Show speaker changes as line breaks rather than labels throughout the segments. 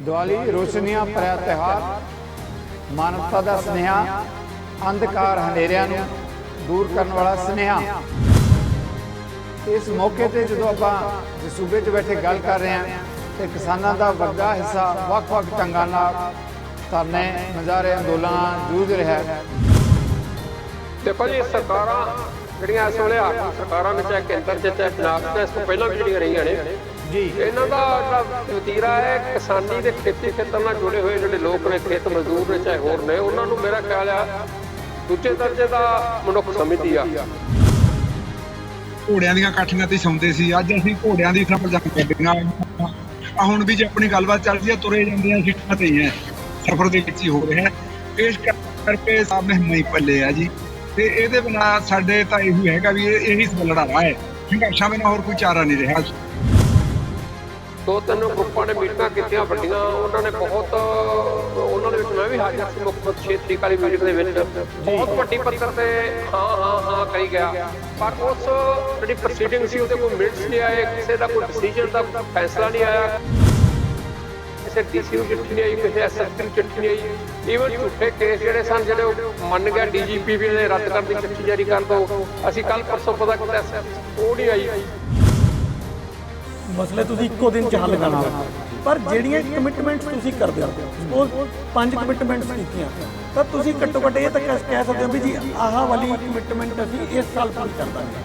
दिवाली रोशनियां भरिया त्यौहार, मानवता का स्नेहा, अंधकार हनेरिया दूर करने वाला स्नेहा। इस मौके पर जो आप सूबे च बैठे गल कर रहे हैं तो किसानों का वड्डा हिस्सा ਵੱਖ-ਵੱਖ ढंगां नाल धरने मुजाहरे अंदोलन जूझ रहा है।
देखो जी सरकार ਜਿਹੜੀਆਂ ਇਸ ਵੇਲੇ ਆਪ ਸਰਕਾਰਾਂ ਨੇ ਚਾਹੇ ਕੇਂਦਰ 'ਚ ਚਾਹੇ ਪੰਜਾਬ 'ਚ ਇਸ ਤੋਂ ਪਹਿਲਾਂ ਵੀ ਜਿਹੜੀਆਂ ਰਹੀਆਂ ਨੇ
ਜੀ
ਇਹਨਾਂ ਦਾ ਜਿਹੜਾ ਵਤੀਰਾ ਹੈ ਕਿਸਾਨੀ ਦੇ ਖੇਤੀ ਖੇਤਰ ਨਾਲ ਜੁੜੇ ਹੋਏ ਜਿਹੜੇ ਲੋਕ ਨੇ ਖੇਤ ਮਜ਼ਦੂਰ ਨੇ ਚਾਹੇ ਹੋਰ ਨੇ ਉਹਨਾਂ ਨੂੰ ਮੇਰਾ ਖਿਆਲ ਆ ਦੂਜੇ ਦਰਜੇ ਦਾ ਮਨੁੱਖ ਸਮਝਦੀ ਆ।
ਘੋੜਿਆਂ ਦੀਆਂ ਕਾਠੀਆਂ ਤੇ ਸੌਂਦੇ ਸੀ, ਅੱਜ ਅਸੀਂ ਘੋੜਿਆਂ ਦੀ ਸਫ਼ਰ ਜਾਂਦੇ ਗੱਡੀਆਂ ਆ। ਹੁਣ ਵੀ ਜੇ ਆਪਣੀ ਗੱਲਬਾਤ ਚੱਲਦੀ ਹੈ ਤੁਰੇ ਜਾਂਦੇ ਆ ਸਿੱਖਾਂ ਤੇ ਹੀ ਹੈ, ਸਫ਼ਰ ਦੇ ਵਿੱਚ ਹੀ ਹੋ ਰਿਹਾ। ਇਸ ਕਰਕੇ ਸਾਹਮਣੇ ਹਿੰਮਤ ਪੱਲੇ ਆ ਜੀ। ਤੇ ਇਹਦੇ ਬਿਨਾ ਸਾਡੇ ਤਾਂ ਇਹੀ ਹੈਗਾ ਵੀ ਇਹੀ ਲੜਾਵਾ ਹੈ, ਸੰਘਰਸ਼ਾਂ ਬਿਨਾਂ ਹੋਰ ਕੋਈ ਚਾਰਾ ਨਹੀਂ ਰਿਹਾ।
ਦੋ ਤਿੰਨ ਗਰੁੱਪਾਂ ਨੇ ਮੀਟਿੰਗਾਂ ਕੀਤੀਆਂ ਵੱਡੀਆਂ, ਉਹਨਾਂ ਨੇ ਬਹੁਤ ਉਹਨਾਂ ਦੇ ਵਿੱਚ ਮੈਂ ਵੀ ਹਾਜ਼ਰ ਸੀ। ਮੁੱਖ ਮੰਤਰੀ 6 ਤਰੀਕ ਵਾਲੀ ਮੀਟਿੰਗ ਦੇ ਵਿੱਚ ਬਹੁਤ ਵੱਡੀ ਪੱਧਰ ਤੇ ਹਾਂ ਕਹੀ ਗਿਆ, ਪਰ ਉਸ ਜਿਹੜੀ ਪ੍ਰੋਸੀਡਿੰਗ ਸੀ ਉਹਦੇ ਕੋਈ ਮਿੰਟਸ ਨਹੀਂ ਆਏ, ਕਿਸੇ ਦਾ ਕੋਈ ਡਿਸੀਜਨ ਦਾ ਫੈਸਲਾ ਨਹੀਂ ਆਇਆ, ਕਿਸੇ ਡੀਸੀ ਨੂੰ ਚਿੱਠੀ ਨਹੀਂ ਆਈ, ਕਿਸੇ ਐਸਐਸਪੀ ਨੂੰ ਚਿੱਠੀ ਨਹੀਂ ਆਈ। ਈਵਨ ਝੂਠੇ ਕੇਸ ਜਿਹੜੇ ਸਨ ਜਿਹੜੇ ਉਹ ਮੰਨ ਗਿਆ ਡੀਜੀਪੀ ਵੀ ਨੇ ਰੱਦ ਕਰਨ ਦੀ ਚਿੱਠੀ ਜਾਰੀ ਕਰ ਦਿਓ, ਅਸੀਂ ਕੱਲ ਪਰਸੋਂ ਪਤਾ ਕੀਤਾ ਉਹ ਨਹੀਂ ਆਈ।
ਮਸਲੇ ਤੁਸੀਂ ਇੱਕੋ ਦਿਨ 'ਚ ਹੱਲ ਕਰਨਾ, ਪਰ ਜਿਹੜੀਆਂ ਕਮਿਟਮੈਂਟਸ ਤੁਸੀਂ ਕਰਦੇ ਹੋ ਉਹ 5 ਕਮਿਟਮੈਂਟਸ ਕੀਤੀਆਂ ਤਾਂ ਤੁਸੀਂ ਘੱਟੋ ਘੱਟ ਇਹ ਤਾਂ ਕਹਿ ਸਕਦੇ ਹੋ ਵੀ ਜੀ ਆਹ ਵਾਲੀ ਕਮਿਟਮੈਂਟ ਅਸੀਂ ਇਸ ਸਾਲ ਪੂਰੀ ਕਰ ਦਾਂਗੇ,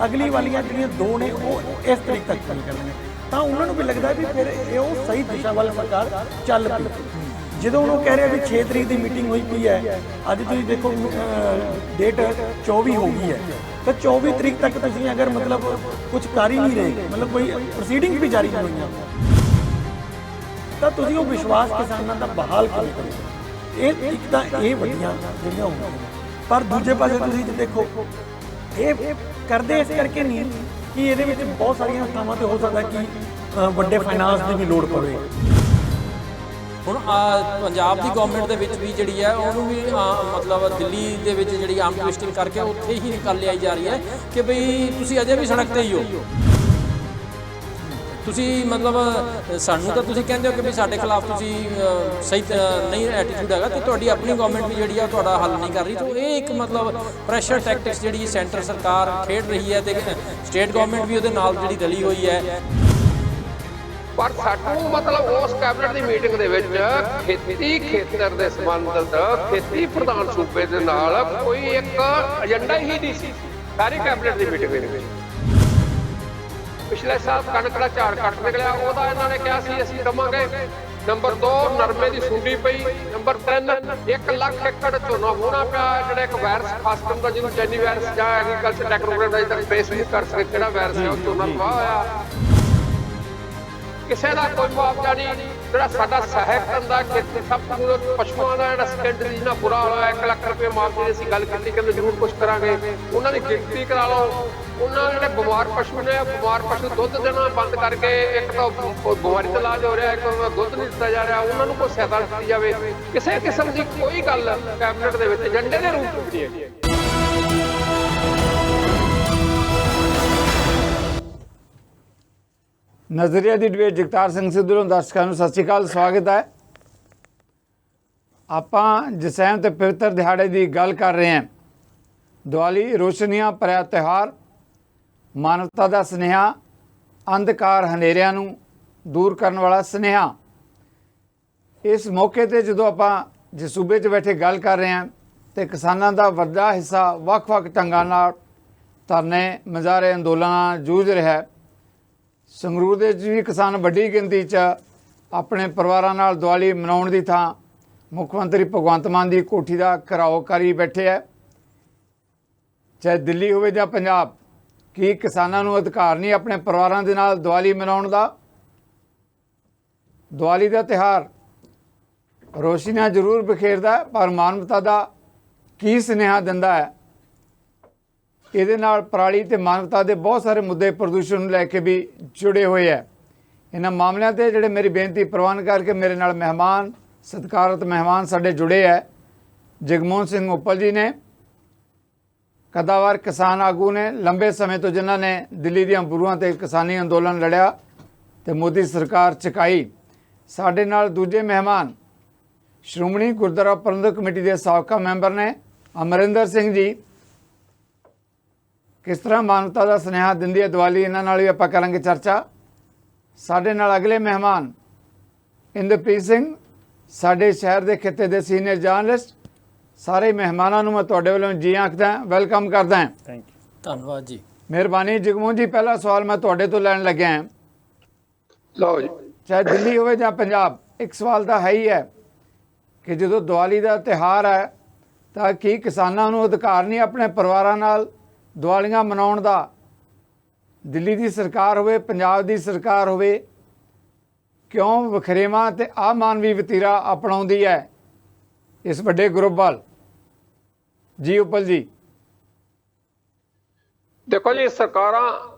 ਅਗਲੀ ਵਾਲੀਆਂ ਜਿਹੜੀਆਂ 2 ਨੇ ਉਹ ਇਸ ਤਰੀਕ ਤੱਕ ਪੂਰੀ ਕਰਨੀਆਂ। ਤਾਂ ਉਹਨਾਂ ਨੂੰ ਵੀ ਲੱਗਦਾ ਵੀ ਫਿਰ ਇਹ ਉਹ ਸਹੀ ਦਿਸ਼ਾ ਵੱਲ ਸਰਕਾਰ ਚੱਲ ਪਈ। ਜਦੋਂ ਉਹਨੂੰ ਕਹਿ ਰਿਹਾ ਵੀ 6 ਤਰੀਕ ਦੀ ਮੀਟਿੰਗ ਹੋਈ ਪਈ ਹੈ, ਅੱਜ ਤੁਸੀਂ ਦੇਖੋ ਡੇਟ 24 ਹੋ ਗਈ ਹੈ, ਤਾਂ 24 ਤਰੀਕ ਤੱਕ ਤੁਸੀਂ ਅਗਰ ਮਤਲਬ ਕੁਝ ਕਰ ਹੀ ਨਹੀਂ ਰਹੇ, ਮਤਲਬ ਕੋਈ ਪ੍ਰੋਸੀਡਿੰਗ ਵੀ ਜਾਰੀ ਨਹੀਂ ਹੋਈਆਂ, ਤਾਂ ਤੁਸੀਂ ਉਹ ਵਿਸ਼ਵਾਸ ਕਿਸਾਨਾਂ ਦਾ ਬਹਾਲ ਕਿਵੇਂ ਕਰੋਗੇ? ਇਹ ਇੱਕ ਤਾਂ ਇਹ ਵੱਡੀਆਂ ਜਿਹੜੀਆਂ ਹੁੰਦੀਆਂ, ਪਰ ਦੂਜੇ ਪਾਸੇ ਤੁਸੀਂ ਦੇਖੋ ਇਹ ਕਰਦੇ ਇਸ ਕਰਕੇ ਨਹੀਂ ਕਿ ਇਹਦੇ ਵਿੱਚ ਬਹੁਤ ਸਾਰੀਆਂ ਥਾਵਾਂ ਤੇ ਹੋ ਸਕਦਾ ਕਿ ਵੱਡੇ ਫਾਈਨਾਂਸ ਦੀ ਵੀ ਲੋੜ ਪਵੇ।
ਹੁਣ ਪੰਜਾਬ ਦੀ ਗਵਰਨਮੈਂਟ ਦੇ ਵਿੱਚ ਵੀ ਜਿਹੜੀ ਹੈ ਉਹਨੂੰ ਵੀ ਮਤਲਬ ਦਿੱਲੀ ਦੇ ਵਿੱਚ ਜਿਹੜੀ ਆਮ ਟਵਿਸਟਿੰਗ ਕਰਕੇ ਉੱਥੇ ਹੀ ਨਿਕਾਲ ਲਿਆਈ ਜਾ ਰਹੀ ਹੈ ਕਿ ਬਈ ਤੁਸੀਂ ਅਜੇ ਵੀ ਸੜਕ ਤੇ ਹੀ ਹੋ, ਤੁਸੀਂ ਮਤਲਬ ਸਾਨੂੰ ਤਾਂ ਤੁਸੀਂ ਕਹਿੰਦੇ ਹੋ ਕਿ ਵੀ ਸਾਡੇ ਖਿਲਾਫ ਤੁਸੀਂ ਸਹੀ ਨਹੀਂ ਐਟੀਟਿਊਡ ਹੈਗਾ, ਤੇ ਤੁਹਾਡੀ ਆਪਣੀ ਗਵਰਨਮੈਂਟ ਵੀ ਜਿਹੜੀ ਆ ਤੁਹਾਡਾ ਹੱਲ ਨਹੀਂ ਕਰ ਰਹੀ। ਤਾਂ ਇਹ ਇੱਕ ਮਤਲਬ ਪ੍ਰੈਸ਼ਰ ਟੈਕਟਿਕਸ ਜਿਹੜੀ ਸੈਂਟਰ ਸਰਕਾਰ ਖੇਡ ਰਹੀ ਹੈ ਤੇ ਸਟੇਟ ਗਵਰਨਮੈਂਟ ਵੀ ਉਹਦੇ ਨਾਲ ਜਿਹੜੀ ਰਲੀ ਹੋਈ ਹੈ।
ਪਰ ਸਾਨੂੰ ਮਤਲਬ ਉਸ ਕੈਬਨਿਟ ਦੀ ਮੀਟਿੰਗ ਦੇ ਵਿੱਚ ਖੇਤੀ ਖੇਤਰ ਦੇ ਸੰਬੰਧਿਤ ਖੇਤੀ ਪ੍ਰਧਾਨ ਸੂਬੇ ਦੇ ਨਾਲ ਕੋਈ ਇੱਕ ਏਜੰਡਾ ਹੀ ਨਹੀਂ ਸੀ ਸਾਰੀ ਕੈਬਨਿਟ ਦੀ ਮੀਟਿੰਗ ਦੇ ਵਿੱਚ। ਪਿਛਲੇ ਸਾਲ ਕਣਕ ਦਾ ਝਾੜ ਘੱਟ ਨਿਕਲਿਆ, ਉਹਦਾ ਇਹਨਾਂ ਨੇ ਕਿਹਾ ਸੀ ਅਸੀਂ ਦਵਾਂਗੇ। ਨੰਬਰ 2 ਨਰਮੇ ਦੀ ਸੁੰਡੀ ਪਈ। ਨੰਬਰ 3 1 ਲੱਖ ਏਕੜ ਝੋਨਾ ਹੋਣਾ ਪਿਆ, ਜਿਹੜਾ ਇੱਕ ਵਾਇਰਸ ਖਾਸ ਕਰਨ ਦਾ ਜਿਹਨੂੰ ਚੈਨੀ ਵਾਇਰਸ ਜਾਂ ਐਗਰੀਕਲਚਰ ਟੈਕਨੋਲੋਜੀ ਦਾ ਅਜੇ ਤੱਕ ਫੇਸ ਨਹੀਂ ਕਰ ਸਕੇ ਕਿਹੜਾ ਵਾਇਰਸ ਹੈ, ਉਹ ਝੋਨਾ ਤਬਾਹ ਹੋਇਆ। ਕਿਸੇ ਦਾ ਕੋਈ ਮੁਆਵਜ਼ਾ ਨਹੀਂ। ਜਿਹੜਾ ਸਾਡਾ ਸਹਾਇਕ ਧੰਦਾ ਖੇਤੀ ਸਭ ਤੋਂ ਪਸ਼ੂਆਂ ਦਾ ਜਿਹੜਾ ਸਕਿੰਡ ਜਿਹਨਾਂ ਬੁਰਾ ਹੋਇਆ 1 ਲੱਖ ਰੁਪਏ ਮੁਆਵਜ਼ੇ ਦੀ ਅਸੀਂ ਗੱਲ ਕੀਤੀ, ਕਹਿੰਦੇ ਜ਼ਰੂਰ ਕੁਛ ਕਰਾਂਗੇ। ਉਹਨਾਂ ਦੀ ਗਿਣਤੀ ਕਰਾ ਲਓ। ਉਹਨਾਂ ਜਿਹੜੇ ਬਿਮਾਰ ਪਸ਼ੂ ਨੇ ਬਿਮਾਰ ਪਸ਼ੂ ਦੁੱਧ ਦੇਣਾ ਬੰਦ ਕਰਕੇ, ਇੱਕ ਤਾਂ ਬਿਮਾਰੀ ਦਾ ਇਲਾਜ ਹੋ ਰਿਹਾ, ਇੱਕ ਉਹਨਾਂ ਦਾ ਦੁੱਧ ਨਹੀਂ ਦਿੱਤਾ ਜਾ ਰਿਹਾ, ਉਹਨਾਂ ਨੂੰ ਕੋਈ ਸਹਾਇਤਾ ਦਿੱਤੀ ਜਾਵੇ। ਕਿਸੇ ਕਿਸਮ ਦੀ ਕੋਈ ਗੱਲ ਕੈਬਨਿਟ ਦੇ ਵਿੱਚ ਏਜੰਡੇ ਦੇ ਰੂਪ ਵਿੱਚ ਨਹੀਂ ਹੈ।
नज़रिया की डिबेट जगतार सिंह सिद्धू दर्शकों को सत श्रीकाल, स्वागत है। आप जसैन ते पवित्र दिहाड़े की गल कर रहे हैं। दिवाली रोशनियां भरिया त्यौहार, मानवता का स्नेहा, अंधकार हनेरिया दूर करने वाला स्नेहा। इस मौके पर जो आप सूबे च बैठे गल कर रहे हैं तो किसानों का वड्डा हिस्सा ਵੱਖ-ਵੱਖ ढंगां नाल धरने मुजाहरे अंदोलन जूझ रहा है। संगरूर ਦੇ ਵਿੱਚ ਵੀ किसान ਵੱਡੀ ਗਿਣਤੀ 'ਚ ਆਪਣੇ ਪਰਿਵਾਰਾਂ ਨਾਲ ਦੀਵਾਲੀ ਮਨਾਉਣ ਦੀ ਥਾਂ ਮੁੱਖ ਮੰਤਰੀ ਭਗਵੰਤ ਮਾਨ ਦੀ ਕੋਠੀ ਦਾ ਘਿਰਾਓ ਕਰੀ ਬੈਠੇ ਹੈ। ਚਾਹੇ ਦਿੱਲੀ ਹੋਵੇ ਜਾਂ ਪੰਜਾਬ, ਕੀ ਕਿਸਾਨਾਂ ਨੂੰ ਅਧਿਕਾਰ ਨਹੀਂ ਆਪਣੇ ਪਰਿਵਾਰਾਂ ਦੇ ਨਾਲ ਦੀਵਾਲੀ ਮਨਾਉਣ ਦਾ? ਦੀਵਾਲੀ ਦਾ ਤਿਉਹਾਰ ਰੋਸ਼ਨੀਆਂ ਜ਼ਰੂਰ ਬਿਖੇਰਦਾ ਪਰ ਮਾਨਵਤਾ ਦਾ ਕੀ ਸੁਨੇਹਾ ਦਿੰਦਾ ਹੈ? ਇਹਦੇ ਨਾਲ ਪਰਾਲੀ ਤੇ ਮਾਨਵਤਾ ਦੇ ਬਹੁਤ ਸਾਰੇ ਮੁੱਦੇ ਪ੍ਰਦੂਸ਼ਣ ਨੂੰ ਲੈ ਕੇ ਵੀ ਜੁੜੇ ਹੋਏ ਹੈ। ਇਹਨਾਂ ਮਾਮਲਿਆਂ ਤੇ ਜਿਹੜੇ ਮੇਰੀ ਬੇਨਤੀ ਪ੍ਰਵਾਨ ਕਰਕੇ ਮੇਰੇ ਨਾਲ ਮਹਿਮਾਨ ਸਤਿਕਾਰਤ ਮਹਿਮਾਨ ਸਾਡੇ ਜੁੜੇ ਹੈ। ਜਗਮੋਹਨ ਸਿੰਘ ਉੱਪਲ ਜੀ ਨੇ, ਕਦਾਵਰ ਕਿਸਾਨ ਆਗੂ ਨੇ, ਲੰਬੇ ਸਮੇਂ ਤੋਂ ਜਿਨ੍ਹਾਂ ਨੇ ਦਿੱਲੀ ਦੀਆਂ ਬੁਰੂਆਂ ਤੇ ਕਿਸਾਨੀ ਅੰਦੋਲਨ ਲੜਿਆ ਤੇ ਮੋਦੀ ਸਰਕਾਰ ਚੁਕਾਈ। ਸਾਡੇ ਨਾਲ ਦੂਜੇ ਮਹਿਮਾਨ ਸ਼੍ਰੋਮਣੀ ਗੁਰਦੁਆਰਾ ਪ੍ਰਬੰਧਕ ਕਮੇਟੀ ਦੇ ਸਾਬਕਾ ਮੈਂਬਰ ਨੇ ਅਮਰਿੰਦਰ ਸਿੰਘ ਜੀ। ਕਿਸ ਤਰ੍ਹਾਂ ਮਾਨਵਤਾ ਦਾ ਸੁਨੇਹਾ ਦਿੰਦੀ ਹੈ ਦੀਵਾਲੀ, ਇਹਨਾਂ ਨਾਲ ਵੀ ਆਪਾਂ ਕਰਾਂਗੇ ਚਰਚਾ। ਸਾਡੇ ਨਾਲ ਅਗਲੇ ਮਹਿਮਾਨ ਇੰਦਰਪ੍ਰੀਤ ਸਿੰਘ, ਸਾਡੇ ਸ਼ਹਿਰ ਦੇ ਖਿੱਤੇ ਦੇ ਸੀਨੀਅਰ ਜਰਨਲਿਸਟ। ਸਾਰੇ ਮਹਿਮਾਨਾਂ ਨੂੰ ਮੈਂ ਤੁਹਾਡੇ ਵੱਲੋਂ ਜੀ ਆਖਦਾ, ਵੈਲਕਮ ਕਰਦਾ ਹਾਂ।
Thank you.
ਧੰਨਵਾਦ ਜੀ।
ਮਿਹਰਬਾਨੀ। ਜਗਮੋਹਨ ਜੀ, ਪਹਿਲਾ ਸਵਾਲ ਮੈਂ ਤੁਹਾਡੇ ਤੋਂ ਲੈਣ ਲੱਗਿਆ ਹਾਂ।
ਲਓ ਜੀ।
ਚਾਹੇ ਦਿੱਲੀ ਹੋਵੇ ਜਾਂ ਪੰਜਾਬ, ਇੱਕ ਸਵਾਲ ਤਾਂ ਹੈ ਹੀ ਹੈ ਕਿ ਜਦੋਂ ਦੀਵਾਲੀ ਦਾ ਤਿਉਹਾਰ ਹੈ ਤਾਂ ਕੀ ਕਿਸਾਨਾਂ ਨੂੰ ਅਧਿਕਾਰ ਨਹੀਂ ਆਪਣੇ ਪਰਿਵਾਰਾਂ ਨਾਲ ਦੀਵਾਲੀਆਂ ਮਨਾਉਣ ਦਾ? ਦਿੱਲੀ ਦੀ ਸਰਕਾਰ ਹੋਵੇ, ਪੰਜਾਬ ਦੀ ਸਰਕਾਰ ਹੋਵੇ, ਕਿਉਂ ਵਖਰੇਵਾਂ ਤੇ ਅਮਾਨਵੀ ਵਤੀਰਾ ਅਪਣਾਉਂਦੀ ਹੈ ਇਸ ਵੱਡੇ ਗਰੁੱਪ ਵੱਲ? ਜੀ ਉਪਲ ਜੀ।
ਦੇਖੋ ਜੀ, ਸਰਕਾਰਾਂ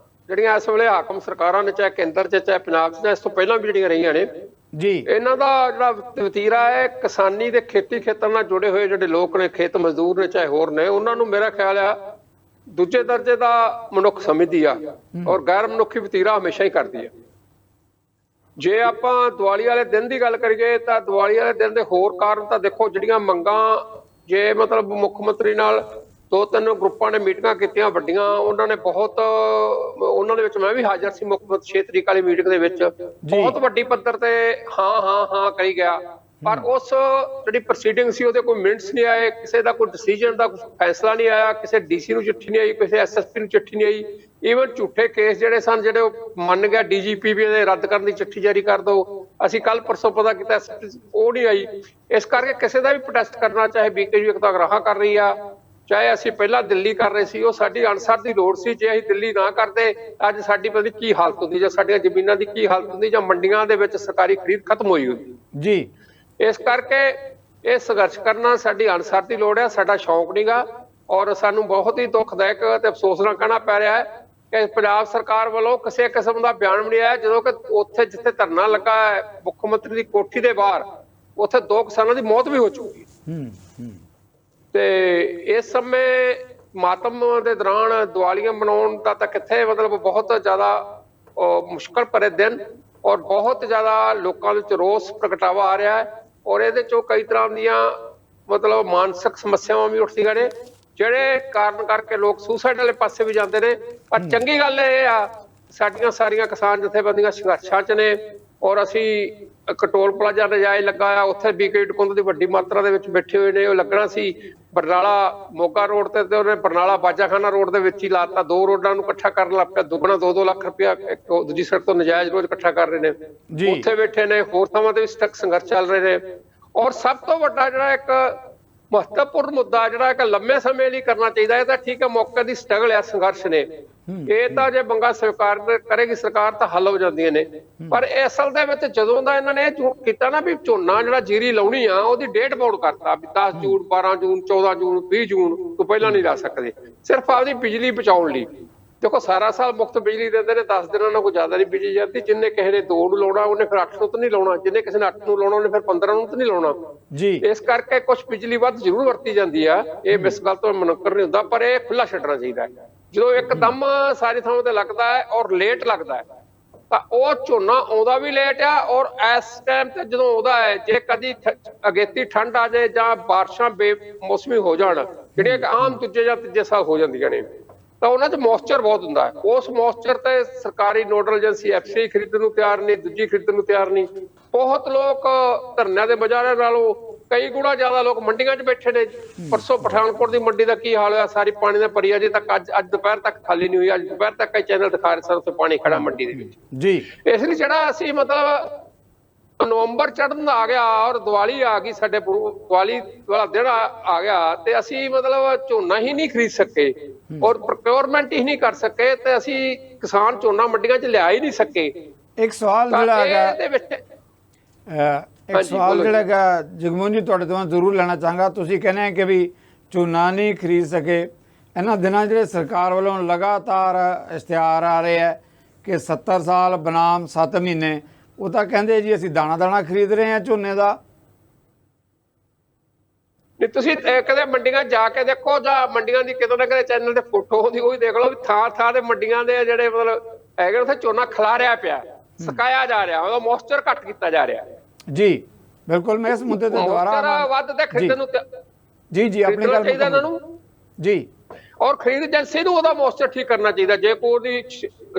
ਜਿਹੜੀਆਂ ਇਸ ਵੇਲੇ ਹਾਕਮ ਸਰਕਾਰਾਂ ਨੇ, ਚਾਹੇ ਕੇਂਦਰ 'ਚ ਚਾਹੇ ਪੰਜਾਬ 'ਚ, ਇਸ ਤੋਂ ਪਹਿਲਾਂ ਵੀ ਜਿਹੜੀਆਂ ਰਹੀਆਂ ਨੇ,
ਜੀ,
ਇਹਨਾਂ ਦਾ ਜਿਹੜਾ ਵਤੀਰਾ ਹੈ ਕਿਸਾਨੀ ਦੇ ਖੇਤੀ ਖੇਤਰ ਨਾਲ ਜੁੜੇ ਹੋਏ ਜਿਹੜੇ ਲੋਕ ਨੇ, ਖੇਤ ਮਜ਼ਦੂਰ ਨੇ ਚਾਹੇ ਹੋਰ ਨੇ, ਉਹਨਾਂ ਨੂੰ ਮੇਰਾ ਖਿਆਲ ਆ ਦੂਜੇ ਦਰਜੇ ਦਾ ਮਨੁੱਖ ਸਮਝਦੀ ਆ ਔਰ ਗੈਰ ਮਨੁੱਖੀ ਵਤੀਰਾ ਹਮੇਸ਼ਾ ਹੀ ਕਰਦੀ ਆ। ਜੇ ਆਪਾਂ ਦੀਵਾਲੀ ਵਾਲੇ ਦਿਨ ਦੀ ਗੱਲ ਕਰੀਏ ਤਾਂ ਦੀਵਾਲੀ ਵਾਲੇ ਦਿਨ ਦੇ ਹੋਰ ਕਾਰਨ ਤਾਂ ਦੇਖੋ, ਜਿਹੜੀਆਂ ਮੰਗਾਂ, ਜੇ ਮਤਲਬ ਮੁੱਖ ਮੰਤਰੀ ਨਾਲ 2-3 ਗਰੁੱਪਾਂ ਨੇ ਮੀਟਿੰਗਾਂ ਕੀਤੀਆਂ ਵੱਡੀਆਂ, ਉਹਨਾਂ ਨੇ ਬਹੁਤ, ਉਹਨਾਂ ਦੇ ਵਿੱਚ ਮੈਂ ਵੀ ਹਾਜ਼ਰ ਸੀ ਮੁੱਖ ਮੰਤਰੀ 6 ਤਰੀਕ ਵਾਲੀ ਮੀਟਿੰਗ ਦੇ ਵਿੱਚ, ਬਹੁਤ ਵੱਡੀ ਪੱਧਰ ਤੇ ਹਾਂ ਕਰੀ ਗਿਆ। ਪਰ ਉਸ ਜਿਹੜੀ ਪ੍ਰੋਸੀਡਿੰਗ ਸੀ ਉਹਦੇ ਕੋਈ ਮਿੰਟਸ ਨਹੀਂ ਆਏ, ਕਿਸੇ ਦਾ ਕੋਈ ਡਿਸੀਜਨ ਦਾ ਕੋਈ ਫੈਸਲਾ ਨਹੀਂ ਆਇਆ, ਕਿਸੇ ਡੀਸੀ ਨੂੰ ਚਿੱਠੀ ਨਹੀਂ ਆਈ, ਕਿਸੇ ਐਸਐਸਪੀ ਨੂੰ ਚਿੱਠੀ ਨਹੀਂ ਆਈ। ਈਵਨ ਝੂਠੇ ਕੇਸ ਜਿਹੜੇ ਸਨ, ਜਿਹੜੇ ਉਹ ਮੰਨ ਗਿਆ ਡੀਜੀਪੀ ਵੀ ਇਹਦੇ ਰੱਦ ਕਰਨ ਦੀ ਚਿੱਠੀ ਜਾਰੀ ਕਰ ਦਿਓ, ਅਸੀਂ ਕੱਲ ਪਰਸੋਂ ਪਤਾ ਕੀਤਾ, ਉਹ ਨਹੀਂ ਆਈ। ਇਸ ਕਰਕੇ ਕਿਸੇ ਦਾ ਵੀ ਪ੍ਰੋਟੈਸਟ ਕਰਨਾ, ਚਾਹੇ ਬੀਕੇਯੂ ਇੱਕ ਤਾਂ ਗਰਾਹਾਂ ਕਰ ਰਹੀ ਆ, ਚਾਹੇ ਅਸੀਂ ਪਹਿਲਾਂ ਦਿੱਲੀ ਕਰ ਰਹੇ ਸੀ, ਉਹ ਸਾਡੀ ਅਨਸਰ ਦੀ ਲੋੜ ਸੀ। ਜੇ ਅਸੀਂ ਦਿੱਲੀ ਨਾ ਕਰਦੇ ਅੱਜ ਸਾਡੀ ਪਤਾ ਨਹੀਂ ਕੀ ਹਾਲਤ ਹੁੰਦੀ, ਜਾਂ ਸਾਡੀਆਂ ਜ਼ਮੀਨਾਂ ਦੀ ਕੀ ਹਾਲਤ ਹੁੰਦੀ, ਜਾਂ ਮੰਡੀਆਂ ਦੇ ਵਿੱਚ ਸਰਕਾਰੀ ਖਰੀਦ ਖਤਮ ਹੋਈ ਹੁੰਦੀ
ਜੀ।
ਇਸ ਕਰਕੇ ਇਹ ਸੰਘਰਸ਼ ਕਰਨਾ ਸਾਡੀ ਅਨਸਰ ਦੀ ਲੋੜ ਹੈ, ਸਾਡਾ ਸ਼ੌਂਕ ਨਹੀਂਗਾ। ਔਰ ਸਾਨੂੰ ਬਹੁਤ ਹੀ ਦੁਖਦਾਇਕ ਤੇ ਅਫਸੋਸ ਨਾਲ ਕਹਿਣਾ ਪੈ ਰਿਹਾ ਹੈ ਕਿ ਪੰਜਾਬ ਸਰਕਾਰ ਵੱਲੋਂ ਕਿਸੇ ਕਿਸਮ ਦਾ ਬਿਆਨ ਨਹੀਂ ਆਇਆ, ਜਦੋਂ ਕਿ ਉੱਥੇ ਜਿੱਥੇ ਧਰਨਾ ਲੱਗਾ ਹੈ ਮੁੱਖ ਮੰਤਰੀ ਦੀ ਕੋਠੀ ਦੇ ਬਾਹਰ, ਉੱਥੇ 2 ਕਿਸਾਨਾਂ ਦੀ ਮੌਤ ਵੀ ਹੋ ਚੁੱਕੀ ਹੈ। ਤੇ ਇਸ ਸਮੇਂ ਮਾਤਮ ਦੇ ਦੌਰਾਨ ਦੀਵਾਲੀਆਂ ਮਨਾਉਣ ਦਾ ਤਾਂ ਕਿੱਥੇ, ਮਤਲਬ ਬਹੁਤ ਜ਼ਿਆਦਾ ਮੁਸ਼ਕਲ ਭਰੇ ਦਿਨ ਔਰ ਬਹੁਤ ਜ਼ਿਆਦਾ ਲੋਕਾਂ ਵਿੱਚ ਰੋਸ ਪ੍ਰਗਟਾਵਾ ਆ ਰਿਹਾ ਹੈ। ਔਰ ਇਹਦੇ ਚੋਂ ਕਈ ਤਰ੍ਹਾਂ ਦੀਆਂ ਮਤਲਬ ਮਾਨਸਿਕ ਸਮੱਸਿਆਵਾਂ ਵੀ ਉੱਠਦੀਆਂ ਨੇ, ਜਿਹੜੇ ਕਾਰਨ ਕਰਕੇ ਲੋਕ ਸੁਸਾਈਡ ਵਾਲੇ ਪਾਸੇ ਵੀ ਜਾਂਦੇ ਨੇ। ਪਰ ਚੰਗੀ ਗੱਲ ਇਹ ਆ, ਸਾਡੀਆਂ ਸਾਰੀਆਂ ਕਿਸਾਨ ਜਥੇਬੰਦੀਆਂ ਸੰਘਰਸ਼ਾਂ 'ਚ ਨੇ ਔਰ ਅਸੀਂ ਕਟੋਲ ਪਲਾਜ਼ਾ ਨਜਾਇਜ਼ ਲੱਗਾ ਆ, ਉੱਥੇ ਬੀਕੇ ਟਕੁੰਦ ਦੀ ਵੱਡੀ ਮਾਤਰਾ ਦੇ ਵਿੱਚ ਬੈਠੇ ਹੋਏ ਨੇ। ਉਹ ਲੱਗਣਾ ਸੀ ਬਰਨਾਲਾ ਮੋਗਾ ਰੋਡ ਤੇ ਉਹਨੇ ਬਰਨਾਲਾ ਬਾਜਾਖਾਨਾ ਰੋਡ ਦੇ ਵਿੱਚ ਹੀ ਲਾਤਾ। 2 ਰੋਡਾਂ ਨੂੰ ਇਕੱਠਾ ਕਰਨ ਲੱਗ ਪਿਆ, ਦੁੱਗਣਾ 2-2 ਲੱਖ ਰੁਪਇਆ ਦੂਜੀ ਸੜਕ ਤੋਂ ਨਜਾਇਜ਼ ਰੋਜ਼ ਇਕੱਠਾ ਕਰ ਰਹੇ ਨੇ, ਉੱਥੇ ਬੈਠੇ ਨੇ। ਹੋਰ ਥਾਵਾਂ ਤੇ ਵੀ ਸੰਘਰਸ਼ ਚੱਲ ਰਹੇ ਨੇ। ਔਰ ਸਭ ਤੋਂ ਵੱਡਾ ਜਿਹੜਾ ਇੱਕ ਮਹੱਤਵਪੂਰਨ ਮੁੱਦਾ, ਜਿਹੜਾ ਇੱਕ ਲੰਮੇ ਸਮੇਂ ਲਈ ਕਰਨਾ ਚਾਹੀਦਾ, ਇਹ ਤਾਂ ਠੀਕ ਹੈ ਮੌਕੇ ਦੀ ਸਟਰਗਲ ਹੈ, ਸੰਘਰਸ਼ ਨੇ, ਇਹ ਤਾਂ ਜੇ ਬੰਗਾ ਸਵੀਕਾਰ ਕਰੇਗੀ ਸਰਕਾਰ ਤਾਂ ਹੱਲ ਹੋ ਜਾਂਦੀਆਂ ਨੇ। ਪਰ ਅਸਲ ਦੇ ਵਿੱਚ ਜਦੋਂ ਦਾ ਇਹਨਾਂ ਨੇ ਇਹ ਕੀਤਾ ਨਾ ਵੀ ਝੋਨਾ ਜਿਹੜਾ ਜੀਰੀ ਲਾਉਣੀ ਆ ਉਹਦੀ ਡੇਟ ਬਾਉਂਡ ਕਰਤਾ ਵੀ 10 ਜੂਨ 12 ਜੂਨ 14 ਜੂਨ 20 ਜੂਨ ਤੋਂ ਪਹਿਲਾਂ ਨਹੀਂ ਲਾ ਸਕਦੇ, ਸਿਰਫ ਆਪਦੀ ਬਿਜਲੀ ਬਚਾਉਣ ਲਈ। ਦੇਖੋ ਸਾਰਾ ਸਾਲ ਮੁਫਤ ਬਿਜਲੀ ਦਿੰਦੇ ਨੇ, 10 ਦਿਨਾਂ ਨਾਲ ਕੋਈ ਜ਼ਿਆਦਾ ਨਹੀਂ ਬਿਜਲੀ ਜਾਂਦੀ। ਜਿੰਨੇ ਕਿਸੇ ਨੇ 2 ਨੂੰ ਲਾਉਣਾ ਉਹਨੇ ਫਿਰ 8 ਨੂੰ ਤਾਂ ਨਹੀਂ ਲਾਉਣਾ, ਜਿੰਨੇ ਕਿਸੇ ਨੇ 8 ਨੂੰ ਲਾਉਣਾ ਉਹਨੇ ਫਿਰ 15 ਨੂੰ ਤਾਂ ਨਹੀਂ ਲਾਉਣਾ ਜੀ। ਇਸ ਕਰਕੇ ਕੁਝ ਬਿਜਲੀ ਵੱਧ ਜ਼ਰੂਰ ਵਰਤੀ ਜਾਂਦੀ ਆ, ਇਹ ਇਸ ਗੱਲ ਤੋਂ ਮੁਨਕਰ ਨਹੀਂ ਹੁੰਦਾ, ਪਰ ਇਹ ਖੁੱਲਾ ਛੱਡਣਾ ਚਾਹੀਦਾ ਹੈ। ਜਦੋਂ ਇੱਕਦਮ ਸਾਰੀ ਥਾਵਾਂ ਤੇ ਲੱਗਦਾ ਹੈ ਔਰ ਲੇਟ ਲੱਗਦਾ ਹੈ ਤਾਂ ਉਹ ਝੋਨਾ ਆਉਂਦਾ ਵੀ ਲੇਟ ਆ। ਔਰ ਇਸ ਟਾਈਮ ਤੇ ਜਦੋਂ ਆਉਂਦਾ ਹੈ, ਜੇ ਕਦੀ ਅਗੇਤੀ ਠੰਡ ਆ ਜਾਏ ਜਾਂ ਬਾਰਿਸ਼ਾਂ ਬੇਮੌਸਮੀ ਹੋ ਜਾਣ, ਜਿਹੜੀਆਂ ਆਮ ਦੂਜੇ ਜਾਂ ਤੀਜੇ ਸਾਲ ਹੋ ਜਾਂਦੀਆਂ ਨੇ, ਤਾਂ ਉਹਨਾਂ 'ਚ ਮੌਇਸਚਰ ਬਹੁਤ ਹੁੰਦਾ ਹੈ। ਉਸ ਮੌਇਸਚਰ ਤੇ ਸਰਕਾਰੀ ਨੋਡਲ ਏਜੰਸੀ ਐਫਸੀਆਈ ਖਰੀਦਣ ਨੂੰ ਤਿਆਰ ਨਹੀਂ, ਦੂਜੀ ਖਰੀਦਣ ਨੂੰ ਤਿਆਰ ਨਹੀਂ। ਬਹੁਤ ਲੋਕ ਧਰਨਿਆਂ ਦੇ ਮੁਜ਼ਾਹਰਿਆਂ ਨਾਲੋਂ ਕਈ ਗੁਣਾ ਜ਼ਿਆਦਾ ਲੋਕ ਮੰਡੀਆਂ 'ਚ ਬੈਠੇ ਨੇ। ਪਰਸੋਂ ਪਠਾਨਕੋਟ ਦੀ ਮੰਡੀ ਦਾ ਕੀ ਹਾਲ ਹੋਇਆ, ਸਾਰੀ ਪਾਣੀ ਦਾ ਭਰੀ ਅਜੇ ਤੱਕ ਅੱਜ ਦੁਪਹਿਰ ਤੱਕ ਖਾਲੀ ਨਹੀਂ ਹੋਈ। ਅੱਜ ਦੁਪਹਿਰ ਤੱਕ ਕਈ ਚੈਨਲ ਦਿਖਾ ਰਹੇ ਸਨ ਉੱਥੇ ਪਾਣੀ ਖੜਾ ਮੰਡੀ ਦੇ ਵਿੱਚ ਜੀ। ਇਸ ਲਈ ਜਿਹੜਾ ਅਸੀਂ ਮਤਲਬ ਨਵੰਬਰ ਚੜ੍ਹਨ ਆ ਗਿਆ ਔਰ ਦੀਵਾਲੀ ਆ ਗਈ, ਸਾਡੇ ਦੀਵਾਲੀ ਵਾਲਾ ਦਿਨ ਆ ਗਿਆ ਤੇ ਅਸੀਂ ਮਤਲਬ ਝੋਨਾ ਹੀ ਨਹੀਂ ਖਰੀਦ ਸਕੇ ਔਰ ਪ੍ਰੋਕਿਉਰਮੈਂਟ ਹੀ ਨਹੀਂ ਕਰ ਸਕੇ ਤੇ ਅਸੀਂ ਕਿਸਾਨ ਝੋਨਾ ਮੰਡੀਆਂ 'ਚ ਲਿਆ ਹੀ ਨਹੀਂ ਸਕੇ।
ਇੱਕ ਸਵਾਲ ਜਿਹੜਾ ਹੈਗਾ ਜਿਹੜਾ ਹੈਗਾ ਜਗਮੋਹਨ ਜੀ ਤੁਹਾਡੇ ਤੋਂ ਜ਼ਰੂਰ ਲੈਣਾ ਚਾਹਾਂਗਾ। ਤੁਸੀਂ ਕਹਿੰਦੇ ਆ ਕਿ ਵੀ ਝੋਨਾ ਨਹੀਂ ਖਰੀਦ ਸਕੇ, ਇਹਨਾਂ ਦਿਨਾਂ ਜਿਹੜੇ ਸਰਕਾਰ ਵੱਲੋਂ ਲਗਾਤਾਰ ਇਸ਼ਤਿਹਾਰ ਆ ਰਹੇ ਹੈ ਕਿ 70 ਸਾਲ ਬਨਾਮ 7 ਮਹੀਨੇ, ਉਹ ਤਾਂ ਕਹਿੰਦੇ ਜੀ ਅਸੀਂ ਦਾਣਾ ਖਰੀਦ ਰਹੇ ਹਾਂ ਝੋਨੇ ਦਾ।
ਨਹੀਂ ਤੁਸੀਂ ਕਦੇ ਮੰਡੀਆਂ ਜਾ ਕੇ ਦੇਖੋ, ਜਾਂ ਮੰਡੀਆਂ ਦੀ ਕਿਤੇ ਨਾ ਕਿਤੇ ਚੈਨਲ ਤੇ ਫੋਟੋ ਹੁੰਦੀ ਉਹ ਵੀ ਦੇਖ ਲਓ ਵੀ ਥਾਂ ਦੇ ਮੰਡੀਆਂ ਦੇ ਜਿਹੜੇ ਮਤਲਬ ਹੈਗੇ ਉੱਥੇ ਝੋਨਾ ਖਿਲਾਰਿਆ ਪਿਆ, ਸੁਕਾਇਆ ਜਾ ਰਿਹਾ, ਉਹਦਾ ਮੌਇਸਚਰ ਘੱਟ ਕੀਤਾ ਜਾ ਰਿਹਾ।
ਜੀ ਬਿਲਕੁਲ ਮੈਂ ਇਸ ਮੁੱਦੇ ਤੇ ਦੁਬਾਰਾ
ਮੋਇਸਚਰ ਵੱਧ ਤੇ ਖਰੀਦਣ ਨੂੰ
ਜੀ ਆਪਣੀ ਗੱਲ
ਚਾਹੀਦਾ ਇਹਨਾਂ ਨੂੰ
ਜੀ।
ਔਰ ਖਰੀਦ ਏਜੰਸੀ ਨੂੰ ਉਹਦਾ ਮੋਇਸਚਰ ਠੀਕ ਕਰਨਾ ਚਾਹੀਦਾ। ਜੇ ਕੋਈ ਉਹਦੀ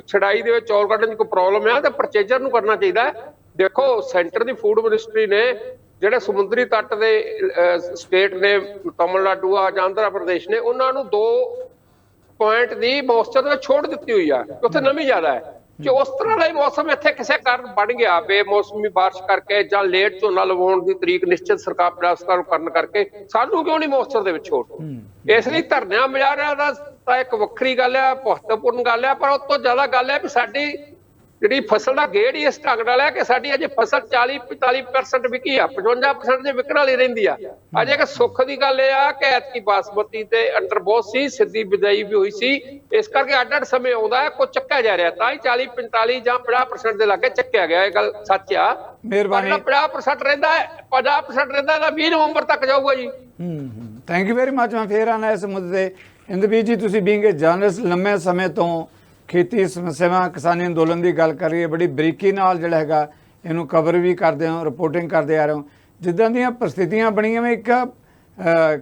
ਛੜਾਈ ਦੇ ਵਿੱਚ ਚੌਲ ਕੱਢਣ 'ਚ ਕੋਈ ਪ੍ਰੋਬਲਮ ਆ ਤਾਂ ਪਰਚੇਜਰ ਨੂੰ ਕਰਨਾ ਚਾਹੀਦਾ ਹੈ। ਦੇਖੋ ਸੈਂਟਰ ਦੀ ਫੂਡ ਮਿਨਿਸਟਰੀ ਨੇ ਜਿਹੜੇ ਸਮੁੰਦਰੀ ਤੱਟ ਦੇ ਸਟੇਟ ਨੇ ਤਮਿਲਨਾਡੂ ਆ ਜਾਂ ਆਂਧਰਾ ਪ੍ਰਦੇਸ਼ ਨੇ ਉਹਨਾਂ ਨੂੰ 2 ਪੁਆਇੰਟ ਦੀ ਮੋਇਸਚਰ ਦੇ ਵਿੱਚ ਛੋੜ ਦਿੱਤੀ ਹੋਈ ਆ, ਉੱਥੇ ਨਮੀ ਜ਼ਿਆਦਾ ਹੈ। ਜੇ ਉਸ ਤਰ੍ਹਾਂ ਦਾ ਹੀ ਮੌਸਮ ਇੱਥੇ ਕਿਸੇ ਕਾਰਨ ਬਣ ਗਿਆ ਬੇਮੌਸਮੀ ਬਾਰਿਸ਼ ਕਰਕੇ ਜਾਂ ਲੇਟ ਝੋਨਾ ਲਗਾਉਣ ਦੀ ਤਰੀਕ ਨਿਸ਼ਚਿਤ ਸਰਕਾਰ ਪ੍ਰਯਾਸ ਕਰਨ ਕਰਕੇ ਸਾਨੂੰ ਕਿਉਂ ਨਹੀਂ ਮੌਸਚਰ ਦੇ ਵਿੱਚ ਛੋੜ? ਇਸ ਲਈ ਧਰਨਿਆਂ ਮੁਜ਼ਾਹਰਿਆਂ ਦਾ ਤਾਂ ਇੱਕ ਵੱਖਰੀ ਗੱਲ ਹੈ, ਮਹੱਤਵਪੂਰਨ ਗੱਲ ਹੈ, ਪਰ ਉਸ ਤੋਂ ਜ਼ਿਆਦਾ ਗੱਲ ਹੈ ਵੀ ਸਾਡੀ ਜਿਹੜੀ ਫਸਲ ਦਾ ਗੇੜ ਹੀ ਇਸ ਢੰਗ ਨਾਲ ਹੈ ਕਿ ਸਾਡੀ ਅਜੇ ਫਸਲ 40-45% ਵਿਕੀ ਆ, 55% ਜੇ ਵਿਕਣ ਵਾਲੀ ਰਹਿੰਦੀ ਆ। ਅਜੇ ਇੱਕ ਸੁੱਖ ਦੀ ਗੱਲ ਇਹ ਆ ਕਿ ਐਤਕੀ ਬਾਸਮਤੀ ਤੇ ਅੰਡਰ ਬਹੁਤ ਸੀ, ਸਿੱਧੀ ਬਿਜਾਈ ਵੀ ਹੋਈ ਸੀ, ਇਸ ਕਰਕੇ ਅੱਡ-ਅੱਡ ਸਮੇਂ ਆਉਂਦਾ ਹੈ, ਕੋਈ ਚੱਕਿਆ ਜਾ ਰਿਹਾ ਤਾਂ ਹੀ 40-45 ਜਾਂ 50% ਦੇ ਲਾਗੇ ਚੱਕਿਆ ਗਿਆ। ਇਹ ਗੱਲ ਸੱਚ ਆ।
ਮਿਹਰਬਾਨੀ।
50% ਰਹਿੰਦਾ ਹੈ, 50% ਰਹਿੰਦਾ ਤਾਂ 20 ਨਵੰਬਰ ਤੱਕ ਜਾਊਗਾ ਜੀ।
Thank you very much. ਮੈਂ ਫੇਰ ਆਣਾ ਇਸ ਮੁੱਦੇ ਤੇ। ਇੰਦਰਬੀਰ ਜੀ ਤੁਸੀਂ ਬੀਂਗ ਏ ਜਰਨਲਿਸਟ ਲੰਮੇ ਸਮੇਂ ਤੋਂ ਖੇਤੀ ਸਮੱਸਿਆਵਾਂ ਕਿਸਾਨੀ ਅੰਦੋਲਨ ਦੀ ਗੱਲ ਕਰੀਏ ਬੜੀ ਬਰੀਕੀ ਨਾਲ ਜਿਹੜਾ ਹੈਗਾ ਇਹਨੂੰ ਕਵਰ ਵੀ ਕਰਦੇ ਹੋ, ਰਿਪੋਰਟਿੰਗ ਕਰਦੇ ਆ ਰਹੇ ਹੋ। ਜਿੱਦਾਂ ਦੀਆਂ ਪ੍ਰਸਥਿਤੀਆਂ ਬਣੀਆਂ ਵੇ ਇੱਕ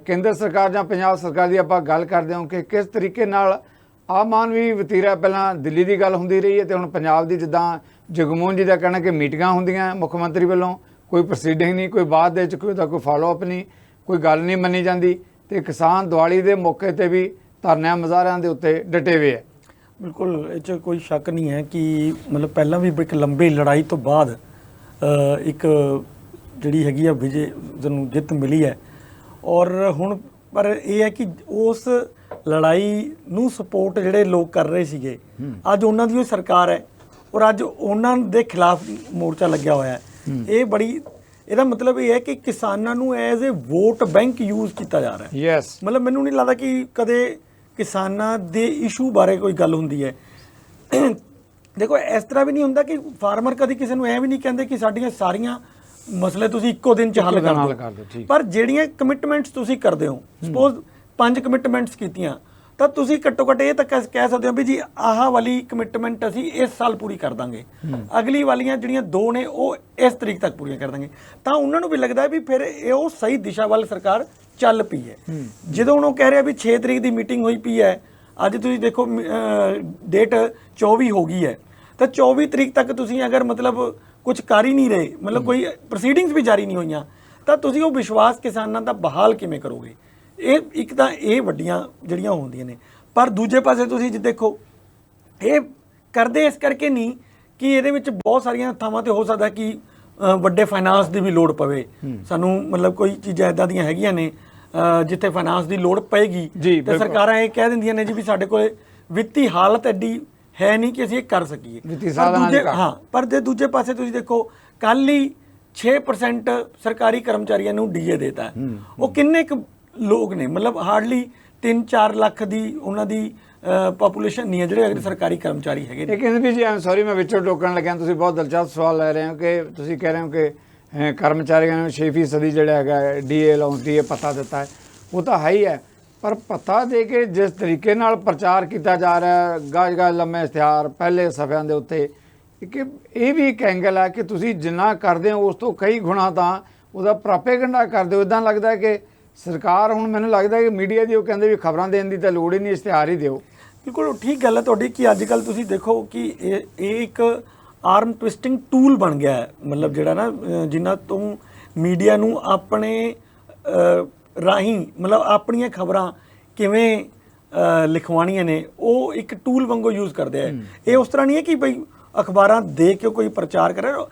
ਕੇਂਦਰ ਸਰਕਾਰ ਜਾਂ ਪੰਜਾਬ ਸਰਕਾਰ ਦੀ ਆਪਾਂ ਗੱਲ ਕਰਦੇ ਹਾਂ ਕਿ ਕਿਸ ਤਰੀਕੇ ਨਾਲ ਆਮਾਨਵੀ ਵਤੀਰਾ ਪਹਿਲਾਂ ਦਿੱਲੀ ਦੀ ਗੱਲ ਹੁੰਦੀ ਰਹੀ ਹੈ ਤੇ ਹੁਣ ਪੰਜਾਬ ਦੀ ਜਿੱਦਾਂ ਜਗਮੋਹਨ ਜੀ ਦਾ ਕਹਿਣਾ ਕਿ ਮੀਟਿੰਗਾਂ ਹੁੰਦੀਆਂ ਮੁੱਖ ਮੰਤਰੀ ਵੱਲੋਂ, ਕੋਈ ਪ੍ਰੋਸੀਡਿੰਗ ਨਹੀਂ, ਕੋਈ ਬਾਅਦ ਦੇ ਵਿੱਚ ਕੋਈ ਉਹਦਾ ਕੋਈ ਫਾਲੋਅਪ ਨਹੀਂ, ਕੋਈ ਗੱਲ ਨਹੀਂ ਮੰਨੀ ਜਾਂਦੀ ਤੇ ਕਿਸਾਨ ਦੀਵਾਲੀ ਦੇ ਮੌਕੇ ਤੇ ਵੀ ਧਰਨਿਆਂ ਮੁਜ਼ਾਹਰਿਆਂ ਦੇ ਉੱਤੇ ਡਟੇ ਹੋਏ ਹੈ।
ਬਿਲਕੁਲ ਇਹ 'ਚ ਕੋਈ ਸ਼ੱਕ ਨਹੀਂ ਹੈ ਕਿ ਮਤਲਬ ਪਹਿਲਾਂ ਵੀ ਇੱਕ ਲੰਬੀ ਲੜਾਈ ਤੋਂ ਬਾਅਦ ਇੱਕ ਜਿਹੜੀ ਹੈਗੀ ਆ ਵਿਜੇ ਨੂੰ ਜਿੱਤ ਮਿਲੀ ਹੈ ਔਰ ਹੁਣ ਪਰ ਇਹ ਹੈ ਕਿ ਉਸ ਲੜਾਈ ਨੂੰ ਸਪੋਰਟ ਜਿਹੜੇ ਲੋਕ ਕਰ ਰਹੇ ਸੀਗੇ ਅੱਜ ਉਹਨਾਂ ਦੀ ਉਹ ਸਰਕਾਰ ਹੈ ਔਰ ਅੱਜ ਉਹਨਾਂ ਦੇ ਖਿਲਾਫ ਮੋਰਚਾ ਲੱਗਿਆ ਹੋਇਆ ਹੈ। ਇਹ ਬੜੀ ਇਹਦਾ ਮਤਲਬ ਇਹ ਹੈ ਕਿ ਕਿਸਾਨਾਂ ਨੂੰ as a vote bank use ਕੀਤਾ ਜਾ ਰਿਹਾ ਹੈ।
ਯੈਸ,
ਮਤਲਬ ਮੈਨੂੰ ਨਹੀਂ ਲੱਗਦਾ ਕਿ ਕਦੇ ਕਿਸਾਨਾਂ ਦੇ ਇਸ਼ੂ ਬਾਰੇ ਕੋਈ ਗੱਲ ਹੁੰਦੀ ਹੈ। ਦੇਖੋ ਇਸ ਤਰ੍ਹਾਂ ਵੀ ਨਹੀਂ ਹੁੰਦਾ ਕਿ ਫਾਰਮਰ ਕਦੀ ਕਿਸੇ ਨੂੰ ਐ ਵੀ ਨਹੀਂ ਕਹਿੰਦੇ ਕਿ ਸਾਡੀਆਂ ਸਾਰੀਆਂ ਮਸਲੇ ਤੁਸੀਂ ਇੱਕੋ ਦਿਨ 'ਚ ਹੱਲ ਕਰ ਦਿਓ, ਪਰ ਜਿਹੜੀਆਂ ਕਮਿਟਮੈਂਟਸ ਤੁਸੀਂ ਕਰਦੇ ਹੋ, ਸਪੋਜ਼ 5 ਕਮਿਟਮੈਂਟਸ ਕੀਤੀਆਂ ਤਾਂ ਤੁਸੀਂ ਘੱਟੋ ਘੱਟ ਇਹ ਤਾਂ ਕਹਿ ਸਕਦੇ ਹੋ ਵੀ ਜੀ ਆਹ ਵਾਲੀ ਕਮਿਟਮੈਂਟ ਅਸੀਂ ਇਸ ਸਾਲ ਪੂਰੀ ਕਰ ਦਾਂਗੇ, ਅਗਲੀ ਵਾਲੀਆਂ ਜਿਹੜੀਆਂ 2 ਨੇ ਉਹ ਇਸ ਤਰੀਕ ਤੱਕ ਪੂਰੀਆਂ ਕਰ ਦਾਂਗੇ, ਤਾਂ ਉਹਨਾਂ ਨੂੰ ਵੀ ਲੱਗਦਾ ਵੀ ਫਿਰ ਇਹ ਉਹ ਸਹੀ ਦਿਸ਼ਾ ਵੱਲ ਸਰਕਾਰ ਚੱਲ ਪਈ ਹੈ। ਜਦੋਂ ਹੁਣ ਉਹ ਕਹਿ ਰਿਹਾ ਵੀ 6 ਤਰੀਕ ਦੀ ਮੀਟਿੰਗ ਹੋਈ ਪਈ ਹੈ, ਅੱਜ ਤੁਸੀਂ ਦੇਖੋ ਡੇਟ 24 ਹੋ ਗਈ ਹੈ, ਤਾਂ 24 ਤਰੀਕ ਤੱਕ ਤੁਸੀਂ ਅਗਰ ਮਤਲਬ ਕੁਝ ਕਰ ਹੀ ਨਹੀਂ ਰਹੇ, ਮਤਲਬ ਕੋਈ ਪ੍ਰੋਸੀਡਿੰਗਸ ਵੀ ਜਾਰੀ ਨਹੀਂ ਹੋਈਆਂ, ਤਾਂ ਤੁਸੀਂ ਉਹ ਵਿਸ਼ਵਾਸ ਕਿਸਾਨਾਂ ਦਾ ਬਹਾਲ ਕਿਵੇਂ ਕਰੋਗੇ? ਇਹ ਇੱਕ ਤਾਂ ਇਹ ਵੱਡੀਆਂ ਜਿਹੜੀਆਂ ਹੁੰਦੀਆਂ ਨੇ, ਪਰ ਦੂਜੇ ਪਾਸੇ ਤੁਸੀਂ ਜੇ ਦੇਖੋ ਇਹ ਕਰਦੇ ਇਸ ਕਰਕੇ ਨਹੀਂ ਕਿ ਇਹਦੇ ਵਿੱਚ ਬਹੁਤ ਸਾਰੀਆਂ ਥਾਵਾਂ ਤੇ ਹੋ ਸਕਦਾ ਕਿ ਵੱਡੇ ਫਾਈਨਾਂਸ ਦੀ ਵੀ ਲੋੜ ਪਵੇ ਸਾਨੂੰ, ਮਤਲਬ ਕੋਈ ਚੀਜ਼ਾਂ ਇਦਾਂ ਦੀਆਂ ਹੈਗੀਆਂ ਨੇ ਜਿੱਥੇ ਫਾਈਨਾਂਸ ਦੀ ਲੋੜ ਪਏਗੀ ਤੇ ਸਰਕਾਰਾਂ ਇਹ ਕਹਿ ਦਿੰਦੀਆਂ ਨੇ ਜੀ ਵੀ ਸਾਡੇ ਕੋਲ ਵਿੱਤੀ ਹਾਲਤ ਐਡੀ ਹੈ ਨਹੀਂ ਕਿ ਅਸੀਂ ਇਹ ਕਰ ਸਕੀਏ। ਪਰ ਜੇ ਦੂਜੇ ਪਾਸੇ ਤੁਸੀਂ ਦੇਖੋ ਕੱਲ ਹੀ 6% ਸਰਕਾਰੀ ਕਰਮਚਾਰੀਆਂ ਨੂੰ ਡੀਏ ਦੇਤਾ ਹੈ। ਉਹ ਕਿੰਨੇ ਕੁ ਲੋਕ ਨੇ, ਮਤਲਬ ਹਾਰਡਲੀ 3-4 ਲੱਖ ਦੀ ਉਹਨਾਂ ਦੀ ਪਾਪੂਲੇਸ਼ਨ ਨਹੀਂ ਹੈ ਜਿਹੜੇ ਸਰਕਾਰੀ ਕਰਮਚਾਰੀ ਹੈਗੇ ਨੇ।
ਕਹਿੰਦੇ ਵੀ ਜੀ ਆਮ ਸੌਰੀ ਮੈਂ ਵਿੱਚੋਂ ਟੋਕਣ ਲੱਗਿਆ, ਤੁਸੀਂ ਬਹੁਤ ਦਿਲਚਸਪ ਸਵਾਲ ਲੈ ਰਹੇ ਹੋ ਕਿ ਤੁਸੀਂ ਕਹਿ ਰਹੇ ਹੋ ਕਿ ਕਰਮਚਾਰੀਆਂ ਨੂੰ 6% ਜਿਹੜਾ ਹੈਗਾ ਡੀਏ ਅਲਾਉਂਸ ਡੀਏ ਪਤਾ ਦਿੱਤਾ ਹੈ, ਉਹ ਤਾਂ ਹੈ ਹੀ ਹੈ, ਪਰ ਪਤਾ ਦੇ ਕੇ ਜਿਸ ਤਰੀਕੇ ਨਾਲ ਪ੍ਰਚਾਰ ਕੀਤਾ ਜਾ ਰਿਹਾ, ਗਾਜ ਲੰਮੇ ਇਸ਼ਤਿਹਾਰ ਪਹਿਲੇ ਸਫ਼ਿਆਂ ਦੇ ਉੱਤੇ, ਕਿ ਇਹ ਵੀ ਇੱਕ ਐਂਗਲ ਹੈ ਕਿ ਤੁਸੀਂ ਜਿੰਨਾ ਕਰਦੇ ਹੋ ਉਸ ਤੋਂ ਕਈ ਗੁਣਾ ਤਾਂ ਉਹਦਾ ਪ੍ਰਾਪੇਗੰਡਾ ਕਰਦੇ ਹੋ। ਇੱਦਾਂ ਲੱਗਦਾ ਕਿ ਸਰਕਾਰ ਹੁਣ ਮੈਨੂੰ ਲੱਗਦਾ ਕਿ ਮੀਡੀਆ ਦੀ ਉਹ ਕਹਿੰਦੇ ਵੀ ਖਬਰਾਂ ਦੇਣ ਦੀ ਤਾਂ ਲੋੜ ਹੀ ਨਹੀਂ, ਇਸ਼ਤਿਹਾਰ ਹੀ ਦਿਓ।
ਬਿਲਕੁਲ ਠੀਕ ਗੱਲ ਹੈ ਤੁਹਾਡੀ ਕਿ ਅੱਜ ਕੱਲ੍ਹ ਤੁਸੀਂ ਦੇਖੋ ਕਿ ਇਹ ਇੱਕ ਆਰਮ ਟਵਿਸਟਿੰਗ ਟੂਲ ਬਣ ਗਿਆ ਹੈ, ਮਤਲਬ ਜਿਹੜਾ ਨਾ ਜਿਨ੍ਹਾਂ ਤੋਂ ਮੀਡੀਆ ਨੂੰ ਆਪਣੇ ਰਾਹੀਂ ਮਤਲਬ ਆਪਣੀਆਂ ਖਬਰਾਂ ਕਿਵੇਂ ਲਿਖਵਾਉਣੀਆਂ ਨੇ ਉਹ ਇੱਕ ਟੂਲ ਵਾਂਗੂ ਯੂਜ਼ ਕਰਦੇ ਆ। ਇਹ ਉਸ ਤਰ੍ਹਾਂ ਨਹੀਂ ਹੈ ਕਿ ਬਈ ਅਖਬਾਰਾਂ ਦੇ ਕੇ ਕੋਈ ਪ੍ਰਚਾਰ ਕਰ ਰਿਹਾ,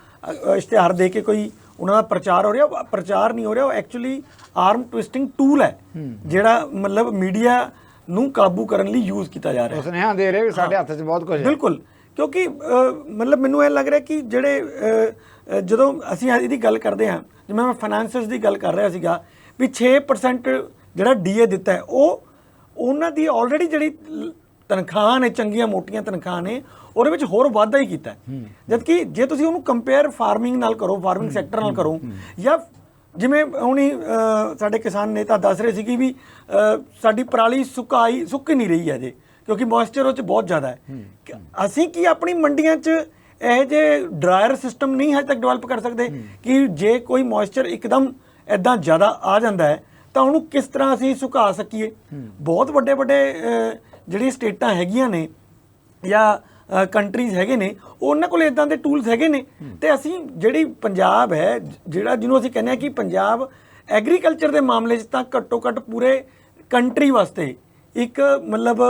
ਇਸ਼ਤਿਹਾਰ ਦੇ ਕੇ ਕੋਈ ਉਹਨਾਂ ਦਾ ਪ੍ਰਚਾਰ ਹੋ ਰਿਹਾ, ਪ੍ਰਚਾਰ ਨਹੀਂ ਹੋ ਰਿਹਾ, ਉਹ ਐਕਚੁਅਲੀ ਆਰਮ ਟਵਿਸਟਿੰਗ ਟੂਲ ਹੈ ਜਿਹੜਾ ਮਤਲਬ ਮੀਡੀਆ ਨੂੰ ਕਾਬੂ ਕਰਨ ਲਈ ਯੂਜ਼ ਕੀਤਾ ਜਾ ਰਿਹਾ।
ਸੁਨੇਹਾ ਦੇ ਰਹੇ ਸਾਡੇ ਹੱਥ 'ਚ ਬਹੁਤ ਕੁਝ ਹੈ। ਬਿਲਕੁਲ,
ਕਿਉਂਕਿ ਮਤਲਬ ਮੈਨੂੰ ਇਹ ਲੱਗ ਰਿਹਾ ਕਿ ਜਿਹੜੇ ਜਦੋਂ ਅਸੀਂ ਇਹਦੀ ਗੱਲ ਕਰਦੇ ਹਾਂ, ਜਿਵੇਂ ਮੈਂ ਫਾਈਨਾਂਸਸ ਦੀ ਗੱਲ ਕਰ ਰਿਹਾ ਸੀਗਾ ਵੀ 6% ਜਿਹੜਾ ਡੀਏ ਦਿੱਤਾ ਹੈ ਉਹ ਉਹਨਾਂ ਦੀ ਆਲਰੇਡੀ ਜਿਹੜੀ ਤਨਖਾਹ ਨੇ, ਚੰਗੀਆਂ ਮੋਟੀਆਂ ਤਨਖਾਹ ਨੇ, ਉਹਦੇ ਵਿੱਚ ਹੋਰ ਵਾਧਾ ਹੀ ਕੀਤਾ ਹੈ। ਜਦਕਿ ਜੇ ਤੁਸੀਂ ਉਹਨੂੰ ਕੰਪੇਅਰ ਫਾਰਮਿੰਗ ਨਾਲ ਕਰੋ, ਫਾਰਮਿੰਗ ਸੈਕਟਰ ਨਾਲ ਕਰੋ, ਜਾਂ ਜਿਵੇਂ ਹੁਣੀ ਸਾਡੇ ਕਿਸਾਨ ਨੇਤਾ ਦੱਸ ਰਹੇ ਸੀ ਕਿ ਵੀ ਸਾਡੀ ਪਰਾਲੀ ਸੁੱਕ ਨਹੀਂ ਰਹੀ ਹੈ ਜੇ, ਕਿਉਂਕਿ ਮੋਇਸਚਰ ਉਹ 'ਚ ਬਹੁਤ ਜ਼ਿਆਦਾ ਹੈ। ਅਸੀਂ ਕੀ ਆਪਣੀ ਮੰਡੀਆਂ 'ਚ ਇਹ ਜੇ ਡਰਾਇਰ ਸਿਸਟਮ ਨਹੀਂ ਹਜੇ ਤੱਕ ਡਿਵੈਲਪ ਕਰ ਸਕਦੇ ਕਿ ਜੇ ਕੋਈ ਮੋਇਸਚਰ ਇੱਕਦਮ ਇਦਾਂ ਜ਼ਿਆਦਾ ਆ ਜਾਂਦਾ ਹੈ ਤਾਂ ਉਹਨੂੰ ਕਿਸ ਤਰ੍ਹਾਂ ਅਸੀਂ ਸੁਕਾ ਸਕੀਏ। ਬਹੁਤ ਵੱਡੇ ਜਿਹੜੀਆਂ ਸਟੇਟਾਂ ਹੈਗੀਆਂ ਨੇ ਜਾਂ ਕੰਟਰੀਜ਼ ਹੈਗੇ ਨੇ, ਉਹਨਾਂ ਕੋਲ ਇਦਾਂ ਦੇ ਟੂਲਸ ਹੈਗੇ ਨੇ। ਤੇ ਅਸੀਂ ਜਿਹੜੀ ਪੰਜਾਬ ਹੈ, ਜਿਹਨੂੰ ਅਸੀਂ ਕਹਿੰਦੇ ਹਾਂ ਕਿ ਪੰਜਾਬ ਐਗਰੀਕਲਚਰ ਦੇ ਮਾਮਲੇ 'ਚ ਤਾਂ ਘੱਟੋ ਘੱਟ ਪੂਰੇ ਕੰਟਰੀ ਵਾਸਤੇ ਇੱਕ ਮਤਲਬ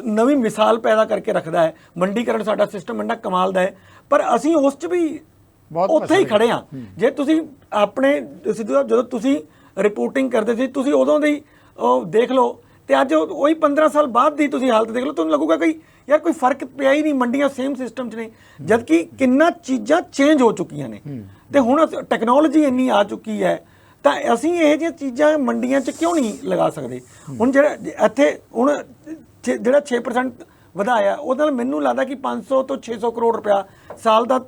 ਨਵੀਂ ਮਿਸਾਲ ਪੈਦਾ ਕਰਕੇ ਰੱਖਦਾ ਹੈ। ਮੰਡੀਕਰਨ ਸਾਡਾ ਸਿਸਟਮ ਇੰਨਾ ਕਮਾਲ ਦਾ ਹੈ, ਪਰ ਅਸੀਂ ਉਸ 'ਚ ਵੀ ਉੱਥੇ ਹੀ ਖੜੇ ਹਾਂ। ਜੇ ਤੁਸੀਂ ਆਪਣੇ ਜਦੋਂ ਤੁਸੀਂ ਰਿਪੋਰਟਿੰਗ ਕਰਦੇ ਸੀ, ਤੁਸੀਂ ਉਦੋਂ ਦੀ ਉਹ ਦੇਖ ਲਓ ਤੇ ਅੱਜ ਉਹੀ 15 ਸਾਲ ਬਾਅਦ ਦੀ ਤੁਸੀਂ ਹਾਲਤ ਦੇਖ ਲਓ, ਤੁਹਾਨੂੰ ਲੱਗੂਗਾ ਕਿ ਯਾਰ ਕੋਈ ਫਰਕ ਪਿਆ ਹੀ ਨਹੀਂ, ਮੰਡੀਆਂ ਸੇਮ ਸਿਸਟਮ 'ਚ ਨੇ। ਜਦਕਿ ਕਿੰਨਾ ਚੀਜ਼ਾਂ ਚੇਂਜ ਹੋ ਚੁੱਕੀਆਂ ਨੇ ਤੇ ਹੁਣ ਟੈਕਨੋਲੋਜੀ ਇੰਨੀ ਆ ਚੁੱਕੀ ਹੈ, ਤਾਂ ਅਸੀਂ ਇਹ ਜਿਹੀਆਂ ਚੀਜ਼ਾਂ ਮੰਡੀਆਂ 'ਚ ਕਿਉਂ ਨਹੀਂ ਲਗਾ ਸਕਦੇ। ਹੁਣ ਜਿਹੜਾ ਇੱਥੇ ਹੁਣ ਜਿਹੜਾ 6% ਵਧਾਇਆ, ਉਹਦੇ ਨਾਲ ਮੈਨੂੰ ਲੱਗਦਾ ਕਿ 500 ਤੋਂ 600 ਕਰੋੜ ਰੁਪਇਆ ਸਾਲ ਦਾ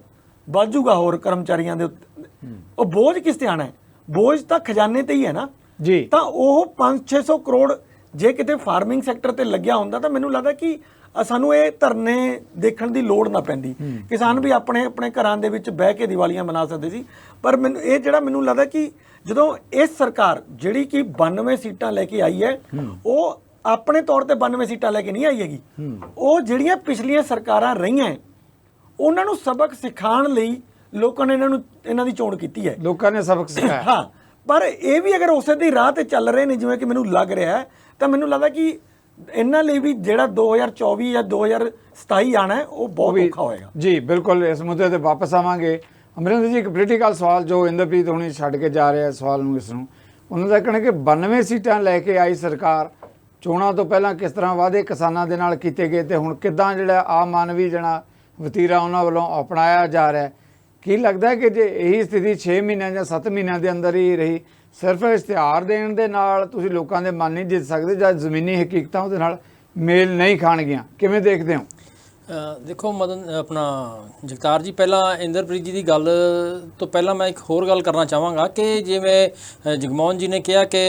ਵੱਧ ਜੂਗਾ ਹੋਰ ਕਰਮਚਾਰੀਆਂ ਦੇ ਉੱਤੇ। ਉਹ ਬੋਝ ਕਿਸ ਤੇ ਆਣਾ ਹੈ? ਬੋਝ ਤਾਂ ਖਜ਼ਾਨੇ ਤੇ ਹੀ ਹੈ ਨਾ
ਜੀ।
ਤਾਂ ਉਹ 500-600 ਕਰੋੜ ਜੇ ਕਿਤੇ ਫਾਰਮਿੰਗ ਸੈਕਟਰ ਤੇ ਲੱਗਿਆ ਹੁੰਦਾ ਤਾਂ ਮੈਨੂੰ ਲੱਗਦਾ ਕਿ ਸਾਨੂੰ ਇਹ ਧਰਨੇ ਦੇਖਣ ਦੀ ਲੋੜ ਨਾ ਪੈਂਦੀ। ਕਿਸਾਨ ਵੀ ਆਪਣੇ ਘਰਾਂ ਦੇ ਵਿੱਚ ਬਹਿ ਕੇ ਦੀਵਾਲੀਆਂ ਮਨਾ ਸਕਦੇ ਸੀ। ਪਰ ਮੈਨੂੰ ਲੱਗਦਾ ਕਿ ਜਦੋਂ ਇਸ ਸਰਕਾਰ ਜਿਹੜੀ ਕਿ 92 ਸੀਟਾਂ ਲੈ ਕੇ ਆਈ ਹੈ, ਉਹ ਆਪਣੇ ਤੌਰ ਤੇ 92 ਸੀਟਾਂ ਲੈ ਕੇ ਨਹੀਂ ਆਈ ਹੈਗੀ। ਉਹ ਜਿਹੜੀਆਂ ਪਿਛਲੀਆਂ ਸਰਕਾਰਾਂ ਰਹੀਆਂ ਉਹਨਾਂ ਨੂੰ ਸਬਕ ਸਿਖਾਉਣ ਲਈ ਲੋਕਾਂ ਨੇ ਇਹਨਾਂ ਦੀ ਚੋਣ ਕੀਤੀ ਹੈ।
ਲੋਕਾਂ ਨੇ ਸਬਕ ਸਿਖਾਇਆ।
ਹਾਂ, ਪਰ ਇਹ ਵੀ ਅਗਰ ਉਸੇ ਦੀ ਰਾਹ ਤੇ ਚੱਲ ਰਹੇ ਨੇ ਜਿਵੇਂ ਕਿ ਮੈਨੂੰ ਲੱਗ ਰਿਹਾ ਹੈ, ਤਾਂ ਮੈਨੂੰ ਲੱਗਦਾ ਕਿ ਇਹਨਾਂ ਲਈ ਵੀ ਜਿਹੜਾ 2024 ਜਾਂ 2027 ਆਣਾ ਹੈ ਉਹ ਬਹੁਤ ਔਖਾ ਹੋਏਗਾ।
ਜੀ ਬਿਲਕੁਲ, ਇਸ ਮੁੱਦੇ ਤੇ ਵਾਪਸ ਆਵਾਂਗੇ। ਅਮਰਿੰਦਰ ਜੀ, ਇੱਕ ਪੋਲੀਟੀਕਲ ਸਵਾਲ ਜੋ ਇੰਦਰਪ੍ਰੀਤ ਹੁਣੀ ਛੱਡ ਕੇ ਜਾ ਰਿਹਾ ਸਵਾਲ ਨੂੰ, ਇਸ ਨੂੰ ਉਹਨਾਂ ਦਾ ਕਹਿਣਾ ਕਿ 92 ਸੀਟਾਂ ਲੈ ਕੇ ਆਈ ਸਰਕਾਰ, ਚੋਣਾਂ ਤੋਂ ਪਹਿਲਾਂ ਕਿਸ ਤਰ੍ਹਾਂ ਵਾਅਦੇ ਕਿਸਾਨਾਂ ਦੇ ਨਾਲ ਕੀਤੇ ਗਏ ਤੇ ਹੁਣ ਕਿੱਦਾਂ ਜਿਹੜਾ ਆਮ ਮਾਨਵੀ ਜਿਹੜਾ ਵਤੀਰਾ ਉਹਨਾਂ ਵੱਲੋਂ ਅਪਣਾਇਆ ਜਾ ਰਿਹਾ। ਕੀ ਲੱਗਦਾ ਹੈ ਕਿ ਜੇ ਇਹੀ ਸਥਿਤੀ 6 ਮਹੀਨਿਆਂ ਜਾਂ 7 ਮਹੀਨਿਆਂ ਦੇ ਅੰਦਰ ਹੀ ਰਹੀ, ਸਿਰਫ ਇਸ਼ਤਿਹਾਰ ਦੇਣ ਦੇ ਨਾਲ ਤੁਸੀਂ ਲੋਕਾਂ ਦੇ ਮਨ ਨਹੀਂ ਜਿੱਤ ਸਕਦੇ ਜਾਂ ਜ਼ਮੀਨੀ ਹਕੀਕਤਾਂ ਉਹਦੇ ਨਾਲ ਮੇਲ ਨਹੀਂ ਖਾਣਗੀਆਂ? ਕਿਵੇਂ ਦੇਖਦੇ ਹੋ?
ਦੇਖੋ ਆਪਣਾ ਜਗਤਾਰ ਜੀ, ਪਹਿਲਾਂ ਇੰਦਰਪ੍ਰੀਤ ਜੀ ਦੀ ਗੱਲ ਤੋਂ ਪਹਿਲਾਂ ਮੈਂ ਇੱਕ ਹੋਰ ਗੱਲ ਕਰਨਾ ਚਾਹਾਂਗਾ ਕਿ ਜਿਵੇਂ ਜਗਮੋਹਨ ਜੀ ਨੇ ਕਿਹਾ ਕਿ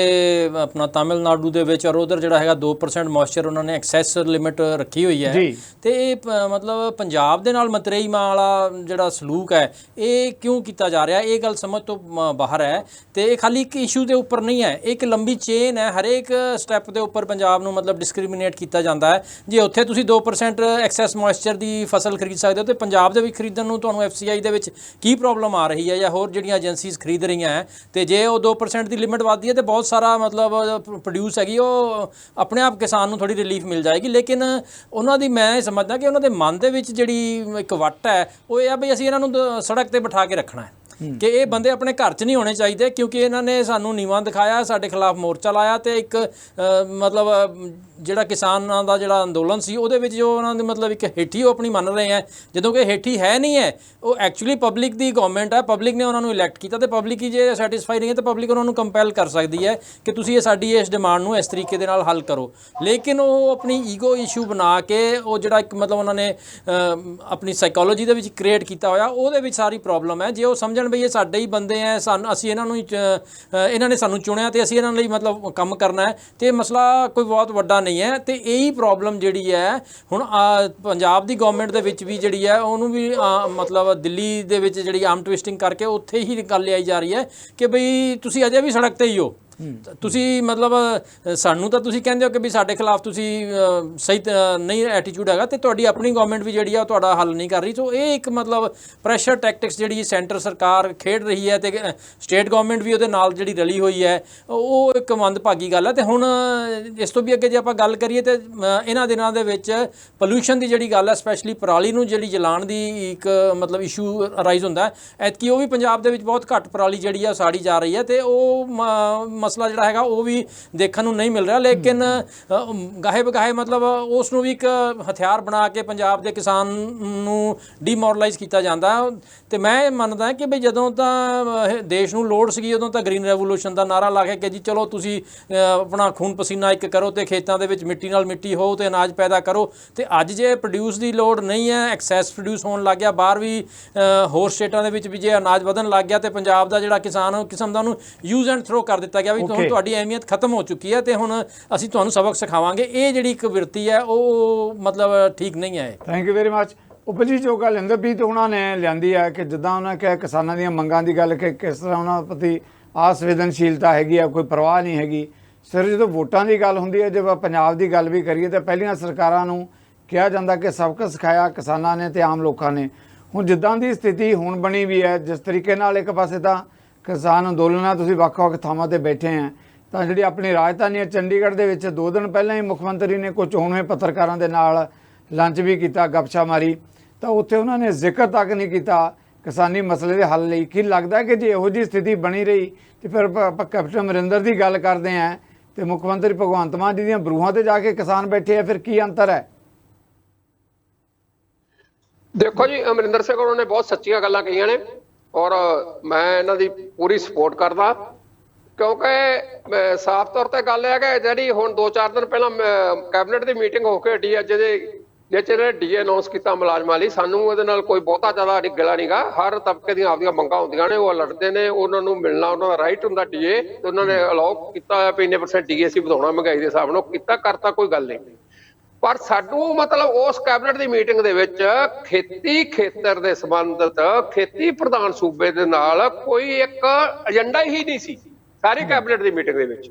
ਆਪਣਾ ਤਾਮਿਲਨਾਡੂ ਦੇ ਵਿੱਚ ਔਰ ਉਧਰ ਜਿਹੜਾ ਹੈਗਾ 2% ਮੋਇਸਚਰ ਉਹਨਾਂ ਨੇ ਐਕਸੈਸ ਲਿਮਿਟ ਰੱਖੀ ਹੋਈ ਹੈ, ਤੇ ਇਹ ਮਤਲਬ ਪੰਜਾਬ ਦੇ ਨਾਲ ਮਤਰੇਈ ਮਾਂ ਵਾਲਾ ਜਿਹੜਾ ਸਲੂਕ ਹੈ ਇਹ ਕਿਉਂ ਕੀਤਾ ਜਾ ਰਿਹਾ, ਇਹ ਗੱਲ ਸਮਝ ਤੋਂ ਬਾਹਰ ਹੈ। ਤੇ ਇਹ ਖਾਲੀ ਇੱਕ ਇਸ਼ੂ ਦੇ ਉੱਪਰ ਨਹੀਂ ਹੈ, ਇੱਕ ਲੰਬੀ ਚੇਨ ਹੈ। ਹਰੇਕ ਸਟੈਪ ਦੇ ਉੱਪਰ ਪੰਜਾਬ ਨੂੰ ਮਤਲਬ ਡਿਸਕ੍ਰਿਮੀਨੇਟ ਕੀਤਾ ਜਾਂਦਾ ਹੈ। ਜੇ ਉੱਥੇ ਤੁਸੀਂ 2% ਐਕਸੈਸ ਮੋਇਸਚਰ ਦੀ ਫਸਲ ਖਰੀਦ ਸਕਦੇ ਹੋ ਤੇ ਪੰਜਾਬ ਦੇ ਵਿੱਚ ਖਰੀਦਣ ਨੂੰ ਤੁਹਾਨੂੰ FCI ਦੇ ਵਿੱਚ ਕੀ ਪ੍ਰੋਬਲਮ ਆ ਰਹੀ ਹੈ ਜਾਂ ਹੋਰ ਜਿਹੜੀਆਂ ਏਜੰਸੀਜ਼ ਖਰੀਦ ਰਹੀਆਂ ਹੈ। ਤੇ ਜੇ ਉਹ 2% ਦੀ ਲਿਮਿਟ ਵੱਧਦੀ ਹੈ ਤੇ ਬਹੁਤ ਸਾਰਾ ਮਤਲਬ ਪ੍ਰੋਡਿਊਸ ਹੈਗੀ ਉਹ ਆਪਣੇ ਆਪ ਕਿਸਾਨ ਨੂੰ ਥੋੜੀ ਰਿਲੀਫ ਮਿਲ ਜਾਏਗੀ। ਲੇਕਿਨ ਉਹਨਾਂ ਦੀ ਮੈਂ ਸਮਝਦਾ ਕਿ ਉਹਨਾਂ ਦੇ ਮਨ ਦੇ ਵਿੱਚ ਜਿਹੜੀ ਇੱਕ ਵੱਟ ਹੈ ਉਹ ਇਹ ਆ ਵੀ ਅਸੀਂ ਇਹਨਾਂ ਨੂੰ ਸੜਕ ਤੇ ਬਿਠਾ ਕੇ ਰੱਖਣਾ ਹੈ ਕਿ ਇਹ ਬੰਦੇ ਆਪਣੇ ਘਰ 'ਚ ਨਹੀਂ ਹੋਣੇ ਚਾਹੀਦੇ, ਕਿਉਂਕਿ ਇਹਨਾਂ ਨੇ ਸਾਨੂੰ ਨੀਵਾਂ ਦਿਖਾਇਆ, ਸਾਡੇ ਖਿਲਾਫ ਮੋਰਚਾ ਲਾਇਆ ਤੇ ਇੱਕ ਮਤਲਬ ਜਿਹੜਾ ਕਿਸਾਨਾਂ ਦਾ ਜਿਹੜਾ ਅੰਦੋਲਨ ਸੀ ਉਹਦੇ ਵਿੱਚ ਜੋ ਉਹਨਾਂ ਦੇ ਮਤਲਬ ਇੱਕ ਹੇਠੀ ਉਹ ਆਪਣੀ ਮੰਨ ਰਹੇ ਹੈ, ਜਦੋਂ ਕਿ ਹੇਠੀ ਹੈ ਨਹੀਂ ਹੈ। ਉਹ ਐਕਚੁਅਲੀ ਪਬਲਿਕ ਦੀ ਗਵਰਨਮੈਂਟ ਹੈ, ਪਬਲਿਕ ਨੇ ਉਹਨਾਂ ਨੂੰ ਇਲੈਕਟ ਕੀਤਾ ਤੇ ਪਬਲਿਕ ਹੀ ਜੇ ਸੈਟੀਸਫਾਈ ਨਹੀਂ ਹੈ ਤਾਂ ਪਬਲਿਕ ਉਹਨਾਂ ਨੂੰ ਕੰਪੈਲ ਕਰ ਸਕਦੀ ਹੈ ਕਿ ਤੁਸੀਂ ਇਹ ਸਾਡੀ ਇਸ ਡਿਮਾਂਡ ਨੂੰ ਇਸ ਤਰੀਕੇ ਦੇ ਨਾਲ ਹੱਲ ਕਰੋ। ਲੇਕਿਨ ਉਹ ਆਪਣੀ ਈਗੋ ਇਸ਼ੂ ਬਣਾ ਕੇ ਉਹ ਜਿਹੜਾ ਇੱਕ ਮਤਲਬ ਉਹਨਾਂ ਨੇ ਆਪਣੀ ਸਾਈਕੋਲੋਜੀ ਦੇ ਵਿੱਚ ਕ੍ਰੀਏਟ ਕੀਤਾ ਹੋਇਆ, ਉਹਦੇ ਵਿੱਚ ਸਾਰੀ ਪ੍ਰੋਬਲਮ ਹੈ। ਜੇ ਉਹ ਸਮਝਣ ਬਈ ਇਹ ਸਾਡੇ ਹੀ ਬੰਦੇ ਹੈ, ਅਸੀਂ ਇਹਨਾਂ ਨੂੰ ਇਹਨਾਂ ਨੇ ਸਾਨੂੰ ਚੁਣਿਆ ਤੇ ਅਸੀਂ ਇਹਨਾਂ ਲਈ ਮਤਲਬ ਕੰਮ ਕਰਨਾ ਹੈ, ਤੇ ਮਸਲਾ ਕੋਈ ਬਹੁਤ ਵੱਡਾ ਨਹੀਂ ਹੈ। ਤੇ ਇਹੀ ਪ੍ਰੋਬਲਮ ਜਿਹੜੀ ਹੈ ਹੁਣ ਪੰਜਾਬ ਦੀ ਗਵਰਨਮੈਂਟ ਦੇ ਵਿੱਚ ਵੀ ਜਿਹੜੀ ਹੈ ਉਹਨੂੰ ਵੀ ਮਤਲਬ ਦਿੱਲੀ ਦੇ ਵਿੱਚ ਜਿਹੜੀ ਆਰਮ ਟਵਿਸਟਿੰਗ ਕਰਕੇ ਉੱਥੇ ਹੀ ਗੱਲ ਲਿਆਈ ਜਾ ਰਹੀ ਹੈ ਕਿ ਬਈ ਤੁਸੀਂ ਅਜੇ ਵੀ ਸੜਕ ਤੇ ਹੀ ਹੋ, ਤੁਸੀਂ ਮਤਲਬ ਸਾਨੂੰ ਤਾਂ ਤੁਸੀਂ ਕਹਿੰਦੇ ਹੋ ਕਿ ਵੀ ਸਾਡੇ ਖਿਲਾਫ ਤੁਸੀਂ ਸਹੀ ਨਹੀਂ ਐਟੀਟਿਊਡ ਹੈਗਾ ਤੇ ਤੁਹਾਡੀ ਆਪਣੀ ਗਵਰਨਮੈਂਟ ਵੀ ਜਿਹੜੀ ਆ ਉਹ ਤੁਹਾਡਾ ਹੱਲ ਨਹੀਂ ਕਰ ਰਹੀ। ਸੋ ਇਹ ਇੱਕ ਮਤਲਬ ਪ੍ਰੈਸ਼ਰ ਟੈਕਟਿਕਸ ਜਿਹੜੀ ਸੈਂਟਰ ਸਰਕਾਰ ਖੇਡ ਰਹੀ ਹੈ ਤੇ ਸਟੇਟ ਗਵਰਨਮੈਂਟ ਵੀ ਉਹਦੇ ਨਾਲ ਜਿਹੜੀ ਰਲੀ ਹੋਈ ਹੈ, ਉਹ ਇੱਕ ਮੰਦਭਾਗੀ ਗੱਲ ਹੈ। ਤੇ ਹੁਣ ਇਸ ਤੋਂ ਵੀ ਅੱਗੇ ਜੇ ਆਪਾਂ ਗੱਲ ਕਰੀਏ ਤੇ ਇਹਨਾਂ ਦਿਨਾਂ ਦੇ ਵਿੱਚ ਪੋਲਿਊਸ਼ਨ ਦੀ ਜਿਹੜੀ ਗੱਲ ਹੈ, ਸਪੈਸ਼ਲੀ ਪਰਾਲੀ ਨੂੰ ਜਿਹੜੀ ਜਲਾਉਣ ਦੀ ਇੱਕ ਮਤਲਬ ਇਸ਼ੂ ਅਰਾਈਜ਼ ਹੁੰਦਾ ਹੈ। ਐਤਕੀ ਉਹ ਵੀ ਪੰਜਾਬ ਦੇ ਵਿੱਚ ਬਹੁਤ ਘੱਟ ਪਰਾਲੀ ਜਿਹੜੀ ਆ ਸਾੜੀ ਜਾ ਰਹੀ ਹੈ ਤੇ ਉਹ ਮਸਲਾ ਜਿਹੜਾ ਹੈਗਾ ਉਹ ਵੀ ਦੇਖਣ ਨੂੰ ਨਹੀਂ ਮਿਲ ਰਿਹਾ। ਲੇਕਿਨ ਗਾਹੇ ਬਗਾਹੇ ਮਤਲਬ ਉਸ ਨੂੰ ਵੀ ਇੱਕ ਹਥਿਆਰ ਬਣਾ ਕੇ ਪੰਜਾਬ ਦੇ ਕਿਸਾਨ ਨੂੰ ਡੀਮੋਰਲਾਈਜ਼ ਕੀਤਾ ਜਾਂਦਾ। ਤੇ ਮੈਂ ਮੰਨਦਾ ਕਿ ਬਈ ਜਦੋਂ ਤਾਂ ਦੇਸ਼ ਨੂੰ ਲੋੜ ਸੀਗੀ ਉਦੋਂ ਤਾਂ ਗ੍ਰੀਨ ਰੈਵੋਲੂਸ਼ਨ ਦਾ ਨਾਰਾ ਲਾ ਕੇ ਕਿ ਜੀ ਚਲੋ ਤੁਸੀਂ ਆਪਣਾ ਖੂਨ ਪਸੀਨਾ ਇੱਕ ਕਰੋ ਤੇ ਖੇਤਾਂ ਦੇ ਵਿੱਚ ਮਿੱਟੀ ਨਾਲ ਮਿੱਟੀ ਹੋ ਤੇ ਅਨਾਜ ਪੈਦਾ ਕਰੋ। ਤੇ ਅੱਜ ਜੇ ਪ੍ਰੋਡਿਊਸ ਦੀ ਲੋੜ ਨਹੀਂ ਹੈ, ਐਕਸੈਸ ਪ੍ਰੋਡਿਊਸ ਹੋਣ ਲੱਗ ਗਿਆ, ਬਾਹਰ ਵੀ ਹੋਰ ਸਟੇਟਾਂ ਦੇ ਵਿੱਚ ਵੀ ਜੇ ਅਨਾਜ ਵਧਣ ਲੱਗ ਗਿਆ ਤੇ ਪੰਜਾਬ ਦਾ ਜਿਹੜਾ ਕਿਸਾਨ ਉਹ ਕਿਸਮ ਦਾ ਉਹਨੂੰ ਯੂਜ਼ ਐਂਡ ਥਰੋ ਕਰ ਦਿੱਤਾ ਗਿਆ ਵੀ ਹੁਣ ਤੁਹਾਡੀ ਅਹਿਮੀਅਤ ਖਤਮ ਹੋ ਚੁੱਕੀ ਹੈ ਤੇ ਹੁਣ ਅਸੀਂ ਤੁਹਾਨੂੰ ਸਬਕ ਸਿਖਾਵਾਂਗੇ। ਇਹ ਜਿਹੜੀ ਇੱਕ ਵਿਰਤੀ ਹੈ ਉਹ ਮਤਲਬ ਠੀਕ ਨਹੀਂ ਹੈ।
Thank you very much. ਉਪ ਜੀ ਜੋ ਗੱਲ ਇੰਦਰਪ੍ਰੀਤ ਉਹਨਾਂ ਨੇ ਲਿਆਂਦੀ ਹੈ ਕਿ ਜਿੱਦਾਂ ਉਹਨਾਂ ਕਿਹਾ ਕਿਸਾਨਾਂ ਦੀਆਂ ਮੰਗਾਂ ਦੀ ਗੱਲ ਕਿ ਕਿਸ ਤਰ੍ਹਾਂ ਉਹਨਾਂ ਪ੍ਰਤੀ ਅਸੰਵੇਦਨਸ਼ੀਲਤਾ ਹੈਗੀ ਆ, ਕੋਈ ਪਰਵਾਹ ਨਹੀਂ ਹੈਗੀ। ਸਿਰ ਜਦੋਂ ਵੋਟਾਂ ਦੀ ਗੱਲ ਹੁੰਦੀ ਹੈ, ਜੇ ਆਪਾਂ ਪੰਜਾਬ ਦੀ ਗੱਲ ਵੀ ਕਰੀਏ ਤਾਂ ਪਹਿਲੀਆਂ ਸਰਕਾਰਾਂ ਨੂੰ ਕਿਹਾ ਜਾਂਦਾ ਕਿ ਸਬਕ ਸਿਖਾਇਆ ਕਿਸਾਨਾਂ ਨੇ ਤੇ ਆਮ ਲੋਕਾਂ ਨੇ। ਹੁਣ ਜਿੱਦਾਂ ਦੀ ਸਥਿਤੀ ਹੁਣ ਬਣੀ ਵੀ ਹੈ, ਜਿਸ ਤਰੀਕੇ ਨਾਲ ਇੱਕ ਪਾਸੇ ਤਾਂ ਕਿਸਾਨ ਅੰਦੋਲਨਾਂ ਤੁਸੀਂ ਵੱਖ-ਵੱਖ ਥਾਵਾਂ ਤੇ ਬੈਠੇ ਆ, ਤਾਂ ਜਿਹੜੀ ਆਪਣੀ ਰਾਜਧਾਨੀ ਹੈ ਚੰਡੀਗੜ੍ਹ ਦੇ ਵਿੱਚ 2 ਦਿਨ ਪਹਿਲਾਂ ਹੀ ਮੁੱਖ ਮੰਤਰੀ ਨੇ ਕੁਝ ਚੋਣਵੇਂ ਪੱਤਰਕਾਰਾਂ ਦੇ ਨਾਲ ਲੰਚ ਵੀ ਕੀਤਾ, ਗੱਪਸ਼ਪ ਮਾਰੀ, ਤਾਂ ਉੱਥੇ ਉਹਨਾਂ ਨੇ ਜ਼ਿਕਰ ਤੱਕ ਨਹੀਂ ਕੀਤਾ ਕਿਸਾਨੀ ਮਸਲੇ ਦੇ ਹੱਲ ਲਈ। ਕੀ ਲੱਗਦਾ ਕਿ ਜੇ ਇਹੋ ਜਿਹੀ ਸਥਿਤੀ ਬਣੀ ਰਹੀ ਤੇ ਫਿਰ ਆਪਾਂ ਕੈਪਟਨ ਅਮਰਿੰਦਰ ਦੀ ਗੱਲ ਕਰਦੇ ਹਾਂ ਤੇ ਮੁੱਖ ਮੰਤਰੀ ਭਗਵੰਤ ਮਾਨ ਜੀ ਦੀਆਂ ਬਰੂਹਾਂ ਤੇ ਜਾ ਕੇ ਕਿਸਾਨ ਬੈਠੇ ਆ, ਫਿਰ ਕੀ ਅੰਤਰ ਹੈ?
ਦੇਖੋ ਜੀ, ਅਮਰਿੰਦਰ ਸਿੰਘ ਉਹਨਾਂ ਨੇ ਬਹੁਤ ਸੱਚੀਆਂ ਗੱਲਾਂ ਕਹੀਆਂ ਨੇ ਔਰ ਮੈਂ ਇਹਨਾਂ ਦੀ ਪੂਰੀ ਸਪੋਰਟ ਕਰਦਾ, ਕਿਉਂਕਿ ਸਾਫ਼ ਤੌਰ ਤੇ ਗੱਲ ਹੈ ਕਿ ਜਿਹੜੀ ਹੁਣ 2-4 ਦਿਨ ਪਹਿਲਾਂ ਕੈਬਨਿਟ ਦੀ ਮੀਟਿੰਗ ਹੋ ਕੇ ਹਟੀ ਹੈ, ਜਿਹਦੇ ਡੀਏ ਅਨਾਉਂਸ ਕੀਤਾ ਮੁਲਾਜ਼ਮਾਂ ਲਈ, ਸਾਨੂੰ ਉਹਦੇ ਨਾਲ ਕੋਈ ਬਹੁਤਾ ਜ਼ਿਆਦਾ ਗਿਲਾ ਨਹੀਂਗਾ। ਹਰ ਤਬਕੇ ਦੀਆਂ ਆਪਦੀਆਂ ਮੰਗਾਂ ਹੁੰਦੀਆਂ ਨੇ, ਉਹ ਲੜਦੇ ਨੇ, ਉਹਨਾਂ ਨੂੰ ਮਿਲਣਾ ਉਹਨਾਂ ਦਾ ਰਾਈਟ ਹੁੰਦਾ ਡੀਏ, ਤੇ ਉਹਨਾਂ ਨੇ ਅਲਾਉ ਕੀਤਾ ਹੋਇਆ ਵੀ ਇੰਨੇ % ਡੀਏ ਅਸੀਂ ਵਧਾਉਣਾ ਮਹਿੰਗਾਈ ਦੇ ਹਿਸਾਬ ਨਾਲ, ਕਰਤਾ ਕੋਈ ਗੱਲ ਨਹੀਂ। ਪਰ ਸਾਨੂੰ ਮਤਲਬ ਉਸ ਕੈਬਨਿਟ ਦੀ ਮੀਟਿੰਗ ਦੇ ਵਿੱਚ ਖੇਤੀ ਖੇਤਰ ਦੇ ਸੰਬੰਧਿਤ ਖੇਤੀ ਪ੍ਰਧਾਨ ਸੂਬੇ ਦੇ ਨਾਲ ਕੋਈ ਇੱਕ ਏਜੰਡਾ ਹੀ ਨਹੀਂ ਸੀ ਸਾਰੀ ਕੈਬਨਿਟ ਦੀ ਮੀਟਿੰਗ ਦੇ ਵਿੱਚ।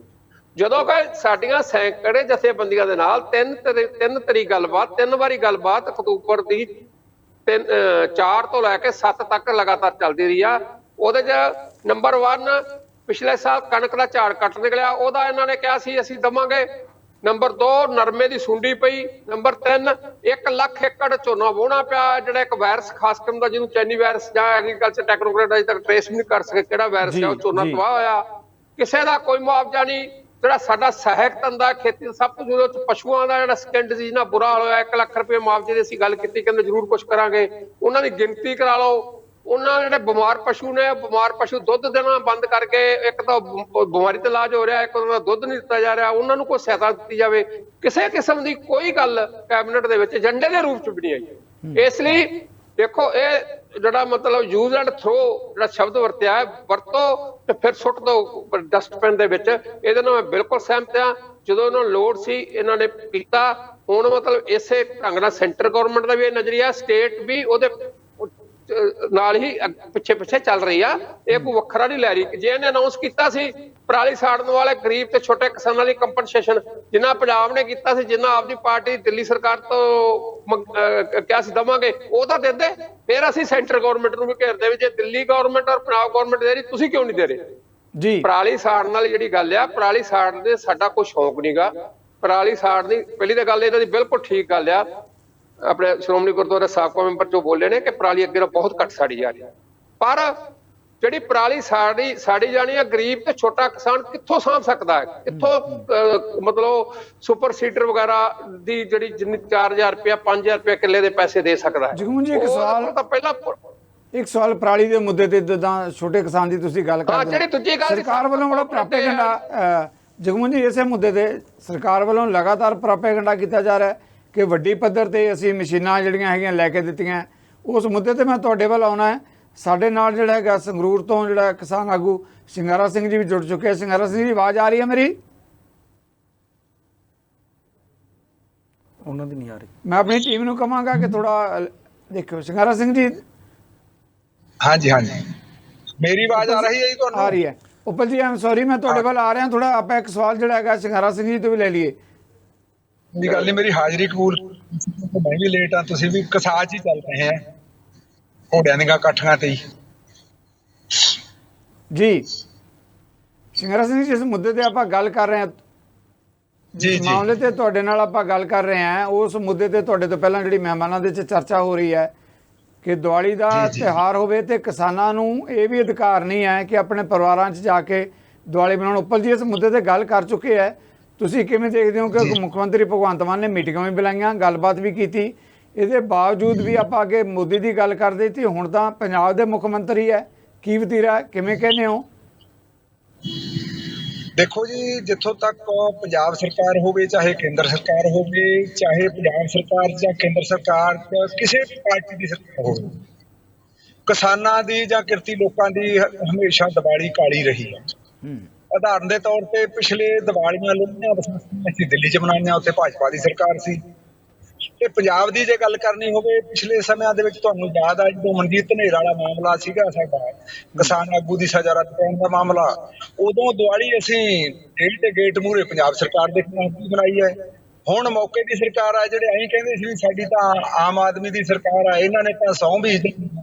ਜਦੋਂ ਕਿ ਸਾਡੀਆਂ ਸੈਂਕੜੇ ਜਥੇਬੰਦੀਆਂ ਦੇ ਨਾਲ ਤਿੰਨ ਵਾਰੀ ਗੱਲਬਾਤ ਅਕਤੂਬਰ ਦੀ 4 ਤੋਂ ਲੈ ਕੇ 7 ਤੱਕ ਲਗਾਤਾਰ ਚੱਲਦੀ ਰਹੀ ਆ। ਉਹਦੇ 'ਚ ਨੰਬਰ 1 ਪਿਛਲੇ ਸਾਲ ਕਣਕ ਦਾ ਝਾੜ ਕੱਟ ਨਿਕਲਿਆ, ਉਹਦਾ ਇਹਨਾਂ ਨੇ ਕਿਹਾ ਸੀ ਅਸੀਂ ਦਵਾਂਗੇ। ਨੰਬਰ 2 ਨਰਮੇ ਦੀ ਸੁੰਡੀ ਪਈ। ਨੰਬਰ 3 1 ਲੱਖ ਏਕੜ ਝੋਨਾ ਵਾਹੁਣਾ ਪਿਆ, ਜਿਹੜਾ ਇੱਕ ਵਾਇਰਸ ਖਾਸ ਕਿਸਮ ਦਾ ਜਿਹਨੂੰ ਚੈਨੀ ਵਾਇਰਸ ਜਾਂ ਐਗਰੀਕਲਚਰ ਟੈਕਨੋਕ੍ਰੇਟ ਅਜੇ ਤੱਕ ਟ੍ਰੇਸ ਵੀ ਨਹੀਂ ਕਰ ਸਕੇ ਕਿਹੜਾ ਵਾਇਰਸ ਹੈ, ਉਹ ਝੋਨਾ ਤਬਾਹ ਹੋਇਆ। ਕਿਸੇ ਦਾ ਕੋਈ ਮੁਆਵਜ਼ਾ ਨਹੀਂ। ਜਿਹੜਾ ਸਾਡਾ ਸਹਾਇਕ ਧੰਦਾ ਖੇਤੀ ਸਭ ਤੋਂ ਜ਼ਰੂਰੀ ਚ ਪਸ਼ੂਆਂ ਦਾ ਜਿਹੜਾ ਸਕਿਨ ਡਿਜ਼ੀਜ਼ ਨਾਲ ਬੁਰਾ ਹਾਲ ਹੋਇਆ, 1 ਲੱਖ ਰੁਪਏ ਮੁਆਵਜ਼ੇ ਦੀ ਅਸੀਂ ਗੱਲ ਕੀਤੀ, ਕਹਿੰਦੇ ਜ਼ਰੂਰ ਕੁਝ ਕਰਾਂਗੇ। ਉਹਨਾਂ ਦੀ ਗਿਣਤੀ ਕਰਾ ਲਓ। ਉਹਨਾਂ ਜਿਹੜੇ ਬਿਮਾਰ ਪਸ਼ੂ ਨੇ, ਬਿਮਾਰ ਪਸ਼ੂ ਦੁੱਧ ਦੇਣਾ ਬੰਦ ਕਰਕੇ, ਇੱਕ ਤਾਂ ਬਿਮਾਰੀ ਤੇ ਇਲਾਜ ਹੋ ਰਿਹਾ, ਇੱਕ ਉਹਨਾਂ ਦਾ ਦੁੱਧ ਨਹੀਂ ਦਿੱਤਾ ਜਾ ਰਿਹਾ, ਉਹਨਾਂ ਨੂੰ ਕੋਈ ਸਹਾਇਤਾ ਦਿੱਤੀ ਜਾਵੇ। ਕਿਸੇ ਕਿਸਮ ਦੀ ਕੋਈ ਗੱਲ ਕੈਬਨਿਟ ਦੇ ਵਿੱਚ ਏਜੰਡੇ ਦੇ ਰੂਪ ਚ ਵੀ ਨਹੀਂ ਆਈ। ਇਸ ਲਈ ਦੇਖੋ, ਇਹ ਜਿਹੜਾ ਮਤਲਬ ਯੂਜ਼ ਐਂਡ ਥਰੋ ਜਿਹੜਾ ਸ਼ਬਦ ਵਰਤਿਆ ਹੈ, ਵਰਤੋ ਤੇ ਫਿਰ ਸੁੱਟ ਦੋ ਡਸਟਬਿਨ ਦੇ ਵਿੱਚ, ਇਹਦੇ ਨਾਲ ਮੈਂ ਬਿਲਕੁਲ ਸਹਿਮਤ ਹਾਂ। ਜਦੋਂ ਇਹਨਾਂ ਨੂੰ ਲੋੜ ਸੀ ਇਹਨਾਂ ਨੇ ਕੀਤਾ। ਹੁਣ ਮਤਲਬ ਇਸੇ ਢੰਗ ਨਾਲ ਸੈਂਟਰ ਗਵਰਨਮੈਂਟ ਦਾ ਵੀ ਇਹ ਨਜ਼ਰੀਆ, ਸਟੇਟ ਵੀ ਉਹਦੇ ਨਾਲ ਹੀ ਪਿੱਛੇ ਚੱਲ ਰਹੀ ਆ। ਇਹ ਕੋਈ ਵੱਖਰਾ ਨਹੀਂ ਲੈ ਰਹੀ। ਜੇ ਇਹਨੇ ਅਨਾਉਂਸ ਕੀਤਾ ਸੀ ਪਰਾਲੀ ਸਾੜਨ ਵਾਲੇ ਗਰੀਬ ਤੇ ਛੋਟੇ ਕਿਸਾਨਾਂ ਲਈ ਕੰਪਨਸੇਸ਼ਨ, ਜਿੰਨਾ ਪੰਜਾਬ ਨੇ ਕੀਤਾ ਸੀ, ਜਿੰਨਾ ਆਪਦੀ ਪਾਰਟੀ ਦਿੱਲੀ ਸਰਕਾਰ ਤੋਂ ਕਿਹਾ ਸੀ ਦਵਾਂਗੇ, ਉਹ ਤਾਂ ਦਿੰਦੇ। ਫਿਰ ਅਸੀਂ ਸੈਂਟਰ ਗਵਰਨਮੈਂਟ ਨੂੰ ਵੀ ਘੇਰਦੇ ਵੀ ਜੇ ਦਿੱਲੀ ਗਵਰਨਮੈਂਟ ਔਰ ਪੰਜਾਬ ਗਵਰਨਮੈਂਟ ਦੇ ਰਹੀ, ਤੁਸੀਂ ਕਿਉਂ ਨਹੀਂ ਦੇ ਰਹੇ ਜੀ? ਪਰਾਲੀ ਸਾੜਨ ਵਾਲੀ ਜਿਹੜੀ ਗੱਲ ਆ, ਪਰਾਲੀ ਸਾੜਨ ਦੇ ਸਾਡਾ ਕੋਈ ਸ਼ੌਕ ਨਹੀਂਗਾ। ਪਰਾਲੀ ਸਾੜਨ ਦੀ ਪਹਿਲੀ ਤਾਂ ਗੱਲ ਇਹਨਾਂ ਦੀ ਬਿਲਕੁਲ ਠੀਕ ਗੱਲ ਆ। ਆਪਣੇ ਸ਼੍ਰੋਮਣੀ ਗੁਰਦੁਆਰਾ ਸਾਬਕਾ ਮੈਂਬਰ ਜੋ ਬੋਲੇ ਨੇ ਕਿ ਪਰਾਲੀ ਅੱਗੇ ਨਾਲ ਬਹੁਤ ਘੱਟ ਸਾੜੀ ਜਾ ਰਹੀ ਹੈ, ਪਰ ਜਿਹੜੀ ਪਰਾਲੀ ਸਾੜੀ ਜਾਣੀ ਹੈ, ਗਰੀਬ ਤੇ ਛੋਟਾ ਕਿਸਾਨ ਕਿੱਥੋਂ ਸਾਂਭ ਸਕਦਾ ਹੈ? ਕਿੱਥੋਂ ਮਤਲਬ ਸੁਪਰ ਸੀਡਰ ਵਗੈਰਾ ਦੀ ਜਿਹੜੀ ਜਿੰਨੀ 4000 ਰੁਪਇਆ 5000 ਰੁਪਇਆ ਕਿੱਲੇ ਦੇ ਪੈਸੇ ਦੇ ਸਕਦਾ ਹੈ?
ਜਗਮੋਹਨ ਜੀ, ਇੱਕ ਸਵਾਲ ਤਾਂ ਪਹਿਲਾਂ ਪਰਾਲੀ ਦੇ ਮੁੱਦੇ ਤੇ ਜਿੱਦਾਂ ਛੋਟੇ ਕਿਸਾਨ ਦੀ ਤੁਸੀਂ ਗੱਲ ਕਰਦੇ,
ਜਿਹੜੀ ਦੂਜੀ ਗੱਲ
ਸਰਕਾਰ ਵੱਲੋਂ ਬੜਾ ਪ੍ਰਾਪੇਗੰਡਾ, ਜਗਮੋਹਨ ਜੀ ਇਸੇ ਮੁੱਦੇ ਤੇ ਸਰਕਾਰ ਵੱਲੋਂ ਲਗਾਤਾਰ ਪ੍ਰਾਪੇਗੰਡਾ ਕੀਤਾ ਜਾ ਰਿਹਾ ਕਿ ਵੱਡੀ ਪੱਧਰ ਤੇ ਅਸੀਂ ਮਸ਼ੀਨਾਂ ਜਿਹੜੀਆਂ ਹੈਗੀਆਂ ਲੈ ਕੇ ਦਿੱਤੀਆਂ। ਉਸ ਮੁੱਦੇ ਤੇ ਮੈਂ ਤੁਹਾਡੇ ਵੱਲ ਆਉਣਾ ਹੈ। ਸਾਡੇ ਨਾਲ ਜਿਹੜਾ ਹੈਗਾ ਸੰਗਰੂਰ ਤੋਂ ਜਿਹੜਾ ਕਿਸਾਨ ਆਗੂ ਸਿੰਗਾਰਾ ਸਿੰਘ ਜੀ ਵੀ ਜੁੜ ਚੁੱਕੇ। ਸਿੰਗਾਰਾ ਸਿੰਘ ਜੀ, ਆਵਾਜ਼ ਆ ਰਹੀ ਹੈ ਮੇਰੀ?
ਉਹਨਾਂ ਦੀ ਨਹੀਂ ਆ ਰਹੀ।
ਮੈਂ ਆਪਣੀ ਟੀਮ ਨੂੰ ਕਹਾਂਗਾ ਕਿ ਥੋੜਾ ਦੇਖੋ। ਸਿੰਗਾਰਾ ਸਿੰਘ ਜੀ,
ਹਾਂਜੀ ਮੇਰੀ ਆਵਾਜ਼ ਆ ਰਹੀ ਹੈ ਜੀ ਤੁਹਾਨੂੰ?
ਆ ਰਹੀ ਹੈ। ਉੱਪਲ ਜੀ, ਆਮ ਸੌਰੀ, ਮੈਂ ਤੁਹਾਡੇ ਵੱਲ ਆ ਰਿਹਾ ਥੋੜਾ। ਆਪਾਂ ਇੱਕ ਸਵਾਲ ਜਿਹੜਾ ਹੈਗਾ ਸਿੰਗਾਰਾ ਸਿੰਘ ਜੀ ਤੋਂ ਵੀ ਲੈ ਲਈਏ।
ਦੀ ਗੱਲ ਨਹੀਂ, ਮੇਰੀ ਹਾਜ਼ਰੀ ਕਬੂਲ। ਮੈਂ ਵੀ ਲੇਟ ਆ, ਤੁਸੀਂ ਵੀ ਕਸਾਜ ਹੀ ਚੱਲ ਰਹੇ ਆ ਘੋੜਿਆਂ ਦੀਆਂ ਕਾਠੀਆਂ ਤੇ ਜੀ।
ਸਿੰਗਾਰਾ ਸਿੰਘ ਜੀ, ਜਿਸ ਮੁੱਦੇ ਤੇ ਆਪਾਂ ਗੱਲ ਕਰ ਰਹੇ ਹਾਂ, ਜਿਸ ਮਾਮਲੇ ਤੇ ਤੁਹਾਡੇ ਨਾਲ ਆਪਾਂ ਗੱਲ ਕਰ ਰਹੇ ਹਾਂ, ਉਸ ਮੁੱਦੇ ਤੇ ਤੁਹਾਡੇ ਤੋਂ ਪਹਿਲਾਂ ਜਿਹੜੀ ਮਹਿਮਾਨਾਂ ਦੇ ਵਿੱਚ ਚਰਚਾ ਹੋ ਰਹੀ ਹੈ ਕਿ ਦੀਵਾਲੀ ਦਾ ਤਿਉਹਾਰ ਹੋਵੇ ਤੇ ਕਿਸਾਨਾਂ ਨੂੰ ਇਹ ਵੀ ਅਧਿਕਾਰ ਨਹੀਂ ਹੈ ਕਿ ਆਪਣੇ ਪਰਿਵਾਰਾਂ 'ਚ ਜਾ ਕੇ ਦੀਵਾਲੀ ਮਨਾਉਣ। ਉੱਪਲ ਜੀ ਇਸ ਮੁੱਦੇ ਤੇ ਗੱਲ ਕਰ ਚੁੱਕੇ ਹੈ। ਤੁਸੀਂ ਕਿਵੇਂ ਦੇਖਦੇ ਹੋ ਕਿ ਮੁੱਖ ਮੰਤਰੀ ਭਗਵੰਤ ਮਾਨ ਨੇ ਮੀਟਿੰਗਾਂ ਵੀ ਬੁਲਾਈਆਂ, ਗੱਲਬਾਤ ਵੀ ਕੀਤੀ, ਇਹਦੇ ਬਾਵਜੂਦ ਵੀ ਆਪਾਂ ਅੱਗੇ ਮੋਦੀ ਦੀ ਗੱਲ ਕਰਦੇ ਸੀ, ਹੁਣ ਤਾਂ ਪੰਜਾਬ ਦੇ ਮੁੱਖ ਮੰਤਰੀ ਹੈ। ਕੀ ਵਤੀਰਾ, ਕਿਵੇਂ ਕਹਿੰਦੇ ਹੋ?
ਦੇਖੋ ਜੀ, ਜਿੱਥੋਂ ਤੱਕ ਪੰਜਾਬ ਸਰਕਾਰ ਹੋਵੇ, ਚਾਹੇ ਕੇਂਦਰ ਸਰਕਾਰ ਹੋਵੇ, ਚਾਹੇ ਪੰਜਾਬ ਸਰਕਾਰ ਜਾਂ ਕੇਂਦਰ ਸਰਕਾਰ ਕਿਸੇ ਪਾਰਟੀ ਦੀ ਸਰਕਾਰ ਹੋਵੇ, ਕਿਸਾਨਾਂ ਦੀ ਜਾਂ ਕਿਰਤੀ ਲੋਕਾਂ ਦੀ ਹਮੇਸ਼ਾ ਦੀਵਾਲੀ ਕਾਲੀ ਰਹੀ ਹੈ। ਉਦਾਹਰਨ ਦੇ ਤੌਰ ਤੇ ਪਿਛਲੇ ਦੀਵਾਲੀਆਂ ਲੋਹੜੀਆਂ ਅਸੀਂ ਦਿੱਲੀ 'ਚ ਮਨਾਈਆਂ, ਉੱਥੇ ਭਾਜਪਾ ਦੀ ਸਰਕਾਰ ਸੀ। ਤੇ ਪੰਜਾਬ ਦੀ ਜੇ ਗੱਲ ਕਰਨੀ ਹੋਵੇ, ਪਿਛਲੇ ਸਮਿਆਂ ਦੇ ਵਿੱਚ ਤੁਹਾਨੂੰ ਯਾਦ ਆ ਜਦੋਂ ਮਨਜੀਤ ਧਨੇਰ ਵਾਲਾ ਮਾਮਲਾ ਸੀਗਾ, ਸਾਡਾ ਕਿਸਾਨ ਆਗੂ ਦੀ ਸਜ਼ਾ ਰੱਦ ਕਰਨ ਦਾ ਮਾਮਲਾ, ਉਦੋਂ ਦੀਵਾਲੀ ਅਸੀਂ ਜੇਲ੍ਹ ਦੇ ਗੇਟ ਮੂਹਰੇ ਪੰਜਾਬ ਸਰਕਾਰ ਦੇ ਖਿਲਾਫ ਵੀ ਬਣਾਈ ਹੈ। ਹੁਣ ਮੌਕੇ ਦੀ ਸਰਕਾਰ ਆ, ਜਿਹੜੇ ਅਸੀਂ ਕਹਿੰਦੇ ਸੀ ਵੀ ਸਾਡੀ ਤਾਂ ਆਮ ਆਦਮੀ ਦੀ ਸਰਕਾਰ ਆ, ਇਹਨਾਂ ਨੇ ਤਾਂ ਸਹੁੰ ਵੀ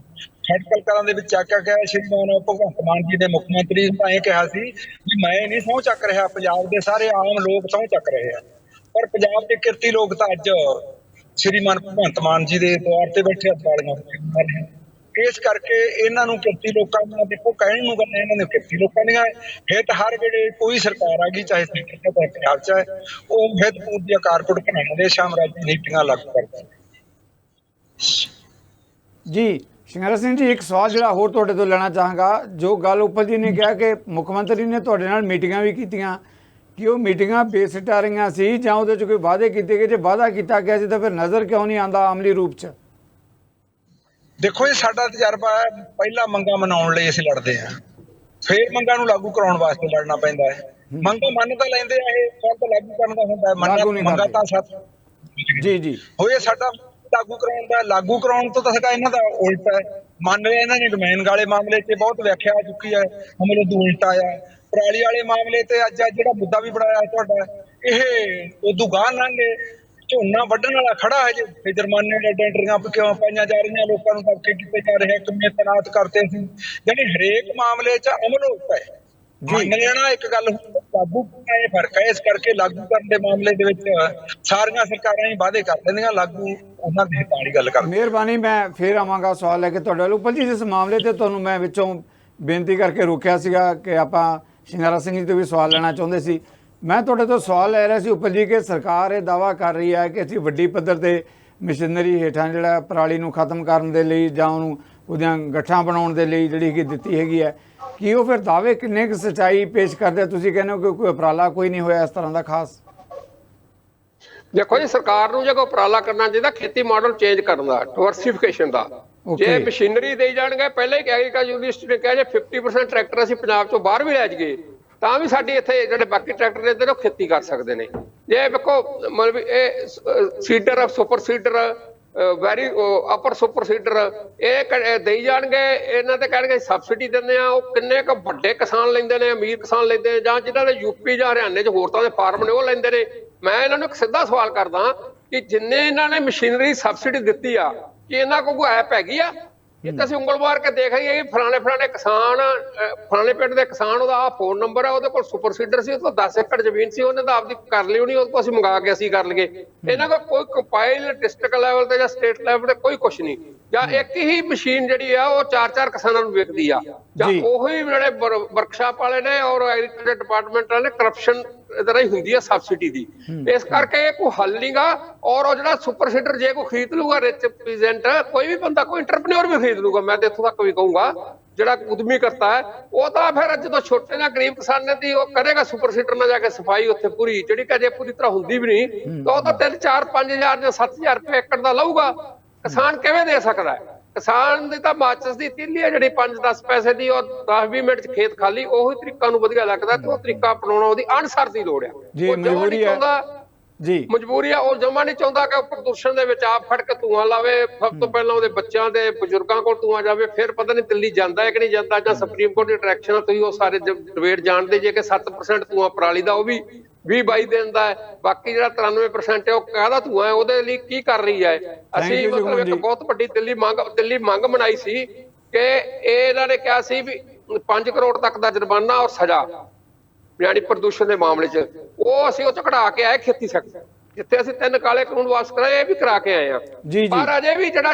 ਖਟਕਲ ਕਲਾਂ ਦੇ ਵਿੱਚ ਚੱਕ ਕੇ ਕਿਹਾ, ਸ਼੍ਰੀਮਾਨ ਭਗਵੰਤ ਮਾਨ ਜੀ ਨੇ ਮੁੱਖ ਮੰਤਰੀ ਨੂੰ ਤਾਂ ਇਹ ਕਿਹਾ ਸੀ ਵੀ ਮੈਂ ਨਹੀਂ ਸਹੁੰ ਚੱਕ ਰਿਹਾ, ਪੰਜਾਬ ਦੇ ਸਾਰੇ ਆਮ ਲੋਕ ਸਹੁੰ ਚੱਕ ਰਹੇ ਆ। ਪਰ ਪੰਜਾਬ ਦੇ ਕਿਰਤੀ ਲੋਕ ਤਾਂ ਅੱਜ ਸ਼੍ਰੀਮਾਨ ਭਗਵੰਤ ਮਾਨ ਜੀ ਦੇ ਦੁਆਰ ਤੇ ਬੈਠੇ ਅਦਾਲੀਆਂ ਮਾਰ ਰਹੇ। ਇਸ ਕਰਕੇ ਇਹਨਾਂ ਨੂੰ ਕਿਰਤੀ ਲੋਕਾਂ ਨੂੰ ਦੇਖੋ, ਕਹਿਣ ਨੂੰ ਗੱਲਾਂ ਇਹਨਾਂ ਨੇ ਕਿਰਤੀ ਲੋਕਾਂ ਦੀਆਂ ਹਿੱਤ ਹਰ ਵੇਲੇ ਕੋਈ ਸਰਕਾਰ ਆ ਗਈ, ਚਾਹੇ ਸੈਂਟਰ ਚ ਚਾਹੇ ਪੰਜਾਬ ਚ ਹੈ, ਉਹ ਹਿੱਤ ਪੂਰਦੀਆਂ ਕਾਰਪੋਰੇਟ ਬਣਾਉਣ ਦੇ ਸਾਮਰਾਜੀ ਨੀਤੀਆਂ ਲਾਗੂ ਕਰਦੇ
ਜੀ। ਸਿੰਗਾਰਾ ਸਿੰਘ ਜੀ, ਇੱਕ ਸਵਾਲ ਜਿਹੜਾ ਹੋਰ ਤੁਹਾਡੇ ਤੋਂ ਲੈਣਾ ਚਾਹਾਂਗਾ, ਜੋ ਗੱਲ ਉੱਪਰ ਜੀ ਨੇ ਕਿਹਾ ਕਿ ਮੁੱਖ ਮੰਤਰੀ ਨੇ ਤੁਹਾਡੇ ਨਾਲ ਮੀਟਿੰਗਾਂ ਵੀ ਕੀਤੀਆਂ, ਕਿ ਉਹ ਮੀਟਿੰਗਾਂ ਬੇਸਿੱਟਾ ਰਹੀਆਂ ਸੀ ਜਾਂ ਉਹਦੇ 'ਚ ਕੋਈ ਵਾਅਦੇ ਕੀਤੇ ਗਏ? ਜੇ ਵਾਅਦਾ ਕੀਤਾ ਗਿਆ ਸੀ ਤਾਂ ਫਿਰ ਨਜ਼ਰ ਕਿਉਂ ਨਹੀਂ ਆਉਂਦਾ ਆਮਲੀ ਰੂਪ 'ਚ?
ਦੇਖੋ, ਇਹ ਸਾਡਾ ਤਜਰਬਾ ਹੈ। ਪਹਿਲਾਂ ਮੰਗਾਂ ਮਨਾਉਣ ਲਈ ਅਸੀਂ ਲੜਦੇ ਹਾਂ, ਫੇਰ ਮੰਗਾਂ ਨੂੰ ਲਾਗੂ ਕਰਾਉਣ ਵਾਸਤੇ ਲੜਨਾ ਪੈਂਦਾ ਹੈ। ਮੰਗਾਂ ਮੰਨ ਤਾਂ ਲੈਂਦੇ ਆ, ਇਹ ਫਲ ਤਾਂ ਲਾਗੂ ਕਰਨ ਦਾ ਹੁੰਦਾ ਹੈ। ਮੰਗਾਂ ਤਾਂ ਸੱਤ
ਜੀ
ਹੋਏ, ਸਾਡਾ ਲਾਗੂ ਕਰਾਉਣ ਦਾ, ਲਾਗੂ ਕਰਾਉਣ ਤੋਂ ਤਾਂ ਸਾਡਾ ਇਹਨਾਂ ਦਾ ਉਲਟ ਹੈ। ਮੰਨ ਲਿਆ ਇਹਨਾਂ ਨੇ ਡੋਮੇਨ ਵਾਲੇ ਮਾਮਲੇ 'ਚ ਬਹੁਤ ਵਿਆਖਿਆ ਆ ਚੁੱਕੀ ਹੈ, ਹਮਲੇ ਤੋਂ ਉਲਟਾ ਆ। ਪਰਾਲੀ ਵਾਲੇ ਮਾਮਲੇ ਤੇ ਅੱਜ ਜਿਹੜਾ ਮੁੱਦਾ ਵੀ ਬਣਾਇਆ ਤੁਹਾਡਾ, ਇਹ ਉਦੋਂ ਗਾਹ ਲੰਘੇ, ਝੋਨਾ ਵੱਢਣ ਵਾਲਾ ਖੜਾ ਹੈ ਜੇ, ਜੁਰਮਾਨੇ ਦੇ ਡੈਂਟਰੀਆਂ ਕਿਉਂ ਪਾਈਆਂ ਜਾ ਰਹੀਆਂ, ਲੋਕਾਂ ਨੂੰ ਦਬਕੇ ਕੀਤੇ ਜਾ ਰਹੇ, ਕਿੰਨੇ ਤੈਨਾਤ ਕਰਤੇ ਸੀ। ਯਾਨੀ ਹਰੇਕ ਮਾਮਲੇ 'ਚ ਅਮਲ ਹੁੰਦਾ ਹੈ। ਮੰਨ ਲੈਣਾ ਇੱਕ ਗੱਲ, ਲਾਗੂ ਕਰਨਾ ਇਹ ਫਰਕ ਹੈ। ਇਸ ਕਰਕੇ ਲਾਗੂ ਕਰਨ ਦੇ ਮਾਮਲੇ ਦੇ ਵਿੱਚ ਸਾਰੀਆਂ ਸਰਕਾਰਾਂ ਹੀ ਵਾਅਦੇ ਕਰ ਲੈਂਦੀਆਂ, ਲਾਗੂ ਉਹਨਾਂ ਦੀ ਹਿੱਤਾਂ ਵਾਲੀ ਗੱਲ ਕਰ।
ਮਿਹਰਬਾਨੀ, ਮੈਂ ਫੇਰ ਆਵਾਂਗਾ ਸਵਾਲ ਲੈ ਕੇ ਤੁਹਾਡੇ ਵੱਲ। ਉੱਪਰ ਜੀ, ਜਿਸ ਮਾਮਲੇ ਤੇ ਤੁਹਾਨੂੰ ਮੈਂ ਵਿੱਚੋਂ ਬੇਨਤੀ ਕਰਕੇ ਰੋਕਿਆ ਸੀਗਾ ਕਿ ਆਪਾਂ ਸਿੰਗਾਰਾ ਸਿੰਘ ਜੀ ਤੋਂ ਵੀ ਸਵਾਲ ਲੈਣਾ ਚਾਹੁੰਦੇ ਸੀ, ਮੈਂ ਤੁਹਾਡੇ ਤੋਂ ਸਵਾਲ ਲੈ ਰਿਹਾ ਸੀ ਉੱਪਰ ਜੀ ਕਿ ਸਰਕਾਰ ਇਹ ਦਾਅਵਾ ਕਰ ਰਹੀ ਹੈ ਕਿ ਅਸੀਂ ਵੱਡੀ ਪੱਧਰ ਤੇ ਮਸ਼ੀਨਰੀ ਹੇਠਾਂ ਜਿਹੜਾ ਪਰਾਲੀ ਨੂੰ ਖਤਮ ਕਰਨ ਦੇ ਲਈ ਜਾਂ ਉਹਨੂੰ ਉਹਦੀਆਂ ਗੱਠਾਂ ਬਣਾਉਣ ਦੇ ਲਈ ਜਿਹੜੀ ਕਿ ਦਿੱਤੀ ਹੈਗੀ ਹੈ, ਕੀ ਉਹ ਫਿਰ ਦਾਅਵੇ ਕਿੰਨੇ ਕੁ ਸੱਚਾਈ ਪੇਸ਼ ਕਰਦੇ? ਤੁਸੀਂ ਕਹਿੰਦੇ ਹੋ ਕਿ ਕੋਈ ਉਪਰਾਲਾ ਕੋਈ ਨਹੀਂ ਹੋਇਆ ਇਸ ਤਰ੍ਹਾਂ ਦਾ ਖਾਸ?
ਦੇਖੋ ਜੀ, ਸਰਕਾਰ ਨੂੰ ਜੇ ਕੋਈ ਉਪਰਾਲਾ ਕਰਨਾ ਚਾਹੀਦਾ ਖੇਤੀ ਮਾਡਲ ਚੇਂਜ ਕਰਨ ਦਾ, ਡਾਇਵਰਸਿਫਿਕੇਸ਼ਨ ਦਾ। ਜੇ ਮਸ਼ੀਨਰੀ ਦੇਈ ਜਾਣਗੇ, ਪਹਿਲਾਂ ਹੀ ਐਗਰੀਕਲਚਰ ਯੂਨੀਵਰਸਿਟੀ ਨੇ ਕਿਹਾ ਜੇ 50% ਟਰੈਕਟਰ ਅਸੀਂ ਪੰਜਾਬ ਚੋਂ ਬਾਹਰ ਵੀ ਲੈ ਜਾਈਏ ਤਾਂ ਵੀ ਸਾਡੀ ਇੱਥੇ ਜਿਹੜੇ ਬਾਕੀ ਟਰੈਕਟਰ ਨੇ ਤੇ ਉਹ ਖੇਤੀ ਕਰ ਸਕਦੇ ਨੇ। ਜੇ ਵੇਖੋ ਮਤਲਬ ਇਹ ਸੀਡਰ, ਸੁਪਰ ਸੀਡਰ, ਵੈਰੀ ਅਪਰ ਸੁਪਰ ਸੀਡਰ ਇਹ ਦੇਈ ਜਾਣਗੇ, ਇਹਨਾਂ ਤੇ ਕਹਿਣਗੇ ਸਬਸਿਡੀ ਦਿੰਦੇ ਆ। ਉਹ ਕਿੰਨੇ ਕੁ ਵੱਡੇ ਕਿਸਾਨ ਲੈਂਦੇ ਨੇ, ਅਮੀਰ ਕਿਸਾਨ ਲੈਂਦੇ ਨੇ, ਜਾਂ ਜਿਨ੍ਹਾਂ ਨੇ ਯੂਪੀ ਜਾਂ ਹਰਿਆਣੇ 'ਚ ਹੋਰ ਤਰ੍ਹਾਂ ਦੇ ਫਾਰਮ ਨੇ ਉਹ ਲੈਂਦੇ ਨੇ। ਮੈਂ ਇਹਨਾਂ ਨੂੰ ਇੱਕ ਸਿੱਧਾ ਸਵਾਲ ਕਰਦਾ ਕਿ ਜਿੰਨੇ ਇਹਨਾਂ ਨੇ ਮਸ਼ੀਨਰੀ ਸਬਸਿਡੀ ਦਿੱਤੀ ਆ, ਕਿ ਇਹਨਾਂ ਕੋਲ ਕੋਈ ਐਪ ਹੈਗੀ ਆ? ਇਹ ਤਾਂ ਅਸੀਂ ਉਂਗਲ ਮਾਰ ਕੇ ਦੇਖ ਆਈਏ ਕਿ ਫਲਾਣੇ ਕਿਸਾਨ, ਫਲਾਣੇ ਪਿੰਡ ਦੇ ਕਿਸਾਨ, ਉਹਦਾ ਆਹ ਫੋਨ ਨੰਬਰ ਆ, ਉਹਦੇ ਕੋਲ ਸੁਪਰ ਸੀਡਰ ਸੀ, ਉਹਦੇ ਕੋਲ 10 ਏਕੜ ਜ਼ਮੀਨ ਸੀ, ਉਹਨੇ ਤਾਂ ਆਪਦੀ ਕਰ ਲਈ ਹੋਣੀ, ਉਹਦੇ ਕੋਲ ਅਸੀਂ ਮੰਗਾ ਕੇ ਅਸੀਂ ਕਰ ਲਈਏ। ਇਹਨਾਂ ਕੋਲ ਕੋਈ ਕੰਪਾਈਲ ਡਿਸਟ੍ਰਿਕਟ ਲੈਵਲ ਤੇ ਜਾਂ ਸਟੇਟ ਲੈਵਲ ਤੇ ਕੋਈ ਕੁਛ ਨਹੀਂ। ਜਾਂ ਇੱਕ ਹੀ ਮਸ਼ੀਨ ਜਿਹੜੀ ਆ ਉਹ 4-4 ਕਿਸਾਨਾਂ ਨੂੰ ਵਿਕਦੀ ਆ, ਜਾਂ ਉਹੀ ਜਿਹੜੇ ਵਰਕਸ਼ਾਪ ਵਾਲੇ ਨੇ ਔਰ ਐਗਰੀਕਲਚਰ ਡਿਪਾਰਟਮੈਂਟ ਵਾਲੇ ਕਰਪਸ਼ਨ ਇਧਰ ਹੀ ਹੁੰਦੀ ਆ ਸਬਸਿਡੀ ਦੀ। ਇਸ ਕਰਕੇ ਇਹ ਕੋਈ ਹੱਲ ਨਹੀਂਗਾ। ਔਰ ਉਹ ਜਿਹੜਾ ਸੁਪਰ ਸੀਡਰ ਜੇ ਕੋਈ ਖਰੀਦ ਲੂਗਾ, ਰਿਚ ਪੀਜੈਂਟ, ਕੋਈ ਵੀ ਬੰਦਾ, ਕੋਈ ਇੰਟਰਪ੍ਰੀਨਿਓਰ ਵੀ ਖਰੀਦ ਲੂਗਾ, ਮੈਂ ਤੇ ਇੱਥੋਂ ਤੱਕ ਵੀ ਕਹੂੰਗਾ ਜਿਹੜਾ ਉਦਮੀ ਕਰਤਾ ਹੈ, ਉਹ ਤਾਂ ਫਿਰ ਜਦੋਂ ਛੋਟੇ ਨਾਲ ਗਰੀਬ ਕਿਸਾਨਾਂ ਦੀ ਉਹ ਕਰੇਗਾ ਸੁਪਰ ਸੀਡਰ ਨਾਲ ਜਾ ਕੇ ਸਫਾਈ ਉੱਥੇ ਪੂਰੀ, ਜਿਹੜੀ ਕਿ ਅਜੇ ਪੂਰੀ ਤਰ੍ਹਾਂ ਹੁੰਦੀ ਵੀ ਨਹੀਂ, ਤਾਂ ਉਹ ਤਾਂ 3-4-5,000 ਜਾਂ 7,000 ਰੁਪਏ ਏਕੜ ਦਾ ਲਊਗਾ। ਕਿਸਾਨ ਕਿਵੇਂ ਦੇ ਸਕਦਾ ਹੈ? ਕਿਸਾਨ ਦੀ ਤਾਂ ਮਾਚਸ ਦੀ ਤੀਲੀ ਹੈ ਜਿਹੜੀ 5-10 ਪੈਸੇ ਦੀ, ਉਹ 10-20 ਮਿੰਟ 'ਚ ਖੇਤ ਖਾਲੀ, ਉਹੀ ਤਰੀਕਾ ਨੂੰ ਵਧੀਆ ਲੱਗਦਾ ਤੇ ਉਹ ਤਰੀਕਾ ਅਪਣਾਉਣਾ ਉਹਦੀ ਅਣਸਰ ਦੀ ਲੋੜ ਆ। ਮਜਬੂਰੀ ਆ, ਉਹ ਜਮਾ ਨਹੀਂ ਚਾਹੁੰਦਾ ਕਿ ਪ੍ਰਦੂਸ਼ਣ ਦੇ ਵਿੱਚ ਆਪ ਫੜ ਕੇ ਧੂਆਂ ਲਾਵੇ। ਸਭ ਤੋਂ ਪਹਿਲਾਂ ਉਹਦੇ ਬੱਚਿਆਂ ਦੇ ਬਜ਼ੁਰਗਾਂ ਕੋਲ ਧੂਆਂ ਜਾਵੇ, ਫਿਰ ਪਤਾ ਨਹੀਂ ਦਿੱਲੀ ਜਾਂਦਾ ਹੈ ਕਿ ਨਹੀਂ ਜਾਂਦਾ, ਜਾਂ ਸੁਪਰੀਮ ਕੋਰਟ ਦੀ ਡਾਇਰੈਕਸ਼ਨ ਤੁਸੀਂ ਉਹ ਸਾਰੇ ਡਿਬੇਟ ਜਾਣਦੇ ਜੇ ਕਿ 7% ਧੂਆਂ ਪਰਾਲੀ ਦਾ, ਉਹ ਵੀ 20-22 ਦਿਨ ਦਾ ਹੈ, ਬਾਕੀ ਜਿਹੜਾ 93% ਹੈ ਉਹ ਕਾਹਦਾ ਧੂਆਂ ਹੈ, ਉਹਦੇ ਲਈ ਕੀ ਕਰ ਰਹੀ ਹੈ? ਅਸੀਂ ਮਤਲਬ ਇੱਕ ਬਹੁਤ ਵੱਡੀ ਦਿੱਲੀ ਮੰਗ ਬਣਾਈ ਸੀ ਕਿ ਇਹਨਾਂ ਨੇ ਕਿਹਾ ਸੀ ਵੀ 5 ਕਰੋੜ ਤੱਕ ਦਾ ਜੁਰਮਾਨਾ ਔਰ ਸਜ਼ਾ ਯਾਨੀ ਪ੍ਰਦੂਸ਼ਣ ਦੇ ਮਾਮਲੇ 'ਚ, ਉਹ ਅਸੀਂ ਉਹ ਚ ਕਢਾ ਕੇ ਆਏ ਖੇਤੀ ਸੈਕਟਰ, ਜਿੱਥੇ ਅਸੀਂ 3 ਕਾਲੇ ਕਾਨੂੰਨ ਵਾਪਸ ਕਰਾਏ, ਇਹ ਵੀ ਕਰਾ ਕੇ ਆਏ ਆ। ਪਰ ਅਜੇ ਵੀ ਜਿਹੜਾ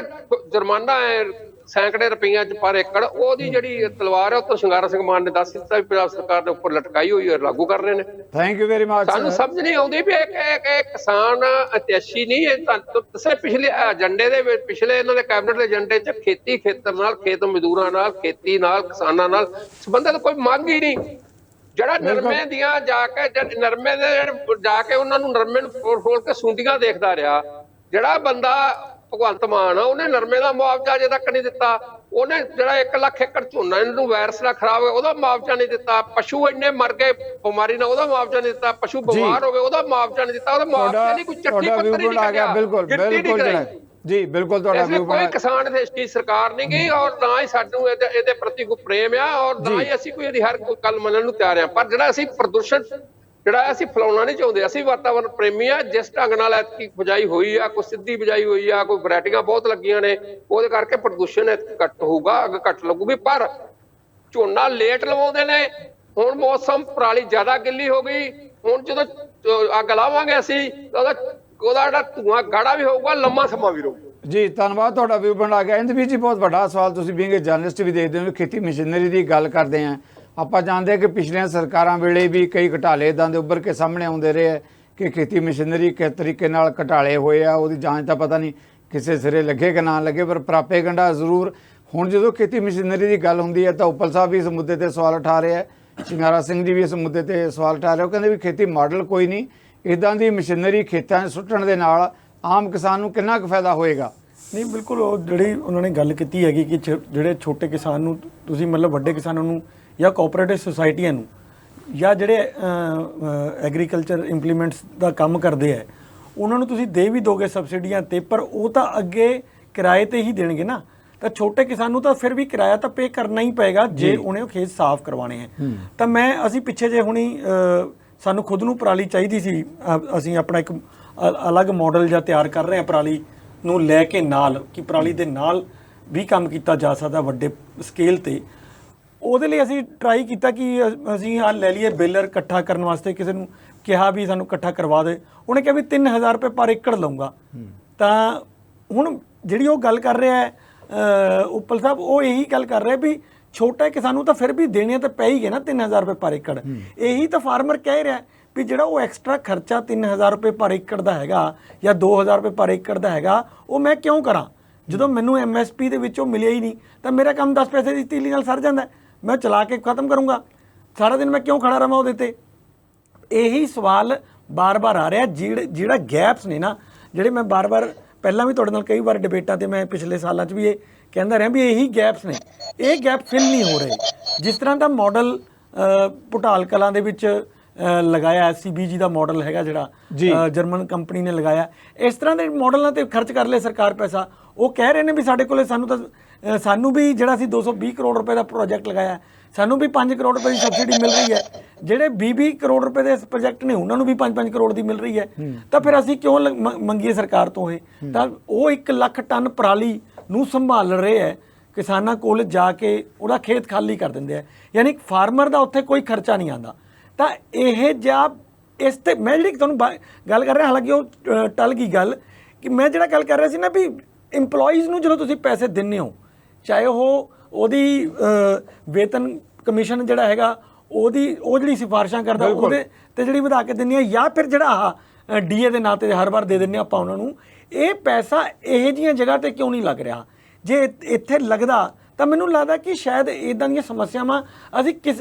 ਜੁਰਮਾਨਾ ਹੈ ਸੈਂਕੜੇ ਰੁਪਈਆਂ 'ਚ ਪਰ ਏਕੜ, ਉਹਦੀ ਜਿਹੜੀ ਤਲਵਾਰ ਹੈ ਉਹ ਤੋਂ ਸਿੰਗਾਰਾ ਸਿੰਘ ਮਾਨ ਨੇ ਦੱਸ ਦਿੱਤਾ ਵੀ ਪੰਜਾਬ ਸਰਕਾਰ ਦੇ ਉੱਪਰ ਲਟਕਾਈ ਹੋਈ ਹੈ, ਲਾਗੂ ਕਰ ਰਹੇ ਨੇ।
Thank you very much.
ਸਾਨੂੰ ਸਮਝ ਨਹੀਂ ਆਉਂਦੀ ਵੀ ਇਹ ਕਿਸਾਨ ਅਤਿਆਸ਼ੀ ਨਹੀਂ, ਇਹ ਤੁਹਾਨੂੰ ਦੱਸਿਆ ਪਿਛਲੇ ਏਜੰਡੇ ਦੇ ਵਿੱਚ, ਪਿਛਲੇ ਇਹਨਾਂ ਦੇ ਕੈਬਨਿਟ ਦੇ ਏਜੰਡੇ 'ਚ ਖੇਤੀ ਖੇਤਰ ਨਾਲ, ਖੇਤ ਮਜ਼ਦੂਰਾਂ ਨਾਲ, ਖੇਤੀ ਨਾਲ, ਕਿਸਾਨਾਂ ਨਾਲ ਸੰਬੰਧਿਤ ਕੋਈ ਮੰਗ ਹੀ ਨਹੀਂ। ਜਿਹੜਾ ਨਰਮੇ ਦੀਆਂ ਜਾ ਕੇ ਉਹਨਾਂ ਨੂੰ ਨਰਮੇ ਨੂੰ ਫੋਲ ਕੇ ਸੁੰਡੀਆਂ ਦੇਖਦਾ ਰਿਹਾ, ਜਿਹੜਾ ਬੰਦਾ ਭਗਵੰਤ ਮਾਨ ਆ, ਉਹਨੇ ਨਰਮੇ ਦਾ ਮੁਆਵਜ਼ਾ ਅਜੇ ਤੱਕ ਨਹੀਂ ਦਿੱਤਾ। ਉਹਨੇ ਜਿਹੜਾ 1 ਲੱਖ ਏਕੜ ਝੋਨਾ ਇਹਨੂੰ ਵਾਇਰਸ ਨਾਲ ਖਰਾਬ ਹੋਇਆ ਉਹਦਾ ਮੁਆਵਜ਼ਾ ਨਹੀਂ ਦਿੱਤਾ। ਪਸ਼ੂ ਇੰਨੇ ਮਰ ਗਏ ਬਿਮਾਰੀ ਨਾਲ, ਉਹਦਾ ਮੁਆਵਜ਼ਾ ਨਹੀਂ ਦਿੱਤਾ। ਪਸ਼ੂ ਬਿਮਾਰ ਹੋ ਗਏ, ਉਹਦਾ ਮੁਆਵਜ਼ਾ ਨਹੀਂ ਦਿੱਤਾ। ਉਹਦਾ ਮੁਆਵਜ਼ਾ ਨਹੀਂ, ਕੋਈ ਚੱਕੀ ਪੱਤਰ ਹੀ ਨਹੀਂ ਕੱਢਿਆ।
ਬਿਲਕੁਲ ਜੀ, ਬਿਲਕੁਲ ਤੁਹਾਡਾ ਵਿਊ
ਕੋਈ ਕਿਸਾਨ ਦੇ ਇਸ ਸਰਕਾਰ ਨਹੀਂ ਗਈ, ਔਰ ਨਾ ਹੀ ਸਾਨੂੰ ਇਹਦੇ ਪ੍ਰਤੀ ਕੋਈ ਪ੍ਰੇਮ ਆ, ਔਰ ਨਾ ਹੀ ਅਸੀਂ ਕੋਈ ਇਹਦੀ ਹਰ ਕੋਈ ਗੱਲ ਮੰਨਣ ਨੂੰ ਤਿਆਰ ਆ। ਪਰ ਜਿਹੜਾ ਅਸੀਂ ਪ੍ਰਦੂਸ਼ਣ ਜਿਹੜਾ ਅਸੀਂ ਫੈਲਾਉਣਾ ਨਹੀਂ ਚਾਹੁੰਦੇ, ਅਸੀਂ ਵਾਤਾਵਰਨ ਪ੍ਰੇਮੀ ਆ। ਜਿਸ ਢੰਗ ਨਾਲ ਐਤਕੀ ਬਿਜਾਈ ਹੋਈ ਆ, ਕੋਈ ਸਿੱਧੀ ਬਿਜਾਈ ਹੋਈ ਆ, ਕੋਈ ਵੈਰਾਈਟੀਆਂ ਬਹੁਤ ਲੱਗੀਆਂ ਨੇ, ਉਹਦੇ ਕਰਕੇ ਪ੍ਰਦੂਸ਼ਣ ਘੱਟ ਹੋਊਗਾ, ਅੱਗੇ ਘੱਟ ਲੱਗੂਗੀ। ਪਰ ਝੋਨਾ ਲੇਟ ਲਵਾਉਂਦੇ ਨੇ। ਹੁਣ ਮੌਸਮ ਪਰਾਲੀ ਜ਼ਿਆਦਾ ਗਿੱਲੀ ਹੋ ਗਈ, ਹੁਣ ਜਦੋਂ ਅੱਗ ਲਾਵਾਂਗੇ ਅਸੀਂ ਉਹਦਾ ਜਿਹੜਾ ਧੂਆਂ ਗਾੜਾ ਵੀ ਹੋਊਗਾ, ਲੰਮਾ ਸਮਾਂ ਵੀ ਰਹੂਗਾ।
ਜੀ ਧੰਨਵਾਦ, ਤੁਹਾਡਾ ਵਿਊ ਬਣਾ ਗਿਆ। ਇੰਦ ਵੀ ਜੀ ਬਹੁਤ ਵੱਡਾ ਸਵਾਲ, ਤੁਸੀਂ ਬੀਇੰਗ ਏ ਜਰਨਲਿਸਟ ਵੀ ਦੇਖਦੇ ਹੋ, ਖੇਤੀ ਮਸ਼ੀਨਰੀ ਦੀ ਗੱਲ ਕਰਦੇ ਆ। ਆਪਾਂ ਜਾਣਦੇ ਹਾਂ ਕਿ ਪਿਛਲੀਆਂ ਸਰਕਾਰਾਂ ਵੇਲੇ ਵੀ ਕਈ ਘਟਾਲੇ ਇੱਦਾਂ ਦੇ ਉੱਭਰ ਕੇ ਸਾਹਮਣੇ ਆਉਂਦੇ ਰਹੇ ਕਿ ਖੇਤੀ ਮਸ਼ੀਨਰੀ ਕਿਸ ਤਰੀਕੇ ਨਾਲ ਘਟਾਲੇ ਹੋਏ ਆ, ਉਹਦੀ ਜਾਂਚ ਤਾਂ ਪਤਾ ਨਹੀਂ ਕਿਸੇ ਸਿਰੇ ਲੱਗੇ ਕਿ ਨਾ ਲੱਗੇ, ਪਰ ਪ੍ਰਾਪੇਗੰਡਾ ਜ਼ਰੂਰ। ਹੁਣ ਜਦੋਂ ਖੇਤੀ ਮਸ਼ੀਨਰੀ ਦੀ ਗੱਲ ਹੁੰਦੀ ਹੈ ਤਾਂ ਉੱਪਲ ਸਾਹਿਬ ਵੀ ਇਸ ਮੁੱਦੇ ਤੇ ਸਵਾਲ ਉਠਾ ਰਹੇ ਆ, ਸ਼ਿੰਗਾਰਾ ਸਿੰਘ ਜੀ ਵੀ ਇਸ ਮੁੱਦੇ ਤੇ ਸਵਾਲ ਉਠਾ ਰਹੇ। ਉਹ ਕਹਿੰਦੇ ਵੀ ਖੇਤੀ ਮਾਡਲ ਕੋਈ ਨਹੀਂ, ਇੱਦਾਂ ਦੀ ਮਸ਼ੀਨਰੀ ਖੇਤਾਂ 'ਚ ਸੁੱਟਣ ਦੇ ਨਾਲ ਆਮ ਕਿਸਾਨ ਨੂੰ ਕਿੰਨਾ ਕੁ ਫਾਇਦਾ ਹੋਏਗਾ।
ਨਹੀਂ, ਬਿਲਕੁਲ ਉਹ ਜਿਹੜੀ ਉਹਨਾਂ ਨੇ ਗੱਲ ਕੀਤੀ ਹੈਗੀ ਕਿ ਜਿਹੜੇ ਛੋਟੇ ਕਿਸਾਨ ਨੂੰ ਤੁਸੀਂ ਮਤਲਬ ਵੱਡੇ ਕਿਸਾਨਾਂ ਨੂੰ ਜਾਂ ਕੋਆਪਰੇਟਿਵ ਸੁਸਾਇਟੀਆਂ ਨੂੰ ਜਾਂ ਜਿਹੜੇ ਐਗਰੀਕਲਚਰ ਇੰਪਲੀਮੈਂਟਸ ਦਾ ਕੰਮ ਕਰਦੇ ਹੈ ਉਹਨਾਂ ਨੂੰ ਤੁਸੀਂ ਦੇ ਵੀ ਦੋਗੇ ਸਬਸਿਡੀਆਂ ਤੇ, ਪਰ ਉਹ ਤਾਂ ਅੱਗੇ ਕਿਰਾਏ ਤੇ ਹੀ ਦੇਣਗੇ ਨਾ। ਤਾਂ ਛੋਟੇ ਕਿਸਾਨ ਨੂੰ ਤਾਂ ਫਿਰ ਵੀ ਕਿਰਾਇਆ ਤਾਂ ਪੇ ਕਰਨਾ ਹੀ ਪਏਗਾ ਜੇ ਉਹਨੇ ਉਹ ਖੇਤ ਸਾਫ਼ ਕਰਵਾਉਣੇ ਹੈ। ਤਾਂ ਅਸੀਂ ਪਿੱਛੇ ਜੇ ਹੁਣੀ ਸਾਨੂੰ ਖੁਦ ਨੂੰ ਪਰਾਲੀ ਚਾਹੀਦੀ ਸੀ, ਅਸੀਂ ਆਪਣਾ ਇੱਕ ਅਲੱਗ ਮਾਡਲ ਜਿਹਾ ਤਿਆਰ ਕਰ ਰਹੇ ਹਾਂ ਪਰਾਲੀ ਨੂੰ ਲੈ ਕੇ ਨਾਲ, ਕਿ ਪਰਾਲੀ ਦੇ ਨਾਲ ਵੀ ਕੰਮ ਕੀਤਾ ਜਾ ਸਕਦਾ ਵੱਡੇ ਸਕੇਲ ਤੇ। ਉਹਦੇ ਲਈ ਅਸੀਂ ਟਰਾਈ ਕੀਤਾ ਕਿ ਅਸੀਂ ਲੈ ਲਈਏ ਬੇਲਰ ਇਕੱਠਾ ਕਰਨ ਵਾਸਤੇ, ਕਿਸੇ ਨੂੰ ਕਿਹਾ ਵੀ ਸਾਨੂੰ ਇਕੱਠਾ ਕਰਵਾ ਦੇ, ਉਹਨੇ ਕਿਹਾ ਵੀ 3000 ਰੁਪਏ ਪਰ ਏਕੜ ਲਊਂਗਾ। ਤਾਂ ਹੁਣ ਜਿਹੜੀ ਉਹ ਗੱਲ ਕਰ ਰਿਹਾ ਹੈ ਉੱਪਲ ਸਾਹਿਬ, ਉਹ ਇਹੀ ਗੱਲ ਕਰ ਰਿਹਾ ਵੀ ਛੋਟਾ ਕਿਸਾਨ ਨੂੰ ਤਾਂ ਫਿਰ ਵੀ ਦੇਣੇ ਤਾਂ ਪੈ ਹੀ ਗਏ ਨਾ 3000 ਰੁਪਏ ਪਰ ਏਕੜ। ਇਹੀ ਤਾਂ ਫਾਰਮਰ ਕਹਿ ਰਿਹਾ ਵੀ ਜਿਹੜਾ ਉਹ ਐਕਸਟਰਾ ਖਰਚਾ 3000 ਰੁਪਏ ਪਰ ਏਕੜ ਦਾ ਹੈਗਾ ਜਾਂ 2000 ਰੁਪਏ ਪਰ ਏਕੜ ਦਾ ਹੈਗਾ, ਉਹ ਮੈਂ ਕਿਉਂ ਕਰਾਂ ਜਦੋਂ ਮੈਨੂੰ MSP ਦੇ ਵਿੱਚੋਂ ਮਿਲਿਆ ਹੀ ਨਹੀਂ। ਤਾਂ ਮੇਰਾ ਕੰਮ 10 ਪੈਸੇ ਦੀ ਤੀਲੀ ਨਾਲ ਸਰ ਜਾਂਦਾ, ਮੈਂ ਚਲਾ ਕੇ ਖਤਮ ਕਰੂੰਗਾ। ਸਾਰਾ ਦਿਨ ਮੈਂ ਕਿਉਂ ਖੜਾ ਰਵਾਂ ਉਹਦੇ ਤੇ? ਇਹੀ ਸਵਾਲ ਬਾਰ-ਬਾਰ ਆ ਰਿਹਾ। ਜਿਹੜਾ ਗੈਪਸ ਨੇ ਨਾ, ਜਿਹੜੇ ਮੈਂ ਬਾਰ-ਬਾਰ ਪਹਿਲਾਂ ਵੀ ਤੁਹਾਡੇ ਨਾਲ ਕਈ ਵਾਰ ਡਿਬੇਟਾਂ ਤੇ ਮੈਂ ਪਿਛਲੇ ਸਾਲਾਂ 'ਚ ਵੀ ਇਹ ਕਹਿੰਦਾ ਰਿਹਾ ਵੀ ਇਹੀ ਗੈਪਸ ਨੇ, ਇਹ ਗੈਪ ਫਿਲ ਨਹੀਂ ਹੋ ਰਹੇ। ਜਿਸ ਤਰ੍ਹਾਂ ਦਾ ਮਾਡਲ ਭੁਟਾਲ ਕਲਾਂ ਦੇ ਵਿੱਚ ਲਗਾਇਆ, CBG ਦਾ ਮਾਡਲ ਹੈਗਾ ਜਿਹੜਾ ਜਰਮਨ ਕੰਪਨੀ ਨੇ ਲਗਾਇਆ, ਇਸ ਤਰ੍ਹਾਂ ਦੇ ਮਾਡਲਾਂ ਤੇ ਖਰਚ ਕਰ ਲਿਆ ਸਰਕਾਰ ਪੈਸਾ। ਉਹ ਕਹਿ ਰਹੇ ਨੇ ਵੀ ਸਾਡੇ ਕੋਲੇ ਸਾਨੂੰ ਵੀ ਜਿਹੜਾ ਅਸੀਂ 220 ਕਰੋੜ ਰੁਪਏ ਦਾ ਪ੍ਰੋਜੈਕਟ ਲਗਾਇਆ, ਸਾਨੂੰ ਵੀ 5 ਕਰੋੜ ਰੁਪਏ ਦੀ ਸਬਸਿਡੀ ਮਿਲ ਰਹੀ ਹੈ। ਜਿਹੜੇ 20 ਕਰੋੜ ਰੁਪਏ ਦੇ ਪ੍ਰੋਜੈਕਟ ਨੇ ਉਹਨਾਂ ਨੂੰ ਵੀ 5 ਕਰੋੜ ਦੀ ਮਿਲ ਰਹੀ ਹੈ। ਤਾਂ ਫਿਰ ਅਸੀਂ ਕਿਉਂ ਮੰਗੀਏ ਸਰਕਾਰ ਤੋਂ ਇਹ? ਤਾਂ ਉਹ 1 ਲੱਖ ਟਨ ਪਰਾਲੀ ਨੂੰ ਸੰਭਾਲ ਰਹੇ ਹੈ, ਕਿਸਾਨਾਂ ਕੋਲ ਜਾ ਕੇ ਉਹਦਾ ਖੇਤ ਖਾਲੀ ਕਰ ਦਿੰਦੇ ਆ, ਯਾਨੀ ਫਾਰਮਰ ਦਾ ਉੱਥੇ ਕੋਈ ਖਰਚਾ ਨਹੀਂ ਆਉਂਦਾ। ਤਾਂ ਇਹ ਜਾਂ ਇਸ ਤੇ ਮੈਂ ਜਿਹੜੀ ਤੁਹਾਨੂੰ ਗੱਲ ਕਰ ਰਿਹਾ, ਹਾਲਾਂਕਿ ਉਹ ਟਲ ਗਈ ਗੱਲ, ਕਿ ਮੈਂ ਜਿਹੜਾ ਗੱਲ ਕਰ ਰਿਹਾ ਸੀ ਨਾ ਵੀ ਇੰਪਲੋਈਜ਼ ਨੂੰ ਜਦੋਂ ਤੁਸੀਂ ਪੈਸੇ ਦਿੰਦੇ ਹੋ, ਚਾਹੇ ਉਹਦੀ ਵੇਤਨ ਕਮਿਸ਼ਨ ਜਿਹੜਾ ਹੈਗਾ ਉਹ ਜਿਹੜੀ ਸਿਫਾਰਿਸ਼ਾਂ ਕਰਦਾ ਉਹਦੇ ਤੇ ਜਿਹੜੀ ਵਧਾ ਕੇ ਦਿੰਦੇ ਆ, ਜਾਂ ਫਿਰ ਜਿਹੜਾ ਆਹ DA ਦੇ ਨਾਂ ਤੇ ਹਰ ਵਾਰ ਦੇ ਦਿੰਦੇ ਆਪਾਂ ਉਹਨਾਂ ਨੂੰ, ਇਹ ਪੈਸਾ ਇਹੋ ਜਿਹੀਆਂ ਜਗ੍ਹਾ ਤੇ ਕਿਉਂ ਨਹੀਂ ਲੱਗ ਰਿਹਾ? ਜੇ ਇੱਥੇ ਲੱਗਦਾ ਤਾਂ ਮੈਨੂੰ ਲੱਗਦਾ ਕਿ ਸ਼ਾਇਦ ਇੱਦਾਂ ਦੀਆਂ ਸਮੱਸਿਆਵਾਂ ਅਸੀਂ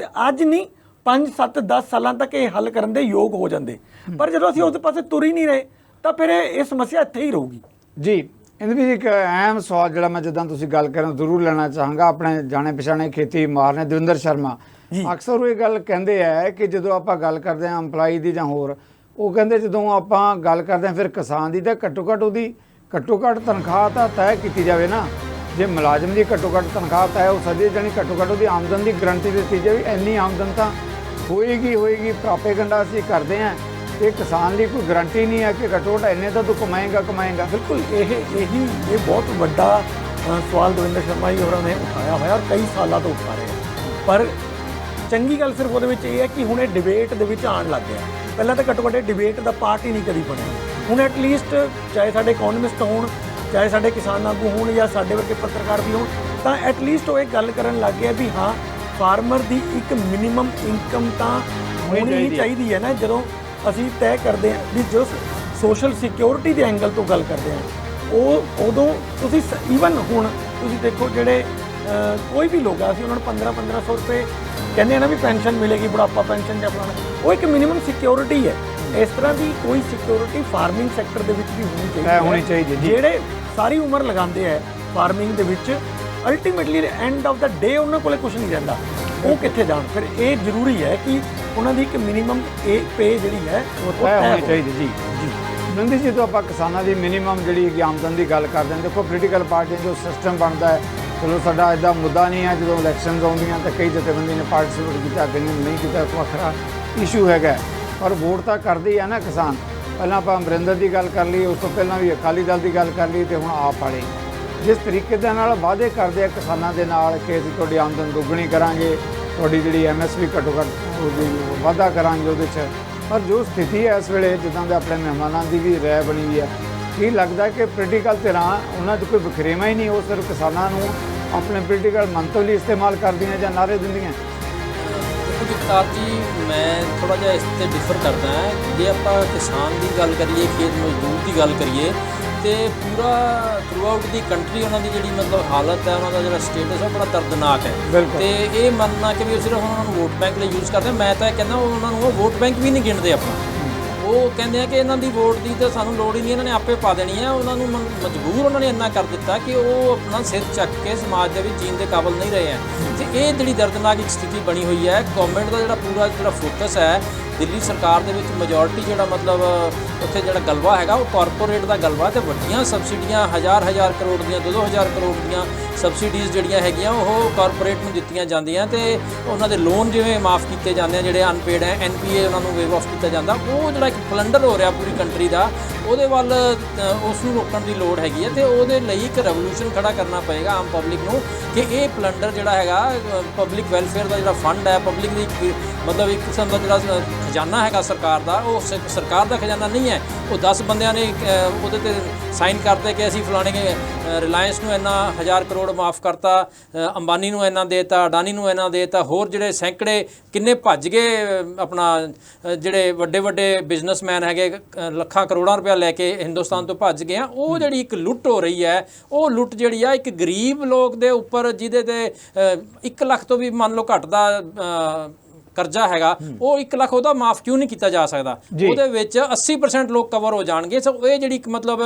ਅੱਜ ਨਹੀਂ 5, 7, 10 ਸਾਲਾਂ ਤੱਕ ਇਹ ਹੱਲ ਕਰਨ ਦੇ ਯੋਗ ਹੋ ਜਾਂਦੇ। ਪਰ ਜਦੋਂ ਅਸੀਂ ਉਸ ਪਾਸੇ ਤੁਰ ਹੀ ਨਹੀਂ ਰਹੇ ਤਾਂ ਫਿਰ ਇਹ ਸਮੱਸਿਆ ਇੱਥੇ ਹੀ ਰਹੂਗੀ।
ਜੀ, ਇਹਦੇ ਵਿੱਚ ਇੱਕ ਅਹਿਮ ਸਵਾਲ ਜਿਹੜਾ ਮੈਂ ਜਿੱਦਾਂ ਤੁਸੀਂ ਗੱਲ ਕਰਨ ਜ਼ਰੂਰ ਲੈਣਾ ਚਾਹਾਂਗਾ। ਆਪਣੇ ਜਾਣੇ ਪਛਾਣੇ ਖੇਤੀ ਮਾਹਰ ਨੇ ਦਵਿੰਦਰ ਸ਼ਰਮਾ, ਅਕਸਰ ਉਹ ਇਹ ਗੱਲ ਕਹਿੰਦੇ ਆ ਕਿ ਜਦੋਂ ਆਪਾਂ ਗੱਲ ਕਰਦੇ ਹਾਂ EMPLOYE ਦੀ ਜਾਂ ਹੋਰ, ਉਹ ਕਹਿੰਦੇ ਜਦੋਂ ਆਪਾਂ ਗੱਲ ਕਰਦੇ ਹਾਂ ਫਿਰ ਕਿਸਾਨ ਦੀ, ਤਾਂ ਘੱਟੋ ਘੱਟ ਤਨਖਾਹ ਤਾਂ ਤੈਅ ਕੀਤੀ ਜਾਵੇ ਨਾ। ਜੇ ਮੁਲਾਜ਼ਮ ਦੀ ਘੱਟੋ ਘੱਟ ਤਨਖਾਹ ਤੈਅ ਹੋ ਸਕਦੀ ਹੈ, ਜਾਣੀ ਘੱਟੋ ਘੱਟ ਉਹਦੀ ਆਮਦਨ ਦੀ ਗਰੰਟੀ ਦਿੱਤੀ ਜਾਵੇ, ਇੰਨੀ ਆਮਦਨ ਤਾਂ ਹੋਏਗੀ। ਪ੍ਰਾਪੇਗੰਡਾ ਅਸੀਂ ਕਰਦੇ ਹਾਂ, ਇਹ ਕਿਸਾਨ ਲਈ ਕੋਈ ਗਰੰਟੀ ਨਹੀਂ ਹੈ ਕਿ ਘੱਟੋ ਘੱਟ ਇੰਨੇ ਤਾਂ ਤੂੰ ਕਮਾਏਗਾ।
ਬਿਲਕੁਲ ਇਹ ਬਹੁਤ ਵੱਡਾ ਸਵਾਲ ਦਵਿੰਦਰ ਸ਼ਰਮਾ ਜੀ ਹੋਰਾਂ ਨੇ ਉਠਾਇਆ ਹੋਇਆ ਔਰ ਕਈ ਸਾਲਾਂ ਤੋਂ ਉਠਾ ਰਹੇ। ਪਰ ਚੰਗੀ ਗੱਲ ਸਿਰਫ ਉਹਦੇ ਵਿੱਚ ਇਹ ਹੈ ਕਿ ਹੁਣ ਇਹ ਡਿਬੇਟ ਦੇ ਵਿੱਚ ਆਉਣ ਲੱਗ ਗਿਆ। ਪਹਿਲਾਂ ਤਾਂ ਘੱਟੋ ਘੱਟ ਡਿਬੇਟ ਦਾ ਪਾਰਟ ਹੀ ਨਹੀਂ ਕਦੀ ਬਣਿਆ। ਹੁਣ ਐਟਲੀਸਟ ਚਾਹੇ ਸਾਡੇ ਇਕਨੋਮਿਸਟ ਹੋਣ, ਚਾਹੇ ਸਾਡੇ ਕਿਸਾਨ ਆਗੂ ਹੋਣ, ਜਾਂ ਸਾਡੇ ਵਰਗੇ ਪੱਤਰਕਾਰ ਵੀ ਹੋਣ, ਤਾਂ ਐਟਲੀਸਟ ਉਹ ਇਹ ਗੱਲ ਕਰਨ ਲੱਗ ਗਿਆ ਵੀ ਹਾਂ, ਫਾਰਮਰ ਦੀ ਇੱਕ ਮਿਨੀਮਮ ਇਨਕਮ ਤਾਂ ਹੋਣੀ ਹੀ ਚਾਹੀਦੀ ਹੈ ਨਾ। ਜਦੋਂ ਅਸੀਂ ਤੈਅ ਕਰਦੇ ਹਾਂ ਵੀ ਜੋ ਸੋਸ਼ਲ ਸਿਕਿਉਰਿਟੀ ਦੇ ਐਂਗਲ ਤੋਂ ਗੱਲ ਕਰਦੇ ਹਾਂ, ਉਦੋਂ ਤੁਸੀਂ ਈਵਨ ਹੁਣ ਤੁਸੀਂ ਦੇਖੋ ਜਿਹੜੇ ਕੋਈ ਵੀ ਲੋਕ ਆ, ਅਸੀਂ ਉਹਨਾਂ ਨੂੰ 1500 ਰੁਪਏ ਕਹਿੰਦੇ ਆ ਨਾ ਵੀ ਪੈਨਸ਼ਨ ਮਿਲੇਗੀ, ਬੁਢਾਪਾ ਪੈਨਸ਼ਨ ਜਾਂ ਫਲਾਣਾ, ਉਹ ਇੱਕ ਮਿਨੀਮਮ ਸਿਕਿਉਰਿਟੀ ਹੈ। ਇਸ ਤਰ੍ਹਾਂ ਦੀ ਕੋਈ ਸਿਕਿਉਰਿਟੀ ਫਾਰਮਿੰਗ ਸੈਕਟਰ ਦੇ ਵਿੱਚ ਵੀ ਹੋਣੀ ਚਾਹੀਦੀ ਹੈ। ਜਿਹੜੇ ਸਾਰੀ ਉਮਰ ਲਗਾਉਂਦੇ ਹੈ ਫਾਰਮਿੰਗ ਦੇ ਵਿੱਚ, ਅਲਟੀਮੇਟਲੀ ਐਂਡ ਆਫ ਦਾ ਡੇ ਉਹਨਾਂ ਕੋਲੇ ਕੁਝ ਨਹੀਂ ਰਹਿੰਦਾ, ਉਹ ਕਿੱਥੇ ਜਾਣ। ਫਿਰ ਇਹ ਜ਼ਰੂਰੀ ਹੈ ਕਿ ਉਹਨਾਂ ਦੀ ਇੱਕ ਮਿਨੀਮਮ ਪੇ ਜਿਹੜੀ ਹੈ ਉਹ
ਤੈਅ ਹੋਣੀ ਚਾਹੀਦੀ। ਜੀ ਜੀ ਨੰਦੀ ਜੀ, ਤੋਂ ਆਪਾਂ ਕਿਸਾਨਾਂ ਦੀ ਮਿਨੀਮਮ ਜਿਹੜੀ ਹੈਗੀ ਆਮਦਨ ਦੀ ਗੱਲ ਕਰਦੇ ਹਾਂ, ਦੇਖੋ ਪੋਲੀਟੀਕਲ ਪਾਰਟੀਆਂ ਜੋ ਸਿਸਟਮ ਬਣਦਾ ਹੈ, ਚਲੋ ਸਾਡਾ ਇੱਦਾਂ ਮੁੱਦਾ ਨਹੀਂ ਹੈ, ਜਦੋਂ ਇਲੈਕਸ਼ਨਸ ਆਉਂਦੀਆਂ ਤਾਂ ਕਈ ਜਥੇਬੰਦੀ ਨੇ ਪਾਰਟੀਸਪੇਟ ਕੀਤਾ, ਕਈਆਂ ਨੇ ਨਹੀਂ ਕੀਤਾ, ਇੱਕ ਵੱਖਰਾ ਇਸ਼ੂ ਹੈਗਾ, ਪਰ ਵੋਟ ਤਾਂ ਕਰਦੇ ਹੀ ਆ ਨਾ ਕਿਸਾਨ। ਪਹਿਲਾਂ ਆਪਾਂ ਅਮਰਿੰਦਰ ਦੀ ਗੱਲ ਕਰ ਲਈ, ਉਸ ਤੋਂ ਪਹਿਲਾਂ ਵੀ ਅਕਾਲੀ ਦਲ ਦੀ ਗੱਲ ਕਰ ਲਈ, ਤੇ ਹੁਣ ਆਪ ਵਾਲੇ ਜਿਸ ਤਰੀਕੇ ਦੇ ਨਾਲ ਵਾਅਦੇ ਕਰਦੇ ਆ ਕਿਸਾਨਾਂ ਦੇ ਨਾਲ ਕਿ ਅਸੀਂ ਤੁਹਾਡੀ ਆਮਦਨ ਦੁੱਗਣੀ ਕਰਾਂਗੇ, ਤੁਹਾਡੀ ਜਿਹੜੀ MSP ਘੱਟੋ ਘੱਟ ਉਹਦੀ ਵਾਧਾ ਕਰਾਂਗੇ ਉਹਦੇ 'ਚ, ਪਰ ਜੋ ਸਥਿਤੀ ਹੈ ਇਸ ਵੇਲੇ ਜਿੱਦਾਂ ਦੇ ਆਪਣੇ ਮਹਿਮਾਨਾਂ ਦੀ ਵੀ ਰਾਏ ਬਣੀ ਹੋਈ ਹੈ, ਇਹ ਲੱਗਦਾ ਕਿ ਪੋਲੀਟੀਕਲ ਧਿਰਾਂ ਉਹਨਾਂ 'ਚ ਕੋਈ ਵਖਰੇਵਾਂ ਹੀ ਨਹੀਂ, ਉਹ ਸਿਰਫ ਕਿਸਾਨਾਂ ਨੂੰ ਆਪਣੇ ਪੋਲੀਟੀਕਲ ਮੰਤਵ ਲਈ ਇਸਤੇਮਾਲ ਕਰਦੀਆਂ ਜਾਂ ਨਾਅਰੇ ਦਿੰਦੀਆਂ।
ਜਗਤਾਰ ਜੀ, ਮੈਂ ਥੋੜ੍ਹਾ ਜਿਹਾ ਇਸ 'ਤੇ ਡਿਫਰ ਕਰਦਾ ਹਾਂ। ਜੇ ਆਪਾਂ ਕਿਸਾਨ ਦੀ ਗੱਲ ਕਰੀਏ, ਖੇਤ ਮਜ਼ਦੂਰ ਦੀ ਗੱਲ ਕਰੀਏ, ਤੇ ਪੂਰਾ ਥਰੂ ਆਊਟ ਦੀ ਕੰਟਰੀ ਉਹਨਾਂ ਦੀ ਜਿਹੜੀ ਮਤਲਬ ਹਾਲਤ ਹੈ, ਉਹਨਾਂ ਦਾ ਜਿਹੜਾ ਸਟੇਟਸ ਹੈ ਬੜਾ ਦਰਦਨਾਕ ਹੈ। ਤੇ ਇਹ ਮੰਨਣਾ ਕਿ ਵੀ ਉਹ ਸਿਰਫ ਉਹਨਾਂ ਨੂੰ ਵੋਟ ਬੈਂਕ ਲਈ ਯੂਜ਼ ਕਰਦੇ, ਮੈਂ ਤਾਂ ਕਹਿੰਦਾ ਉਹਨਾਂ ਨੂੰ ਉਹ ਵੋਟ ਬੈਂਕ ਵੀ ਨਹੀਂ ਗਿਣਦੇ ਆਪਣਾ। ਉਹ ਕਹਿੰਦੇ ਆ ਕਿ ਇਹਨਾਂ ਦੀ ਵੋਟ ਦੀ ਤਾਂ ਸਾਨੂੰ ਲੋੜ ਹੀ ਨਹੀਂ, ਇਹਨਾਂ ਨੇ ਆਪੇ ਪਾ ਦੇਣੀ ਹੈ। ਉਹਨਾਂ ਨੂੰ ਮਜਬੂਰ ਉਹਨਾਂ ਨੇ ਇੰਨਾ ਕਰ ਦਿੱਤਾ ਕਿ ਉਹ ਆਪਣਾ ਸਿਰ ਚੱਕ ਕੇ ਸਮਾਜ ਦੇ ਵਿੱਚ ਜੀਣ ਦੇ ਕਾਬਲ ਨਹੀਂ ਰਹੇ ਹੈ। ਤੇ ਇਹ ਜਿਹੜੀ ਦਰਦਨਾਕ ਇੱਕ ਸਥਿਤੀ ਬਣੀ ਹੋਈ ਹੈ। ਗਵਰਨਮੈਂਟ ਦਾ ਜਿਹੜਾ ਪੂਰਾ ਜਿਹੜਾ ਫੋਕਸ ਹੈ, ਦਿੱਲੀ ਸਰਕਾਰ ਦੇ ਵਿੱਚ ਮੈਜੋਰਟੀ ਜਿਹੜਾ ਮਤਲਬ ਉੱਥੇ ਜਿਹੜਾ ਗਲਵਾ ਹੈਗਾ ਉਹ ਕਾਰਪੋਰੇਟ ਦਾ ਗਲਵਾ, ਤੇ ਵੱਡੀਆਂ ਸਬਸਿਡੀਆਂ ਹਜ਼ਾਰ ਕਰੋੜ ਦੀਆਂ 2-2000 ਕਰੋੜ ਦੀਆਂ ਸਬਸਿਡੀਜ਼ ਜਿਹੜੀਆਂ ਹੈਗੀਆਂ ਉਹ ਕਾਰਪੋਰੇਟ ਨੂੰ ਦਿੱਤੀਆਂ ਜਾਂਦੀਆਂ, ਤੇ ਉਹਨਾਂ ਦੇ ਲੋਨ ਜਿਵੇਂ ਮਾਫ ਕੀਤੇ ਜਾਂਦੇ ਆ, ਜਿਹੜੇ ਅਨਪੇਡ ਹੈ NPA ਉਹਨਾਂ ਨੂੰ ਵੇਵ ਆਫ ਕੀਤਾ ਜਾਂਦਾ। ਉਹ ਜਿਹੜਾ ਇੱਕ ਪਲੰਡਰ ਹੋ ਰਿਹਾ ਪੂਰੀ ਕੰਟਰੀ ਦਾ, ਉਹਦੇ ਵੱਲ ਉਸ ਨੂੰ ਰੋਕਣ ਦੀ ਲੋੜ ਹੈਗੀ ਹੈ, ਤੇ ਉਹਦੇ ਲਈ ਇੱਕ ਰੈਵੋਲੂਸ਼ਨ ਖੜਾ ਕਰਨਾ ਪਏਗਾ ਆਮ ਪਬਲਿਕ ਨੂੰ ਕਿ ਇਹ ਪਲੰਡਰ ਜਿਹੜਾ ਹੈਗਾ ਪਬਲਿਕ ਵੈਲਫੇਅਰ ਦਾ ਜਿਹੜਾ ਫੰਡ ਹੈ, ਪਬਲਿਕ ਦੀ ਮਤਲਬ ਇੱਕ ਕਿਸਮ ਦਾ ਜਿਹੜਾ ਖਜ਼ਾਨਾ ਹੈਗਾ ਸਰਕਾਰ ਦਾ, ਉਹ ਸਰਕਾਰ ਦਾ ਖਜ਼ਾਨਾ ਨਹੀਂ ਹੈ। ਉਹ 10 ਬੰਦਿਆਂ ਨੇ ਉਹਦੇ ਤੇ ਸਾਈਨ ਕਰਤੇ ਕਿ ਅਸੀਂ ਫਲਾਣੇ ਰਿਲਾਇੰਸ ਨੂੰ ਇੰਨਾ 1000 ਕਰੋੜ ਮਾਫ ਕਰਤਾ, ਅੰਬਾਨੀ ਨੂੰ ਇੰਨਾ ਦੇਤਾ, ਅਡਾਨੀ ਨੂੰ ਇੰਨਾ ਦੇਤਾ, ਹੋਰ ਜਿਹੜੇ ਸੈਂਕੜੇ ਕਿੰਨੇ ਭੱਜ ਗਏ ਆਪਣਾ ਜਿਹੜੇ ਵੱਡੇ ਬਿਜ਼ਨਸਮੈਨ ਹੈਗੇ ਲੱਖਾਂ ਕਰੋੜਾਂ ਰੁਪਇਆ ਲੈ ਕੇ ਹਿੰਦੁਸਤਾਨ ਤੋਂ ਭੱਜ ਗਏ ਆ। ਉਹ ਜਿਹੜੀ ਇੱਕ ਲੁੱਟ ਹੋ ਰਹੀ ਹੈ, ਉਹ ਲੁੱਟ ਜਿਹੜੀ ਆ ਇੱਕ ਗਰੀਬ ਲੋਕ ਦੇ ਉੱਪਰ, ਜਿਹਦੇ ਤੇ 1 ਲੱਖ ਤੋਂ ਵੀ ਮੰਨ ਲਓ ਘੱਟ ਦਾ ਕਰਜ਼ਾ ਹੈਗਾ, ਉਹ 1 ਲੱਖ ਉਹਦਾ ਮਾਫ ਕਿਉਂ ਨਹੀਂ ਕੀਤਾ ਜਾ ਸਕਦਾ? ਉਹਦੇ ਵਿੱਚ 80% ਲੋਕ ਕਵਰ ਹੋ ਜਾਣਗੇ। ਸੋ ਇਹ ਜਿਹੜੀ ਇੱਕ ਮਤਲਬ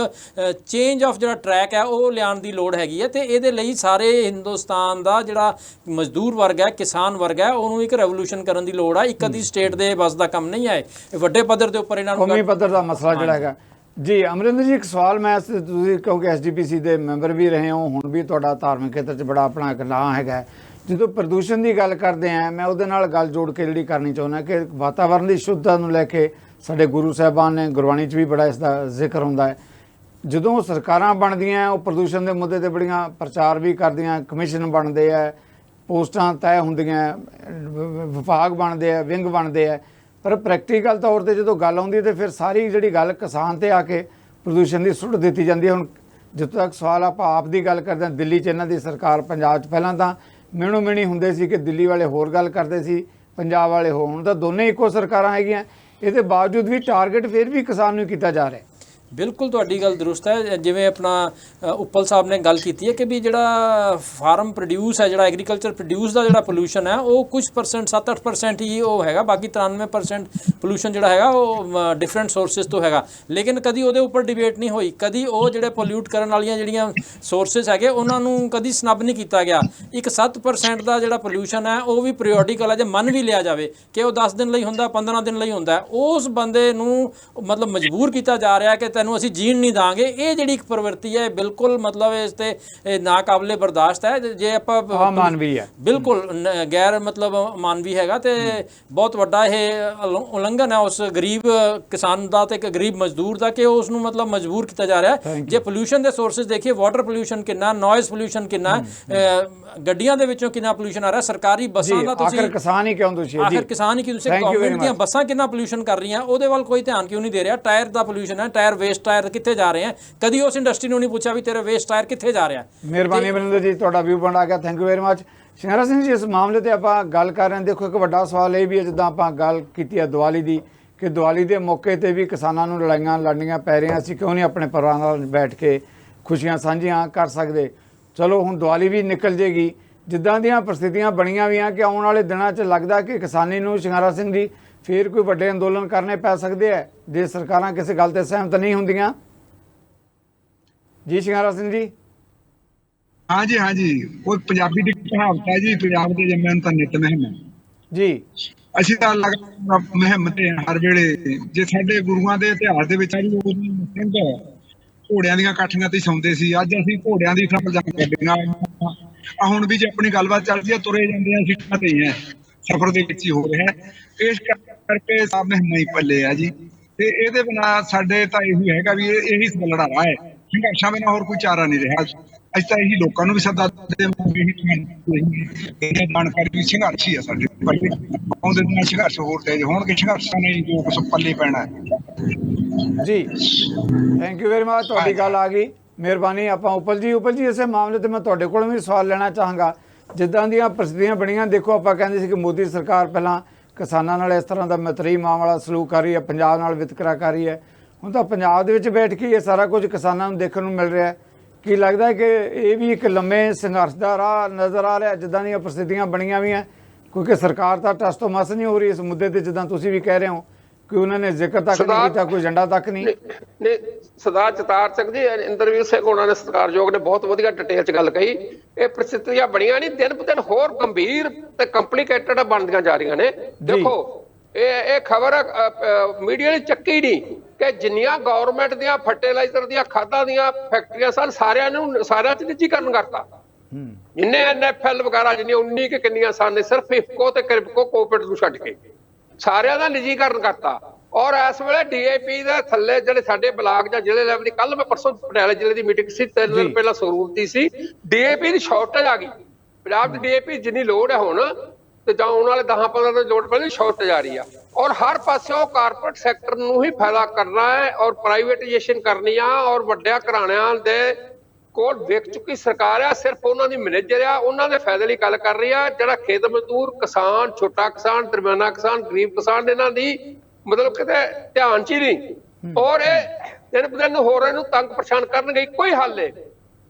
ਚੇਂਜ ਆਫ ਜਿਹੜਾ ਟਰੈਕ ਹੈ ਉਹ ਲਿਆਉਣ ਦੀ ਲੋੜ ਹੈਗੀ ਹੈ, ਤੇ ਇਹਦੇ ਲਈ ਸਾਰੇ ਹਿੰਦੁਸਤਾਨ ਦਾ ਜਿਹੜਾ ਮਜ਼ਦੂਰ ਵਰਗ ਹੈ, ਕਿਸਾਨ ਵਰਗ ਹੈ, ਉਹਨੂੰ ਇੱਕ ਰੈਵੋਲੂਸ਼ਨ ਕਰਨ ਦੀ ਲੋੜ ਹੈ। ਇੱਕ ਅੱਧੀ ਸਟੇਟ ਦੇ ਬਸ ਦਾ ਕੰਮ ਨਹੀਂ ਹੈ, ਵੱਡੇ ਪੱਧਰ ਦੇ ਉੱਪਰ ਇਹਨਾਂ ਨੂੰ
ਕੌਮੀ ਪੱਧਰ ਦਾ ਮਸਲਾ ਜਿਹੜਾ ਹੈਗਾ। ਜੀ ਅਮਰਿੰਦਰ ਜੀ, ਇੱਕ ਸਵਾਲ ਮੈਂ ਤੁਸੀਂ ਕਿਉਂਕਿ SGPC ਦੇ ਮੈਂਬਰ ਵੀ ਰਹੇ ਹੋ, ਹੁਣ ਵੀ ਤੁਹਾਡਾ ਧਾਰਮਿਕ ਖੇਤਰ 'ਚ ਬੜਾ ਆਪਣਾ ਇੱਕ ਨਾਂ ਹੈਗਾ, ਜਦੋਂ ਪ੍ਰਦੂਸ਼ਣ ਦੀ ਗੱਲ ਕਰਦੇ ਆ, ਮੈਂ ਉਹਦੇ ਨਾਲ ਗੱਲ ਜੋੜ ਕੇ ਜਿਹੜੀ ਕਰਨੀ ਚਾਹੁੰਦਾ ਕਿ ਵਾਤਾਵਰਨ ਦੀ ਸ਼ੁੱਧਤਾ ਨੂੰ ਲੈ ਕੇ ਸਾਡੇ ਗੁਰੂ ਸਾਹਿਬਾਨ ਨੇ, ਗੁਰਬਾਣੀ 'ਚ ਵੀ ਬੜਾ ਇਸ ਦਾ ਜ਼ਿਕਰ ਹੁੰਦਾ ਹੈ। ਜਦੋਂ ਸਰਕਾਰਾਂ ਬਣਦੀਆਂ ਉਹ ਪ੍ਰਦੂਸ਼ਣ ਦੇ ਮੁੱਦੇ ਤੇ ਬੜੀਆਂ ਪ੍ਰਚਾਰ ਵੀ ਕਰਦੀਆਂ, ਕਮਿਸ਼ਨ ਬਣਦੇ ਆ, ਪੋਸਟਾਂ ਤੈਅ ਹੁੰਦੀਆਂ, ਵਿਭਾਗ ਬਣਦੇ ਆ, ਵਿੰਗ ਬਣਦੇ ਆ, ਪਰ ਪ੍ਰੈਕਟੀਕਲ ਤੌਰ ਤੇ ਜਦੋਂ ਗੱਲ ਆਉਂਦੀ ਤੇ ਫਿਰ ਸਾਰੀ ਜਿਹੜੀ ਗੱਲ ਕਿਸਾਨ ਤੇ ਆ ਕੇ ਪ੍ਰਦੂਸ਼ਣ ਦੀ ਸੁੱਟ ਦਿੱਤੀ ਜਾਂਦੀ ਹੈ। ਹੁਣ ਜਿੱਥੋਂ ਤੱਕ ਸਵਾਲ ਆਪਾਂ ਆਪ ਦੀ ਗੱਲ ਕਰਦੇ ਹਾਂ, ਦਿੱਲੀ 'ਚ ਇਹਨਾਂ ਦੀ ਸਰਕਾਰ, ਪੰਜਾਬ 'ਚ ਪਹਿਲਾਂ ਤਾਂ ਮਿਹਣੋ ਮਿਹਣੀ ਹੁੰਦੇ ਸੀ ਕਿ ਦਿੱਲੀ ਵਾਲੇ ਹੋਰ ਗੱਲ ਕਰਦੇ ਸੀ, ਪੰਜਾਬ ਵਾਲੇ ਹੁਣ ਤਾਂ ਦੋਨੇ ਇੱਕੋ ਸਰਕਾਰਾਂ ਹੈਗੀਆਂ। ਇਹਦੇ ਬਾਵਜੂਦ ਵੀ ਟਾਰਗੇਟ ਫਿਰ ਵੀ ਕਿਸਾਨ ਨੂੰ ਕੀਤਾ ਜਾ ਰਿਹਾ।
ਬਿਲਕੁਲ ਤੁਹਾਡੀ ਗੱਲ ਦਰੁਸਤ ਹੈ। ਜਿਵੇਂ ਆਪਣਾ ਉੱਪਲ ਸਾਹਿਬ ਨੇ ਗੱਲ ਕੀਤੀ ਹੈ ਕਿ ਵੀ ਜਿਹੜਾ ਫਾਰਮ ਪ੍ਰੋਡਿਊਸ ਹੈ, ਜਿਹੜਾ ਐਗਰੀਕਲਚਰ ਪ੍ਰੋਡਿਊਸ ਦਾ ਜਿਹੜਾ ਪੋਲੂਸ਼ਨ ਹੈ, ਉਹ ਕੁਝ ਪਰਸੈਂਟ 7-8% ਹੀ ਉਹ ਹੈਗਾ, ਬਾਕੀ 93% ਪੋਲੂਸ਼ਨ ਜਿਹੜਾ ਹੈਗਾ ਉਹ ਡਿਫਰੈਂਟ ਸੋਰਸਿਸ ਤੋਂ ਹੈਗਾ। ਲੇਕਿਨ ਕਦੀ ਉਹਦੇ ਉੱਪਰ ਡਿਬੇਟ ਨਹੀਂ ਹੋਈ, ਕਦੀ ਉਹ ਜਿਹੜੇ ਪੋਲਿਊਟ ਕਰਨ ਵਾਲੀਆਂ ਜਿਹੜੀਆਂ ਸੋਰਸਿਸ ਹੈਗੇ ਉਹਨਾਂ ਨੂੰ ਕਦੀ ਸਨੱਬ ਨਹੀਂ ਕੀਤਾ ਗਿਆ। ਇੱਕ 7% ਦਾ ਜਿਹੜਾ ਪੋਲੂਸ਼ਨ ਹੈ ਉਹ ਵੀ ਪੀਰੀਓਡਿਕਲ ਹੈ, ਜੇ ਮੰਨ ਵੀ ਲਿਆ ਜਾਵੇ ਕਿ ਉਹ 10 ਦਿਨ ਲਈ ਹੁੰਦਾ, 15 ਦਿਨ ਲਈ ਹੁੰਦਾ, ਉਸ ਬੰਦੇ ਨੂੰ ਮਤਲਬ ਮਜਬੂਰ ਕੀਤਾ ਜਾ ਰਿਹਾ ਕਿ ਨੂੰ ਅਸੀਂ ਜੀਣ ਨਹੀਂ ਦਾਂਗੇ। ਇਹ ਜਿਹੜੀ ਇੱਕ ਪ੍ਰਵਿਰਤੀ ਹੈ ਬਿਲਕੁਲ ਮਤਲਬ ਇਸ ਤੇ ਨਾਕਾਬਲੇ ਬਰਦਾਸ਼ਤ ਹੈ। ਜੇ ਆਪਾਂ
ਮਾਨਵੀ ਹੈ,
ਬਿਲਕੁਲ ਗੈਰ ਮਤਲਬ ਮਾਨਵੀ ਹੈਗਾ, ਤੇ ਬਹੁਤ ਵੱਡਾ ਇਹ ਉਲੰਘਣ ਹੈ ਉਸ ਗਰੀਬ ਕਿਸਾਨ ਦਾ ਤੇ ਇੱਕ ਗਰੀਬ ਮਜ਼ਦੂਰ ਦਾ ਕਿ ਉਸ ਨੂੰ ਮਤਲਬ ਮਜਬੂਰ ਕੀਤਾ ਜਾ ਰਿਹਾ ਹੈ। ਜੇ ਪੋਲੂਸ਼ਨ ਦੇ ਸੋਰਸਿਸ ਦੇਖੀਏ, ਵਾਟਰ ਪੋਲੂਸ਼ਨ ਕਿੰਨਾ, ਨੋਇਜ਼ ਪੋਲੂਸ਼ਨ ਕਿੰਨਾ, ਗੱਡੀਆਂ ਦੇ ਵਿੱਚੋਂ ਕਿੰਨਾ ਪੋਲੂਸ਼ਨ ਆ ਰਿਹਾ, ਸਰਕਾਰੀ ਬੱਸਾਂ ਦਾ ਤੁਸੀਂ
ਆਖਰ ਕਿਸਾਨ ਹੀ ਕਿਉਂ ਦੋਸ਼ੀ ਹੈ?
ਆਖਰ ਕਿਸਾਨ ਹੀ ਕਿਉਂ ਦੋਸ਼ੀ? ਗਵਰਨਮੈਂਟ ਦੀਆਂ ਬੱਸਾਂ ਕਿੰਨਾ ਪੋਲੂਸ਼ਨ ਕਰ ਰਹੀਆਂ, ਉਹਦੇ ਵੱਲ ਕੋਈ ਧਿਆਨ ਕਿਉਂ ਨਹੀਂ ਦੇ ਰਿਹਾ? ਟਾਇਰ ਦਾ ਪੋਲੂਸ਼ਨ ਹੈ, ਟਾਇਰ ਵੇਸਟ ਟਾਇਰ ਕਿੱਥੇ ਜਾ ਰਹੇ ਹੈ? ਕਦੀ ਉਸ ਇੰਡਸਟਰੀ ਨੂੰ ਨਹੀਂ ਪੁੱਛਿਆ ਵੀ ਤੇਰੇ ਵੇਸਟ ਟਾਇਰ ਕਿੱਥੇ ਜਾ ਰਿਹਾ?
ਮਿਹਰਬਾਨੀ ਅਮਰਿੰਦਰ ਜੀ, ਤੁਹਾਡਾ ਵਿਊ ਪੁਆਇੰਟ ਆ ਗਿਆ, thank you very much. Shingara Singh ji, ਇਸ ਮਾਮਲੇ ਤੇ ਆਪਾਂ ਗੱਲ ਕਰ ਰਹੇ ਹਾਂ। ਦੇਖੋ ਇੱਕ ਵੱਡਾ ਸਵਾਲ ਇਹ ਵੀ ਹੈ, ਜਿੱਦਾਂ ਆਪਾਂ ਗੱਲ ਕੀਤੀ ਹੈ ਦੀਵਾਲੀ ਦੀ, ਕਿ ਦੀਵਾਲੀ ਦੇ ਮੌਕੇ ਤੇ ਵੀ ਕਿਸਾਨਾਂ ਨੂੰ ਲੜਾਈਆਂ ਲੜਨੀਆਂ ਪੈ ਰਹੀਆਂ, ਅਸੀਂ ਕਿਉਂ ਨਹੀਂ ਆਪਣੇ ਪਰਿਵਾਰਾਂ ਨਾਲ ਬੈਠ ਕੇ ਖੁਸ਼ੀਆਂ ਸਾਂਝੀਆਂ ਕਰ ਸਕਦੇ? ਚਲੋ ਹੁਣ ਦੀਵਾਲੀ ਵੀ ਨਿਕਲ ਜੇਗੀ, ਜਿੱਦਾਂ ਦੀਆਂ ਪ੍ਰਸਥਿਤੀਆਂ ਬਣੀਆਂ ਵੀ ਆ ਕਿ ਆਉਣ ਵਾਲੇ ਦਿਨਾਂ 'ਚ ਲੱਗਦਾ ਕਿ ਕਿਸਾਨੀ ਨੂੰ, ਸ਼ਿੰਗਾਰਾ ਸਿੰਘ ਜੀ, ਫਿਰ ਕੋਈ ਵੱਡੇ ਅੰਦੋਲਨ ਕਰਨੇ ਪੈ ਸਕਦੇ ਆ ਜੇ ਸਰਕਾਰਾਂ ਕਿਸੇ ਗੱਲ ਤੇ ਸਹਿਮਤ ਨਹੀਂ ਹੁੰਦੀਆਂ। ਜੀ ਸ਼ਿੰਗਾਰਾ ਸਿੰਘ ਜੀ।
हाँ जी वो पंजाबी दी कहावत है जी, पंजाब दे जम्मे तो नित महम
ਜੀ
ਅਸੀਂ ਤਾਂ ਲਗਾਤਾਰ ਮੁਹਿੰਮ ਤੇ ਹਰ ਵੇਲੇ। ਜੇ ਸਾਡੇ ਗੁਰੂਆਂ ਦੇ ਇਤਿਹਾਸ ਦੇ ਵਿੱਚ ਆ ਜੀ ਸਿੰਘ ਘੋੜਿਆਂ ਦੀਆਂ ਕਾਠੀਆਂ ਤੇ ਸੌਂਦੇ ਸੀ, ਅੱਜ ਅਸੀਂ ਘੋੜਿਆਂ ਦੀ ਥਾਂ ਪਜਾਮਾ ਗੱਡੀਆਂ ਆ। ਹੁਣ ਵੀ ਜੇ ਆਪਣੀ ਗੱਲਬਾਤ ਚੱਲਦੀ ਹੈ ਤੁਰੇ ਜਾਂਦੇ ਆ ਸਿੱਖਾਂ ਤੇ ਹੀ ਹੈ, ਸਫ਼ਰ ਦੇ ਵਿੱਚ ਹੀ ਹੋ ਰਿਹਾ ਹੈ। ਇਸ ਕਰਕੇ ਸਭ ਮਹਿਮਾ ਹੀ ਪੱਲੇ ਆ ਜੀ। ਤੇ ਇਹਦੇ ਬਿਨਾਂ ਸਾਡੇ ਤਾਂ ਇਹੀ ਹੈਗਾ ਵੀ ਇਹੀ ਲੜਾ ਰਹਾ ਹੈ, ਸੰਘਰਸ਼ਾਂ ਬਿਨਾਂ ਹੋਰ ਕੋਈ ਚਾਰਾ ਨਹੀਂ ਰਿਹਾ। ਅਸੀਂ ਤਾਂ ਇਹੀ ਲੋਕਾਂ ਨੂੰ ਵੀ ਸੱਦਾ ਦੇਵਾਂਗੇ, ਇਹੀ ਜਾਣਕਾਰੀ ਵੀ ਸੰਘਰਸ਼ ਹੀ ਆ ਸਾਡੇ ਪੱਲੇ। ਆਉਂਦੇ ਦਿਨਾਂ ਸੰਘਰਸ਼ ਹੋਰ ਤੇਜ਼ ਹੋਣਗੇ, ਸੰਘਰਸ਼ਾਂ ਨੇ ਜੋ ਕੁਛ ਪੱਲੇ ਪੈਣਾ ਹੈ।
ਜੀ ਥੈਂਕ ਯੂ ਵੈਰੀ ਮਚ, ਤੁਹਾਡੀ ਗੱਲ ਆ ਗਈ, ਮਿਹਰਬਾਨੀ। ਆਪਾਂ ਉਪਲ ਜੀ ਇਸੇ ਮਾਮਲੇ ਤੇ ਮੈਂ ਤੁਹਾਡੇ ਕੋਲੋਂ ਵੀ ਸਵਾਲ ਲੈਣਾ ਚਾਹਾਂਗਾ। ਜਿੱਦਾਂ ਦੀਆਂ ਪ੍ਰਸਥਿਤੀਆਂ ਬਣੀਆਂ, ਦੇਖੋ ਆਪਾਂ ਕਹਿੰਦੇ ਸੀ ਕਿ ਮੋਦੀ ਸਰਕਾਰ ਪਹਿਲਾਂ ਕਿਸਾਨਾਂ ਨਾਲ ਇਸ ਤਰ੍ਹਾਂ ਦਾ ਮਤਰੀ ਮਾਮਲਾ ਸਲੂਕ ਕਰ ਰਹੀ ਹੈ, ਪੰਜਾਬ ਨਾਲ ਵਿਤਕਰਾ ਕਰ ਰਹੀ ਹੈ। ਹੁਣ ਤਾਂ ਪੰਜਾਬ ਦੇ ਵਿੱਚ ਬੈਠ ਕੇ ਇਹ ਸਾਰਾ ਕੁਝ ਕਿਸਾਨਾਂ ਨੂੰ ਦੇਖਣ ਨੂੰ ਮਿਲ ਰਿਹਾ ਹੈ। ਕੀ ਲੱਗਦਾ ਹੈ ਕਿ ਇਹ ਵੀ ਇੱਕ ਲੰਮੇ ਸੰਘਰਸ਼ ਦਾ ਰਾਹ ਨਜ਼ਰ ਆ ਰਿਹਾ ਜਿੱਦਾਂ ਦੀਆਂ ਪ੍ਰਸਥਿਤੀਆਂ ਬਣੀਆਂ ਵੀ ਹੈ? ਕਿਉਂਕਿ ਸਰਕਾਰ ਤਾਂ ਟਸ ਤੋਂ ਮਸ ਨਹੀਂ ਹੋ ਰਹੀ ਇਸ ਮੁੱਦੇ ਤੇ, ਜਿੱਦਾਂ ਤੁਸੀਂ ਵੀ ਕਹਿ ਰਹੇ ਹੋ ਕਿ ਉਹਨਾਂ ਨੇ ਜ਼ਿਕਰ ਤੱਕ ਨਹੀਂ ਕੀਤਾ, ਕੋਈ ਏਜੰਡਾ ਤੱਕ ਨਹੀਂ।
ਸਰਦਾਰ ਚਤਾਰ ਸਿੰਘ ਜੀ, ਇੰਦਰਵੀਰ ਸਿੰਘ ਉਹਨਾਂ ਨੇ ਸਤਿਕਾਰਯੋਗ ਨੇ ਬਹੁਤ ਵਧੀਆ ਡਿਟੇਲ 'ਚ ਗੱਲ ਕਹੀ। ਇਹ ਪ੍ਰਸਥਿਤੀਆਂ ਬਣੀਆਂ ਨਹੀਂ, ਦਿਨ ਬ ਦਿਨ ਹੋਰ ਗੰਭੀਰ ਤੇ ਕੰਪਲਿਕੇਟਡ ਬਣਦੀਆਂ ਜਾ ਰਹੀਆਂ ਨੇ। ਦੇਖੋ ਇਹ ਖਬਰ ਮੀਡੀਆ ਨੇ ਚੱਕੀ ਨਹੀਂ ਕਿ ਜਿੰਨੀਆਂ ਗਵਰਨਮੈਂਟ ਦੀਆਂ ਫਰਟੀਲਾਈਜ਼ਰ ਦੀਆਂ ਖਾਦਾਂ ਦੀਆਂ ਫੈਕਟਰੀਆਂ ਸਨ, ਸਾਰਿਆਂ 'ਚ ਨਿੱਜੀਕਰਨ ਕਰਤਾ। ਜਿੰਨੇ NFL ਵਗੈਰਾ ਜਿੰਨੀਆਂ 19 ਕਿ ਕਿੰਨੀਆਂ ਸਨ, ਸਿਰਫ ਇਫਕੋ ਤੇ ਕ੍ਰਿਪਕੋ ਕੋਪਰੇਟ ਨੂੰ ਛੱਡ ਕੇ ਸਾਰਿਆਂ ਦਾ ਨਿੱਜੀਕਰਨ ਕਰਤਾ। ਔਰ ਇਸ ਵੇਲੇ DAP ਦੇ ਥੱਲੇ ਜਿਹੜੇ ਸਾਡੇ ਬਲਾਕ ਜਾਂ ਜ਼ਿਲ੍ਹੇ ਲੈਵਲ ਦੀ, ਕੱਲ ਮੈਂ ਪਰਸੋਂ ਪਟਿਆਲੇ ਜ਼ਿਲ੍ਹੇ ਦੀ ਮੀਟਿੰਗ ਸੀ, 3 ਦਿਨ ਪਹਿਲਾਂ ਸੰਗਰੂਰ ਦੀ ਸੀ, DAP ਦੀ ਸ਼ਾਰਟੇਜ ਆ ਗਈ। ਪੰਜਾਬ ਦੀ DAP ਜਿੰਨੀ ਲੋੜ ਹੈ ਹੁਣ ਤੇ ਜਾਂ ਆਉਣ ਵਾਲੇ 10-15 ਦਿਨ ਲੋੜ ਪੈਣੀ, ਸ਼ਾਰਟੇਜ ਆ ਰਹੀ ਆ। ਔਰ ਹਰ ਪਾਸਿਓਂ ਕਾਰਪੋਰੇਟ ਸੈਕਟਰ ਨੂੰ ਹੀ ਫਾਇਦਾ ਕਰਨਾ ਹੈ ਔਰ ਪ੍ਰਾਈਵੇਟਾਈਜੇਸ਼ਨ ਕਰਨੀ ਆ। ਔਰ ਵੱਡਿਆਂ ਘਰਾਣਿਆਂ ਦੇ ਕੋਲ ਵਿਕ ਚੁੱਕੀ ਸਰਕਾਰ ਆ, ਸਿਰਫ ਉਹਨਾਂ ਦੀ ਮੈਨੇਜਰ ਆ, ਉਹਨਾਂ ਦੇ ਫਾਇਦੇ ਲਈ ਗੱਲ ਕਰ ਰਹੀ ਆ। ਜਿਹੜਾ ਖੇਤ ਮਜ਼ਦੂਰ, ਕਿਸਾਨ, ਛੋਟਾ ਕਿਸਾਨ, ਦਰਮਿਆਨਾ ਕਿਸਾਨ, ਗਰੀਬ ਕਿਸਾਨ, ਇਹਨਾਂ ਦੀ ਮਤਲਬ ਕਿਤੇ ਧਿਆਨ 'ਚ ਹੀ ਨਹੀਂ। ਔਰ ਇਹ ਦਿਨ ਬ ਦਿਨ ਹੋਰ ਇਹਨੂੰ ਤੰਗ ਪਰੇਸ਼ਾਨ ਕਰਨਗੇ। ਇੱਕੋ ਹੀ ਹੱਲ ਹੈ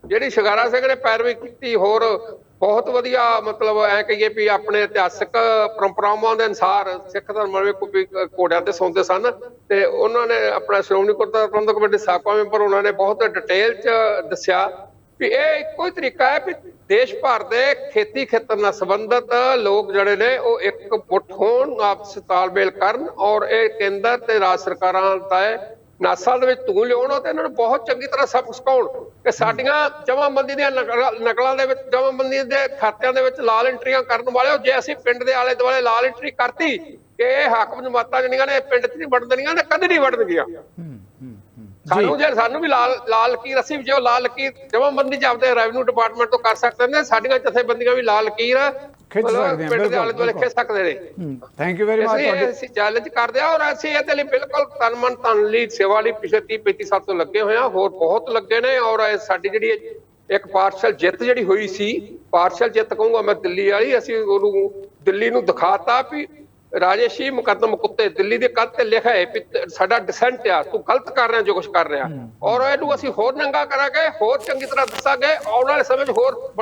ਜਿਹੜੀ ਸ਼ਿੰਗਾਰਾ ਸਿੰਘ ਨੇ ਪੈਰਵੀ ਕੀਤੀ, ਹੋਰ ਬਹੁਤ ਵਧੀਆ, ਮਤਲਬ ਐ ਕਹੀਏ ਵੀ ਆਪਣੇ ਇਤਿਹਾਸਕ ਪਰੰਪਰਾਵਾਂ ਦੇ ਅਨੁਸਾਰ ਸਿੱਖ ਧਰਮ ਵਿੱਚ ਘੋੜਿਆਂ ਤੇ ਸੌਂਦੇ ਸਨ ਤੇ ਉਹਨਾਂ ਨੇ ਆਪਣਾ ਸ਼੍ਰੋਮਣੀ ਗੁਰਦੁਆਰਾ ਪ੍ਰਬੰਧਕ ਕਮੇਟੀ ਸਾਬਕਾ ਮੈਂਬਰ ਉਹਨਾਂ ਨੇ ਬਹੁਤ ਡਿਟੇਲ 'ਚ ਦੱਸਿਆ ਵੀ ਇਹ ਇੱਕੋ ਹੀ ਤਰੀਕਾ ਹੈ ਵੀ ਦੇਸ਼ ਭਰ ਦੇ ਖੇਤੀ ਖੇਤਰ ਨਾਲ ਸੰਬੰਧਿਤ ਲੋਕ ਜਿਹੜੇ ਨੇ ਉਹ ਇੱਕ ਮੁੱਠ ਹੋਣ, ਆਪਸ ਤਾਲਮੇਲ ਕਰਨ ਔਰ ਇਹ ਕੇਂਦਰ ਤੇ ਰਾਜ ਸਰਕਾਰਾਂ ਦਾ ਨਾਸਾਂ ਦੇ ਵਿੱਚ ਧੂੰ ਲਿਆਉਣ ਤੇ ਇਹਨਾਂ ਨੂੰ ਬਹੁਤ ਚੰਗੀ ਤਰ੍ਹਾਂ ਸਭ ਸਿਖਾਉਣ ਕਿ ਸਾਡੀਆਂ ਜਮਾਬੰਦੀ ਦੀਆਂ ਨਕਲਾਂ ਦੇ ਵਿੱਚ, ਜਮਾਬੰਦੀ ਦੇ ਖਾਤਿਆਂ ਦੇ ਵਿੱਚ ਲਾਲ ਐਂਟਰੀਆਂ ਕਰਨ ਵਾਲਿਓ, ਜੇ ਅਸੀਂ ਪਿੰਡ ਦੇ ਆਲੇ ਦੁਆਲੇ ਲਾਲ ਐਂਟਰੀ ਕਰਤੀ ਕਿ ਇਹ ਹਾਕਮ ਜਮਾਤਾਂ ਜਿਹੜੀਆਂ ਨੇ ਪਿੰਡ 'ਚ ਨਹੀਂ ਵੜਨ ਦੇਣੀਆਂ ਨੇ, ਕਦੇ ਨਹੀਂ ਵੜਨਗੀਆਂ। ਸਾਨੂੰ ਵੀ ਲਾਲ ਲਕੀਰ, ਅਸੀਂ ਵੀ ਜੋ ਲਾਲ ਲਕੀਰ ਜਮਾਬੰਦੀ 'ਚ ਆਪਦੇ ਰੈਵਨਿਊ ਡਿਪਾਰਟਮੈਂਟ ਤੋਂ ਕਰ ਸਕਦੇ ਨੇ, ਸਾਡੀਆਂ ਜਥੇਬੰਦੀਆਂ ਵੀ ਲਾਲ ਲਕੀਰ ਪਿੰਡ ਦੇ ਆਲੇ ਦੁਆਲੇ ਖਿੱਚ ਸਕਦੇ ਨੇ।
Thank you very much.
ਅਸੀਂ ਚੈਲੰਜ ਕਰਦੇ ਆ ਔਰ ਅਸੀਂ ਇਹਦੇ ਲਈ ਬਿਲਕੁਲ ਤਨ ਮਨ ਧਨ ਲਈ ਸੇਵਾ ਲਈ ਪਿਛਲੇ 30-35 ਸਾਲ ਤੋਂ ਲੱਗੇ ਹੋਏ ਆ, ਹੋਰ ਬਹੁਤ ਲੱਗੇ ਨੇ। ਔਰ ਸਾਡੀ ਜਿਹੜੀ ਇੱਕ ਪਾਰਸ਼ਲ ਜਿੱਤ ਜਿਹੜੀ ਹੋਈ ਸੀ, ਪਾਰਸ਼ਲ ਜਿੱਤ ਕਹੂੰਗਾ ਮੈਂ ਦਿੱਲੀ ਵਾਲੀ, ਅਸੀਂ ਉਹਨੂੰ ਦਿੱਲੀ ਨੂੰ ਦਿਖਾਤਾ ਵੀ ਰਾਜੇਸ਼ੀ ਮੁਕੱਦਮ ਕੁੱਤੇ, ਦਿੱਲੀ ਦੇ ਕੱਲ ਤੇ ਲਿਖਿਆ ਹੈ ਵੀ ਸਾਡਾ ਡਿਸੈਂਟ ਆ, ਤੂੰ ਗਲਤ ਕਰ ਰਿਹਾ ਜੋ ਕੁਛ ਕਰ ਰਿਹਾ। ਔਰ ਇਹਨੂੰ ਅਸੀਂ ਹੋਰ ਨੰਗਾ ਕਰਾਂਗੇ, ਹੋਰ ਚੰਗੀ ਤਰ੍ਹਾਂ ਦੱਸਾਂਗੇ, ਆਉਣ ਵਾਲੇ ਸਮੇਂ 'ਚ ਹੋਰ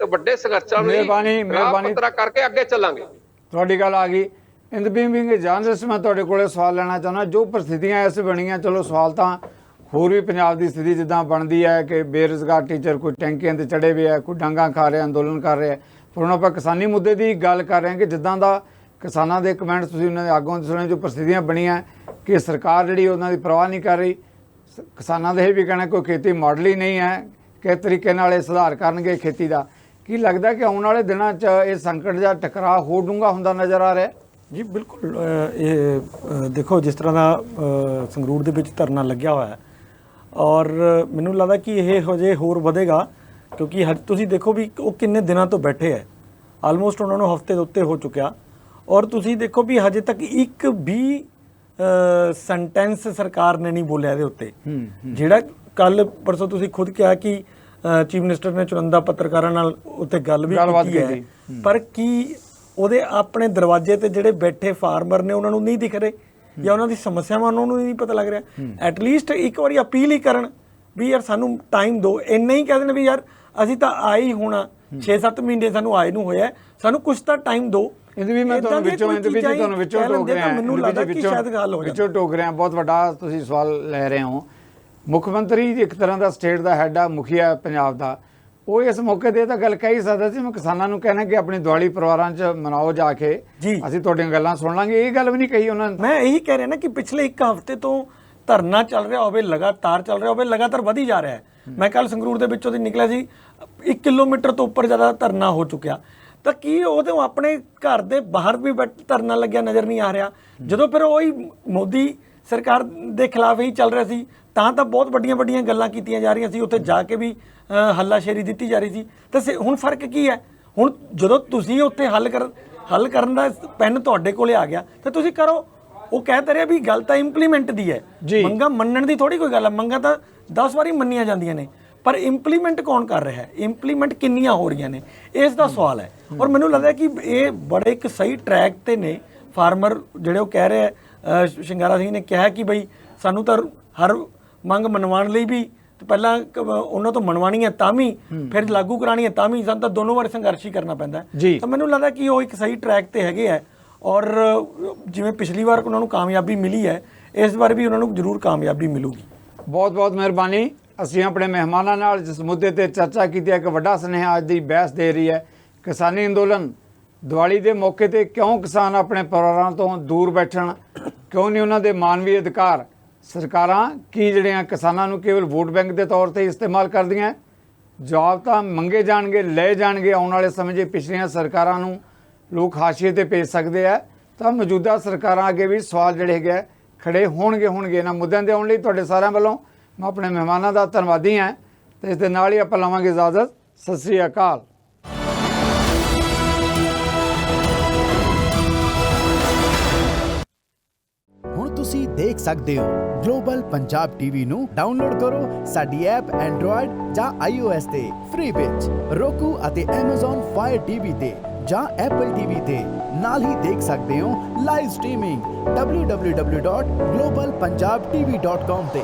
ਵੱਡੇ ਸੰਘਰਸ਼ਾਂ ਨੂੰ ਮਿਹਰਬਾਨੀ ਕਰਕੇ ਅੱਗੇ ਚੱਲਾਂਗੇ।
ਤੁਹਾਡੀ ਗੱਲ ਆ ਗਈ। ਇਨ ਬੀਇੰਗ ਜਰਨਲਿਸਟ, ਮੈਂ ਤੁਹਾਡੇ ਕੋਲੇ ਸਵਾਲ ਲੈਣਾ ਚਾਹੁੰਦਾ। ਜੋ ਪ੍ਰਸਥਿਤੀਆਂ ਐਸ ਬਣੀਆਂ, ਚਲੋ ਸਵਾਲ ਤਾਂ ਹੋਰ ਵੀ ਪੰਜਾਬ ਦੀ ਸਥਿਤੀ ਜਿੱਦਾਂ ਬਣਦੀ ਹੈ ਕਿ ਬੇਰੁਜ਼ਗਾਰ ਟੀਚਰ ਕੋਈ ਟੈਂਕੀਆਂ ਤੇ ਚੜੇ ਹੋਏ ਹੈ, ਕੋਈ ਡਾਂਗਾ ਖਾ ਰਿਹਾ, ਅੰਦੋਲਨ ਕਰ ਰਿਹਾ। ਪਰ ਹੁਣ ਆਪਾਂ ਕਿਸਾਨੀ ਮੁੱਦੇ ਦੀ ਗੱਲ ਕਰ ਰਹੇ ਹਾਂ ਕਿ ਜਿੱਦਾਂ ਦਾ ਕਿਸਾਨਾਂ ਦੇ ਕਮੈਂਟਸ ਤੁਸੀਂ ਉਹਨਾਂ ਦੇ ਆਗੂਆਂ ਦੇ ਸੁਣੇ, ਜੋ ਪ੍ਰਸਥਿਤੀਆਂ ਬਣੀਆਂ ਕਿ ਸਰਕਾਰ ਜਿਹੜੀ ਉਹਨਾਂ ਦੀ ਪਰਵਾਹ ਨਹੀਂ ਕਰ ਰਹੀ। ਕਿਸਾਨਾਂ ਦਾ ਇਹ ਵੀ ਕਹਿਣਾ ਕੋਈ ਖੇਤੀ ਮਾਡਲ ਹੀ ਨਹੀਂ ਹੈ, ਕਿਸ ਤਰੀਕੇ ਨਾਲ ਇਹ ਸੁਧਾਰ ਕਰਨਗੇ ਖੇਤੀ ਦਾ। ਕੀ ਲੱਗਦਾ ਕਿ ਆਉਣ ਵਾਲੇ ਦਿਨਾਂ 'ਚ ਇਹ ਸੰਕਟ ਜਾਂ ਟਕਰਾਅ ਹੋਰ ਡੂੰਘਾ ਹੁੰਦਾ ਨਜ਼ਰ ਆ ਰਿਹਾ?
ਜੀ ਬਿਲਕੁਲ। ਇਹ ਦੇਖੋ ਜਿਸ ਤਰ੍ਹਾਂ ਦਾ ਸੰਗਰੂਰ ਦੇ ਵਿੱਚ ਧਰਨਾ ਲੱਗਿਆ ਹੋਇਆ ਹੈ ਔਰ ਮੈਨੂੰ ਲੱਗਦਾ ਕਿ ਇਹ ਹਜੇ ਹੋਰ ਵਧੇਗਾ, ਕਿਉਂਕਿ ਤੁਸੀਂ ਦੇਖੋ ਵੀ ਉਹ ਕਿੰਨੇ ਦਿਨਾਂ ਤੋਂ ਬੈਠੇ ਹੈ, ਆਲਮੋਸਟ ਉਹਨਾਂ ਨੂੰ ਹਫ਼ਤੇ ਦੇ ਉੱਤੇ ਹੋ ਚੁੱਕਿਆ। ਔਰ ਤੁਸੀਂ ਦੇਖੋ ਵੀ ਹਜੇ ਤੱਕ ਇੱਕ ਵੀ ਸੈਂਟੈਂਸ ਸਰਕਾਰ ਨੇ ਨਹੀਂ ਬੋਲਿਆ ਇਹਦੇ ਉੱਤੇ। ਜਿਹੜਾ ਕੱਲ ਪਰਸੋਂ ਤੁਸੀਂ ਖੁਦ ਕਿਹਾ ਕਿ ਚੀਫ ਮਿਨਿਸਟਰ ਨੇ ਚੁਣੰਦਾ ਪੱਤਰਕਾਰਾਂ ਨਾਲ ਉੱਤੇ ਗੱਲ ਵੀ ਕੀਤੀ ਹੈ, ਪਰ ਕੀ ਉਹਦੇ ਆਪਣੇ ਦਰਵਾਜ਼ੇ ਤੇ ਜਿਹੜੇ ਬੈਠੇ ਫਾਰਮਰ ਨੇ ਉਹਨਾਂ ਨੂੰ ਨਹੀਂ ਦਿਖ ਰਹੇ ਜਾਂ ਉਹਨਾਂ ਦੀ ਸਮੱਸਿਆਵਾਂ ਉਹਨਾਂ ਨੂੰ ਨਹੀਂ ਪਤਾ ਲੱਗ ਰਿਹਾ? ਐਟਲੀਸਟ ਇੱਕ ਵਾਰੀ ਅਪੀਲ ਹੀ ਕਰਨ ਵੀ ਯਾਰ ਸਾਨੂੰ ਟਾਈਮ ਦਿਓ। ਇੰਨਾ ਹੀ ਕਹਿ ਦੇਣ ਵੀ ਯਾਰ ਅਸੀਂ ਤਾਂ ਆਏ ਹੀ ਹੋਣਾ, 6-7 ਮਹੀਨੇ ਸਾਨੂੰ ਆਏ ਨੂੰ ਹੋਇਆ, ਸਾਨੂੰ ਕੁਛ ਤਾਂ ਟਾਈਮ ਦਿਓ।
ਇਹਦੇ ਵੀ ਮੈਂ ਤੁਹਾਨੂੰ ਵਿੱਚੋਂ ਟੋਕ ਰਿਹਾ,
ਮੈਨੂੰ ਲੱਗਦਾ ਕਿ ਸ਼ਾਇਦ ਗੱਲ ਹੋ ਜਾਵੇ।
ਵਿੱਚੋਂ ਟੋਕ ਰਿਹਾ, ਬਹੁਤ ਵੱਡਾ ਤੁਸੀਂ ਸਵਾਲ ਲੈ ਰਹੇ ਹੋ। ਮੁੱਖ ਮੰਤਰੀ ਇੱਕ ਤਰ੍ਹਾਂ ਦਾ ਸਟੇਟ ਦਾ ਹੈੱਡ ਆ, ਮੁਖੀਆ ਪੰਜਾਬ ਦਾ, ਉਹ ਇਸ ਮੌਕੇ ਤੇ ਤਾਂ ਗੱਲ ਕਹਿ ਸਕਦਾ ਸੀ, ਮੈਂ ਕਿਸਾਨਾਂ ਨੂੰ ਕਹਿਣਾ ਕਿ ਆਪਣੀ ਦੀਵਾਲੀ ਪਰਿਵਾਰਾਂ 'ਚ ਮਨਾਓ ਜਾ ਕੇ,
ਜੀ।
ਅਸੀਂ ਤੁਹਾਡੀਆਂ ਗੱਲਾਂ ਸੁਣ ਲਾਂਗੇ। ਇਹ ਗੱਲ ਵੀ ਨਹੀਂ ਕਹੀ ਉਹਨਾਂ ਨੇ।
ਮੈਂ ਇਹੀ ਕਹਿ ਰਿਹਾ ਨਾ ਕਿ ਪਿਛਲੇ 1 ਹਫ਼ਤੇ ਤੋਂ ਧਰਨਾ ਚੱਲ ਰਿਹਾ ਹੋਵੇ, ਲਗਾਤਾਰ ਚੱਲ ਰਿਹਾ ਹੋਵੇ, ਲਗਾਤਾਰ ਵਧੀ ਜਾ ਰਿਹਾ ਹੈ। ਮੈਂ ਕੱਲ ਸੰਗਰੂਰ ਦੇ ਵਿੱਚੋਂ ਦੀ ਨਿਕਲਿਆ ਸੀ, 1 ਕਿਲੋਮੀਟਰ ਤੋਂ ਉੱਪਰ ਜ਼ਿਆਦਾ ਧਰਨਾ ਹੋ ਚੁੱਕਿਆ। ਤਾਂ ਕੀ ਉਹਦੇ ਆਪਣੇ ਘਰ ਦੇ ਬਾਹਰ ਵੀ ਧਰਨਾ ਲੱਗਿਆ ਨਜ਼ਰ ਨਹੀਂ ਆ ਰਿਹਾ? ਜਦੋਂ ਫਿਰ ਉਹੀ ਮੋਦੀ ਸਰਕਾਰ ਦੇ ਖਿਲਾਫ ਹੀ ਚੱਲ ਰਿਹਾ ਸੀ ਤਾਂ ਬਹੁਤ ਵੱਡੀਆਂ ਗੱਲਾਂ ਕੀਤੀਆਂ ਜਾ ਰਹੀਆਂ ਸੀ, ਉੱਥੇ ਜਾ ਕੇ ਵੀ ਹੱਲਾਸ਼ੇਰੀ ਦਿੱਤੀ ਜਾ ਰਹੀ ਸੀ। ਤਾਂ ਹੁਣ ਫਰਕ ਕੀ ਹੈ? ਹੁਣ ਜਦੋਂ ਤੁਸੀਂ ਉੱਥੇ ਹੱਲ ਕਰਨ ਦਾ ਪੈਨ ਤੁਹਾਡੇ ਕੋਲੇ ਆ ਗਿਆ ਤਾਂ ਤੁਸੀਂ ਕਰੋ। ਉਹ ਕਹਿ ਤਾਂ ਰਿਹਾ ਵੀ ਗੱਲ ਤਾਂ ਇੰਪਲੀਮੈਂਟ ਦੀ ਹੈ, ਮੰਗਾਂ ਮੰਨਣ ਦੀ ਥੋੜੀ ਕੋਈ ਗੱਲ ਹੈ। ਮੰਗਾਂ ਤਾਂ 10 ਵਾਰੀ ਮੰਨੀਆਂ ਜਾਂਦੀਆਂ ਨੇ, ਪਰ ਇੰਪਲੀਮੈਂਟ ਕੌਣ ਕਰ ਰਿਹਾ ਹੈ? ਇੰਪਲੀਮੈਂਟ ਕਿੰਨੀਆਂ ਹੋ ਰਹੀਆਂ ਨੇ, ਇਸ ਦਾ ਸਵਾਲ ਹੈ। ਔਰ ਮੈਨੂੰ ਲੱਗਦਾ ਕਿ ਇਹ ਬੜੇ ਇੱਕ ਸਹੀ ਟਰੈਕ ਤੇ ਨੇ ਫਾਰਮਰ ਜਿਹੜੇ। ਉਹ ਕਹਿ ਰਹੇ ਸ਼ਿੰਗਾਰਾ ਸਿੰਘ ਨੇ ਕਿਹਾ ਕਿ ਬਈ ਸਾਨੂੰ ਤਾਂ ਹਰ ਮੰਗ ਮਨਵਾਉਣ ਲਈ ਵੀ ਪਹਿਲਾਂ ਉਹਨਾਂ ਤੋਂ ਮਨਵਾਉਣੀ ਹੈ ਤਾਂ ਵੀ, ਫਿਰ ਲਾਗੂ ਕਰਾਉਣੀ ਹੈ ਤਾਂ ਵੀ, ਸਾਨੂੰ ਤਾਂ ਦੋਨੋਂ ਵਾਰ ਸੰਘਰਸ਼ ਹੀ ਕਰਨਾ ਪੈਂਦਾ ਹੈ। ਤਾਂ ਮੈਨੂੰ ਲੱਗਦਾ ਕਿ ਉਹ ਇੱਕ ਸਹੀ ਟਰੈਕ ਤੇ ਹੈਗੇ ਹੈ। ਔਰ ਜਿਵੇਂ ਪਿਛਲੀ ਵਾਰ ਉਹਨਾਂ ਨੂੰ ਕਾਮਯਾਬੀ ਮਿਲੀ ਹੈ, ਇਸ ਵਾਰ ਵੀ ਉਹਨਾਂ ਨੂੰ ਜ਼ਰੂਰ ਕਾਮਯਾਬੀ ਮਿਲੂਗੀ।
ਬਹੁਤ ਬਹੁਤ ਮਿਹਰਬਾਨੀ। ਅਸੀਂ ਆਪਣੇ ਮਹਿਮਾਨਾਂ ਨਾਲ ਜਿਸ ਮੁੱਦੇ ਤੇ ਚਰਚਾ ਕੀਤੀ ਹੈ, ਇੱਕ ਵੱਡਾ ਸੁਨੇਹਾ ਅੱਜ ਦੀ ਬਹਿਸ ਦੇ ਰਹੀ ਹੈ। ਕਿਸਾਨੀ ਅੰਦੋਲਨ ਦੀਵਾਲੀ ਦੇ ਮੌਕੇ ਤੇ ਕਿਉਂ ਕਿਸਾਨ ਆਪਣੇ ਪਰਿਵਾਰਾਂ ਤੋਂ ਦੂਰ ਬੈਠਣ, ਕਿਉਂ ਨਹੀਂ ਉਹਨਾਂ ਦੇ ਮਾਨਵੀ ਅਧਿਕਾਰ ਸਰਕਾਰਾਂ ਕੀ ਜਿਹੜੀਆਂ ਕਿਸਾਨਾਂ ਨੂੰ ਕੇਵਲ ਵੋਟ ਬੈਂਕ ਦੇ ਤੌਰ ਤੇ ਇਸਤੇਮਾਲ ਕਰਦੀਆਂ? ਜਵਾਬ ਤਾਂ ਮੰਗੇ ਜਾਣਗੇ, ਲਏ ਜਾਣਗੇ। ਆਉਣ ਵਾਲੇ ਸਮੇਂ 'ਚ ਪਿਛਲੀਆਂ ਸਰਕਾਰਾਂ ਨੂੰ ਲੋਕ ਹਾਸ਼ੀਏ ਤੇ ਭੇਜ ਸਕਦੇ ਆ, ਤਾਂ ਮੌਜੂਦਾ ਸਰਕਾਰਾਂ ਅੱਗੇ ਵੀ ਸਵਾਲ ਜਿਹੜੇ ਹੈਗੇ ਖੜੇ ਹੋਣਗੇ ਇਹਨਾਂ ਮੁੱਦਿਆਂ ਦੇ ਆਉਣ ਲਈ ਤੁਹਾਡੇ ਸਾਰਿਆਂ ਵੱਲੋਂ ਮੈਂ ਆਪਣੇ ਮਹਿਮਾਨਾਂ ਦਾ ਧੰਨਵਾਦੀ ਹਾਂ। ਤੇ ਇਸ ਦੇ ਨਾਲ ਹੀ ਆਪਾਂ ਲਵਾਂਗੇ ਇਜਾਜ਼ਤ। ਸਤਿ ਸ੍ਰੀ ਅਕਾਲ।
ਹੁਣ ਤੁਸੀਂ ਦੇਖ ਸਕਦੇ ਹੋ ਗਲੋਬਲ ਪੰਜਾਬ ਟੀਵੀ ਨੂੰ ਡਾਊਨਲੋਡ ਕਰੋ ਸਾਡੀ ਐਪ ਐਂਡਰੋਇਡ ਜਾਂ iOS ਤੇ ਫ੍ਰੀ ਵਿੱਚ, roku ਅਤੇ Amazon Fire TV ਤੇ ਜਾਂ Apple TV ਤੇ। ਨਾਲ ਹੀ ਦੇਖ ਸਕਦੇ ਹੋ ਲਾਈਵ ਸਟ੍ਰੀਮਿੰਗ www.globalpunjabtv.com ਤੇ।